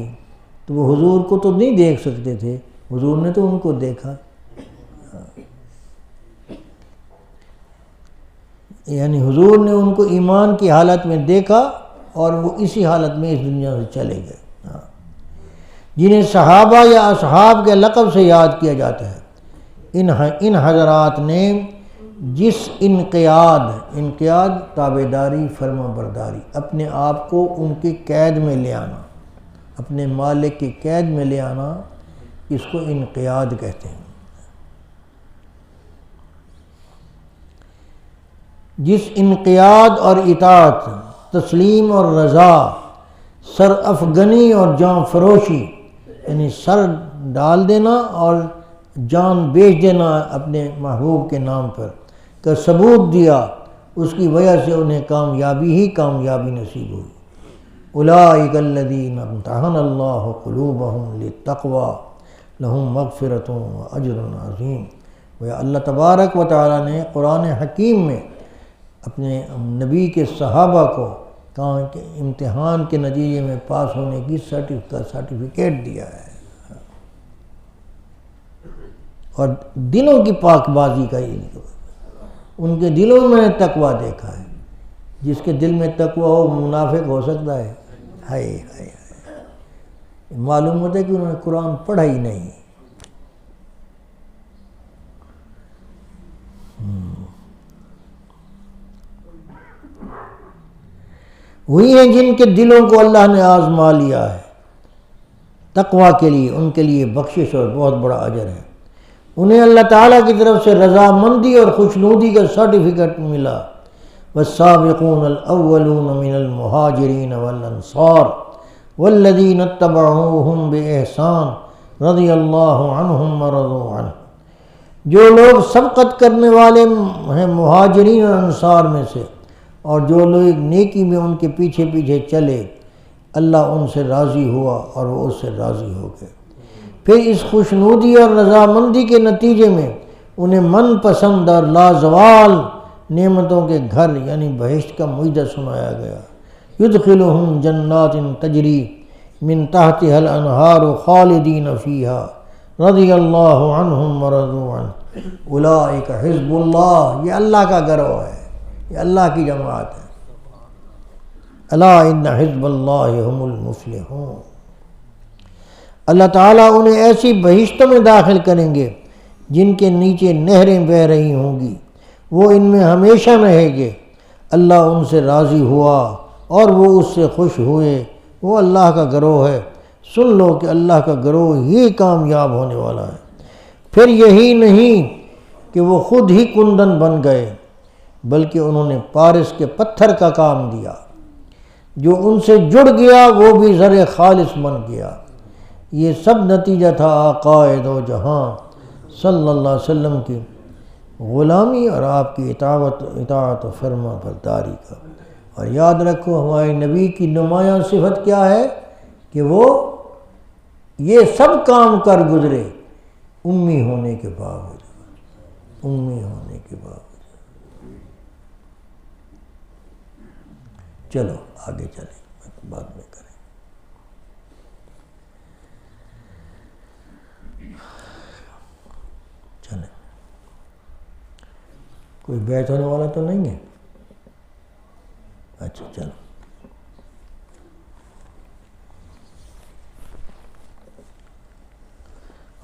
تو وہ حضور کو تو نہیں دیکھ سکتے تھے، حضور نے تو ان کو دیکھا، یعنی حضور نے ان کو ایمان کی حالت میں دیکھا اور وہ اسی حالت میں اس دنیا سے چلے گئے۔ جنہیں صحابہ یا اصحاب کے لقب سے یاد کیا جاتا ہے، ان حضرات نے جس انقیاد تابعداری، فرما برداری، اپنے آپ کو ان کی قید میں لے آنا، اپنے مالک کی قید میں لے آنا، اس کو انقیاد کہتے ہیں۔ جس انقیاد اور اطاعت، تسلیم اور رضا، سر افغنی اور جان فروشی، یعنی سر ڈال دینا اور جان بیچ دینا اپنے محبوب کے نام پر کا ثبوت دیا، اس کی وجہ سے انہیں کامیابی نصیب ہوئی۔ اولئک الذین امتحن اللہ قلوبہم للتقوی لہم مغفرۃ واجر عظیم۔ وہ اللہ تبارک و تعالیٰ نے قرآن حکیم میں اپنے نبی کے صحابہ کو کہا کہ امتحان کے نتیجے میں پاس ہونے کی سرٹیفکیٹ دیا ہے، اور دلوں کی پاک بازی کا یہ، ان کے دلوں میں تقویٰ دیکھا ہے۔ جس کے دل میں تقویٰ ہو منافق ہو سکتا ہے؟ ہائے ہائے ہائے، معلوم ہوتا ہے کہ انہوں نے قرآن پڑھا ہی نہیں۔ وہی ہیں جن کے دلوں کو اللہ نے آزما لیا ہے تقویٰ کے لیے، ان کے لیے بخشش اور بہت بڑا اجر ہے۔ انہیں اللہ تعالیٰ کی طرف سے رضامندی اور خوشنودی کا سرٹیفکیٹ ملا۔ والسابقون الاولون من المہاجرین والانصار والذین اتبعوہم بإحسان رضی اللہ عنہم ورضوا عنہ۔ جو لوگ سبقت کرنے والے ہیں مہاجرین اور انصار میں سے، اور جو لوگ نیکی میں ان کے پیچھے پیچھے چلے، اللہ ان سے راضی ہوا اور وہ اس سے راضی ہو گئے۔ پھر اس خوشنودی اور رضامندی کے نتیجے میں انہیں من پسند اور لازوال نعمتوں کے گھر یعنی بہشت کا معاہدہ سنایا گیا۔ یدخلہم جنات تجری من تحتها الانہار خالدین فیہا رضی اللہ عنہم ورضوا عنہ اولئک حزب اللہ، یہ اللہ کا گروہ ہے، یہ اللہ کی جماعت ہے۔ الا ان حزب اللہ هم المفلحون۔ اللہ تعالیٰ انہیں ایسی بہشتوں میں داخل کریں گے جن کے نیچے نہریں بہہ رہی ہوں گی، وہ ان میں ہمیشہ رہیں گے۔ اللہ ان سے راضی ہوا اور وہ اس سے خوش ہوئے، وہ اللہ کا گروہ ہے۔ سن لو کہ اللہ کا گروہ ہی کامیاب ہونے والا ہے۔ پھر یہی نہیں کہ وہ خود ہی کندن بن گئے، بلکہ انہوں نے پارس کے پتھر کا کام دیا، جو ان سے جڑ گیا وہ بھی زر خالص بن گیا۔ یہ سب نتیجہ تھا آقائے دو جہاں صلی اللہ علیہ وسلم کی غلامی اور آپ کی اطاعت و فرما برداری کا۔ اور یاد رکھو ہمارے نبی کی نمایاں صفت کیا ہے کہ وہ یہ سب کام کر گزرے امی ہونے کے باوجود، امی ہونے کے باوجود۔ چلو آگے چلیں، بعد میں کریں۔ چلیں، کوئی بیعت ہونے والا تو نہیں ہے؟ اچھا چلو۔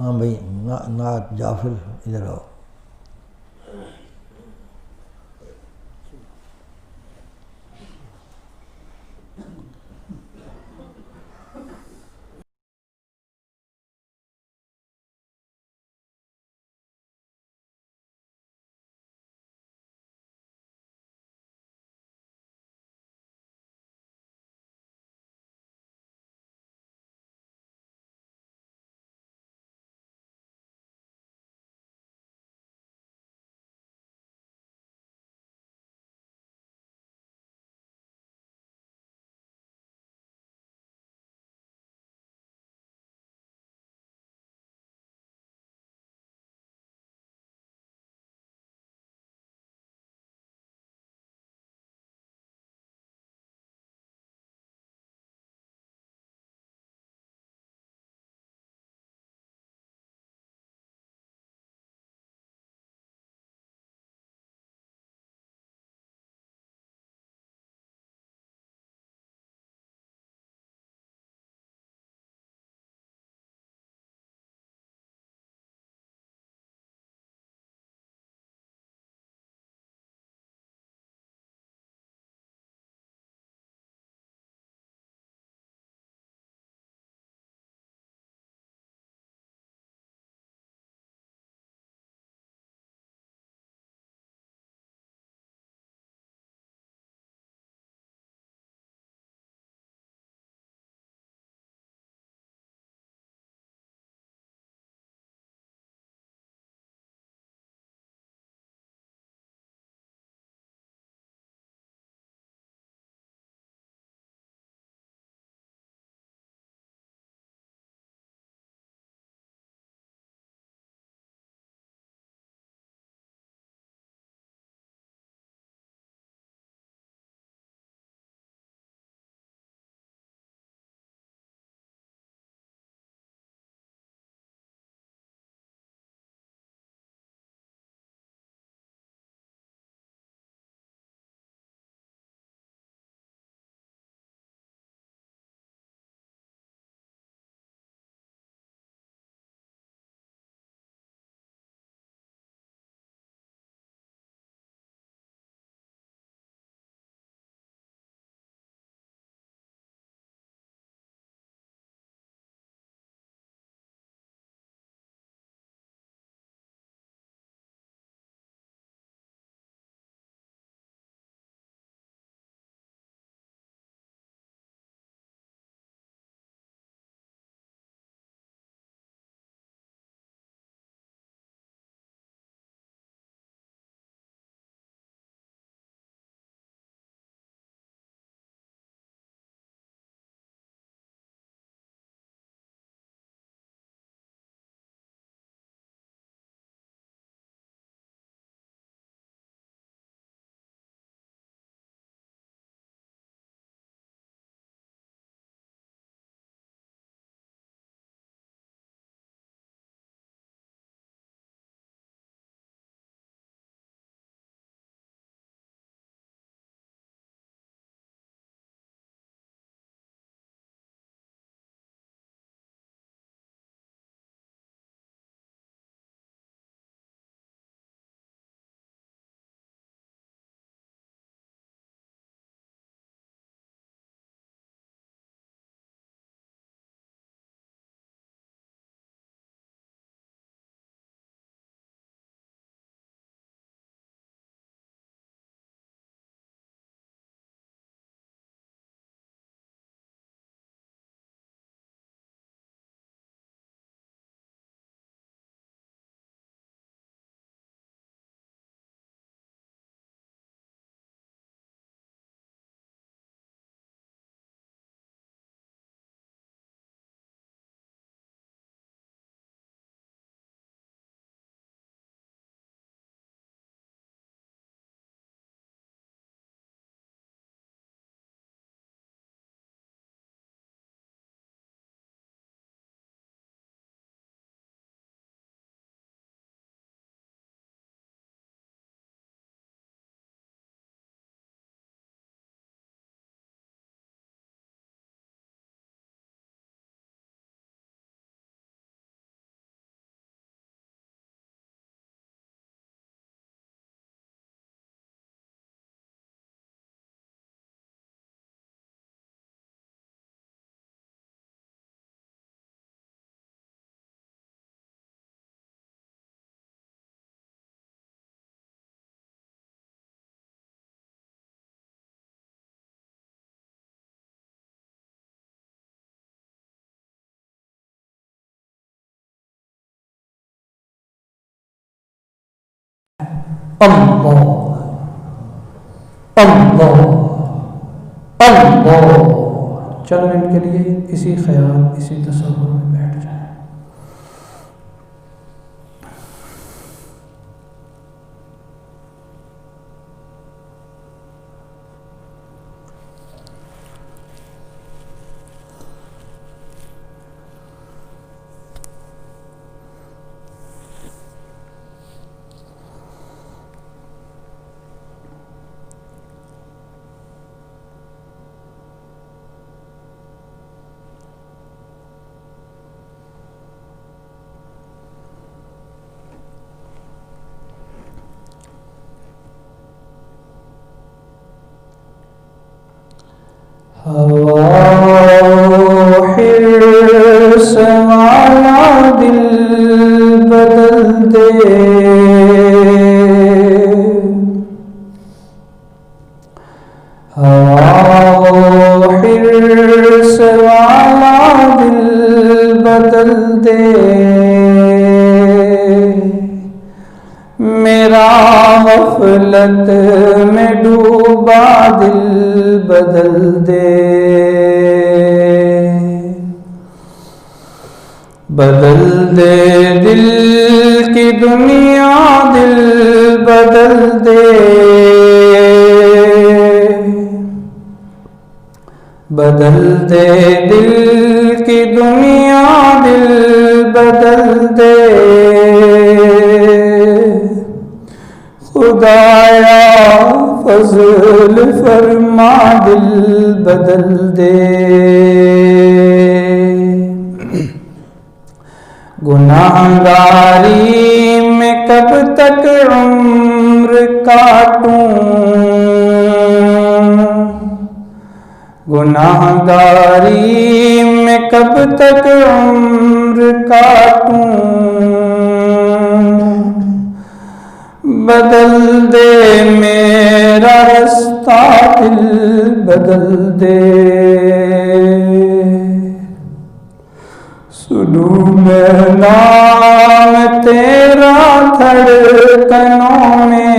ہاں بھائی، نعت جعفر ادھر آؤ۔ اللہ اللہ اللہ. چند منٹ کے لیے اسی خیال اسی تصور میں بیٹھ جائیں. حرص والا دل بدل دے، حرص والا دل بدل دے، میرا غفلت میں ڈوبا دل بدل دے، بدل دے دل کی دنیا دل بدل دے، بدل دے دل کی دنیا دل بدل دے، خدایا فضل فرما دل بدل دے، گناہگاری میں کب تک عمر کاٹوں، گناہگاری میں کب تک عمر کاٹوں، بدل دے میرا رستہ دل بدل دے، سنوں میں نام تیرا دھڑکنوں میں،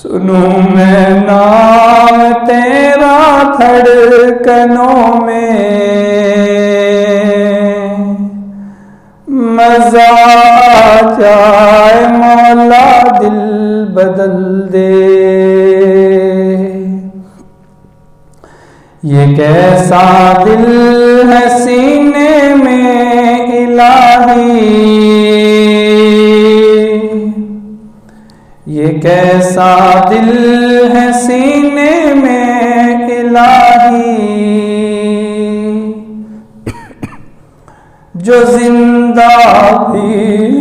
سنوں میں نام تیرا دھڑکنوں میں، مزہ آ جائے مولا دل بدل دے، یہ کیسا دل ہے سینے میں الہی، یہ کیسا دل ہے سینے میں الہی، جو زندہ بھی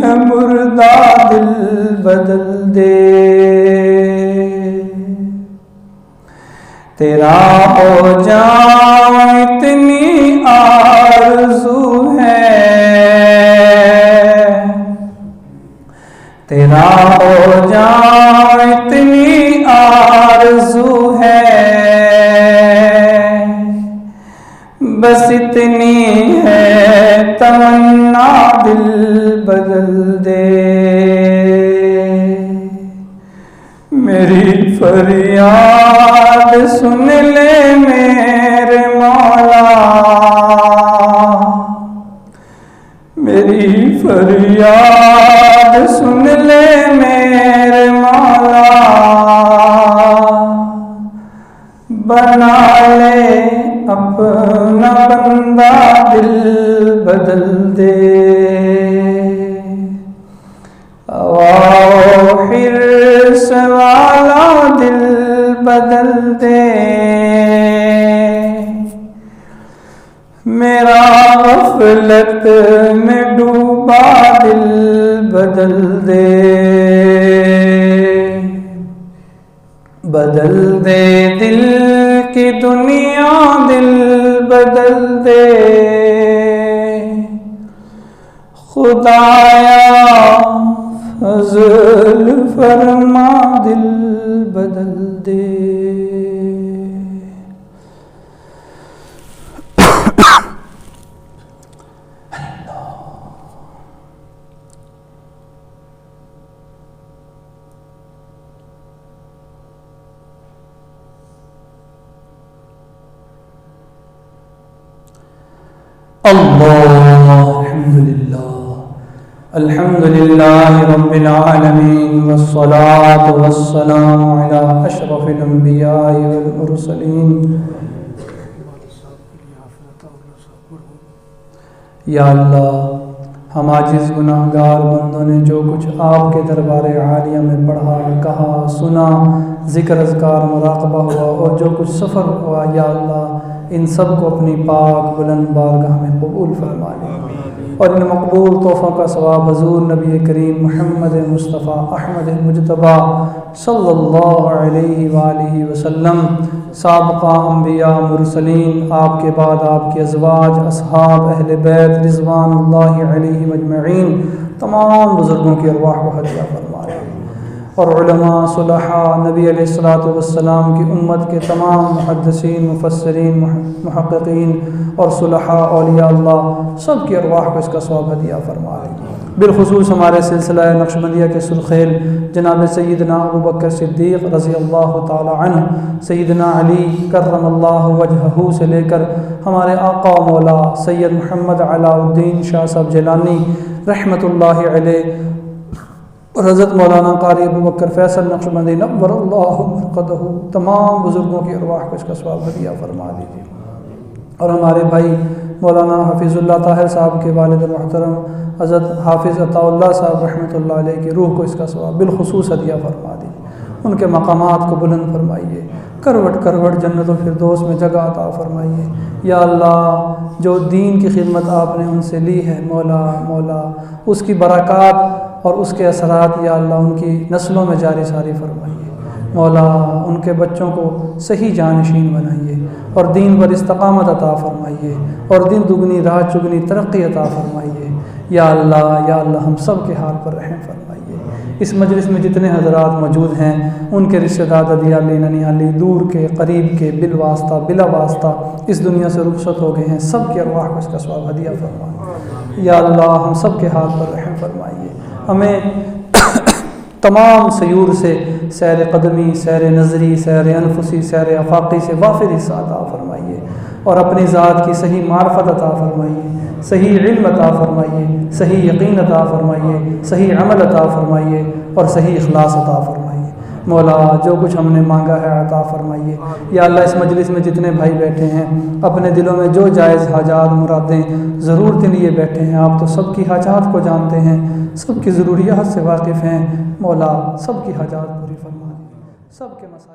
ہے مردہ دل بدل دے، تیرا ہو جاؤں اتنی آرزو ہے، تیرا ہو جاؤں اتنی آرزو ہے، بس اتنی ہے تمنا دل بدل دے، میری فریاد سن لے میرے مولا، میری فریاد سن لے میرے مولا، بنا لے اپنا بندہ دل بدل دے، حرص والا دل بدل دے، میرا غفلت میں ڈوبا دل بدل دے، بدل دے دل کی دنیا دل بدل دے، خدایا فضل فرما دل بدل دے. الحمد لله رب العالمين والصلاة والسلام على أشرف الأنبياء والمرسلين یا اللہ ہم عاجز گناہگار بندوں نے جو کچھ آپ کے دربار عالیہ میں پڑھا، کہا، سنا، ذکر اذکار مراقبہ ہوا اور جو کچھ سفر ہوا، یا اللہ ان سب کو اپنی پاک بلند بارگاہ میں قبول فرما لے اور ان مقبول تحفوں کا ثواب حضور نبی کریم محمد مصطفیٰ احمد مجتبی صلی اللہ علیہ وآلہ وسلم، سابقہ انبیاء مرسلین، آپ کے بعد آپ کے ازواج، اصحاب، اہل بیت رضوان اللہ علیہم اجمعین، تمام بزرگوں کی ارواح کو ہدیہ فرمائے اور علماء، صلحاء، نبی علیہ الصلوۃ والسلام کی امت کے تمام محدثین، مفسرین، محققین اور صلحاء اولیاء اللہ سب کی ارواح کو اس کا ثواب ہدیہ فرمائے۔ بالخصوص ہمارے سلسلہ نقشبندیہ کے سلخیل جناب سیدنا ابوبکر صدیق رضی اللہ تعالی عنہ، سیدنا علی کرم اللہ وجہہ سے لے کر ہمارے آقا و مولا سید محمد علاء الدین شاہ صاحب جیلانی رحمۃ اللہ علیہ اور حضرت مولانا قاری ابوبکر فیصل نقشبندی نور اللہ مرقدہ، تمام بزرگوں کی ارواح کو اس کا ثواب ہدیہ فرما دیجیے اور ہمارے بھائی مولانا حفیظ اللہ طاہر صاحب کے والد محترم حضرت حافظ عطاء اللہ صاحب رحمۃ اللہ علیہ کی روح کو اس کا ثواب بالخصوص ہدیہ فرما دیجیے، ان کے مقامات کو بلند فرمائیے، کروٹ کروٹ جنت و فردوس میں جگہ عطا فرمائیے۔ یا اللہ جو دین کی خدمت آپ نے ان سے لی ہے، مولا اس کی برکات اور اس کے اثرات یا اللہ ان کی نسلوں میں جاری ساری فرمائیے۔ مولا ان کے بچوں کو صحیح جانشین بنائیے اور دین پر استقامت عطا فرمائیے اور دن دگنی رات چگنی ترقی عطا فرمائیے۔ یا اللہ ہم سب کے حال پر رحم فرمائیے۔ اس مجلس میں جتنے حضرات موجود ہیں ان کے رشتہ دار ددیالی ننیالی، دور کے قریب کے، بالواسطہ بلا واسطہ اس دنیا سے رخصت ہو گئے ہیں، سب کی ارواح کو اس کا ثواب ہدیہ فرمائیے۔ یا اللہ ہم سب کے حال پر رحم فرمائیے، ہمیں تمام سیور سے سیر قدمی، سیر نظری، سیر انفسی، سیر افاقی سے وافر حصہ عطا فرمائیے اور اپنی ذات کی صحیح معرفت عطا فرمائیے، صحیح علم عطا فرمائیے، صحیح یقین عطا فرمائیے، صحیح عمل عطا فرمائیے اور صحیح اخلاص عطا فرمائیے۔ مولا جو کچھ ہم نے مانگا ہے عطا فرمائیے۔ یا اللہ اس مجلس میں جتنے بھائی بیٹھے ہیں اپنے دلوں میں جو جائز حاجات مرادیں ضرورتیں لیے بیٹھے ہیں، آپ تو سب کی حاجات کو جانتے ہیں، سب کی ضروریات سے واقف ہیں۔ مولا سب کی حاجات پوری فرما دیجیے، سب کے مسائل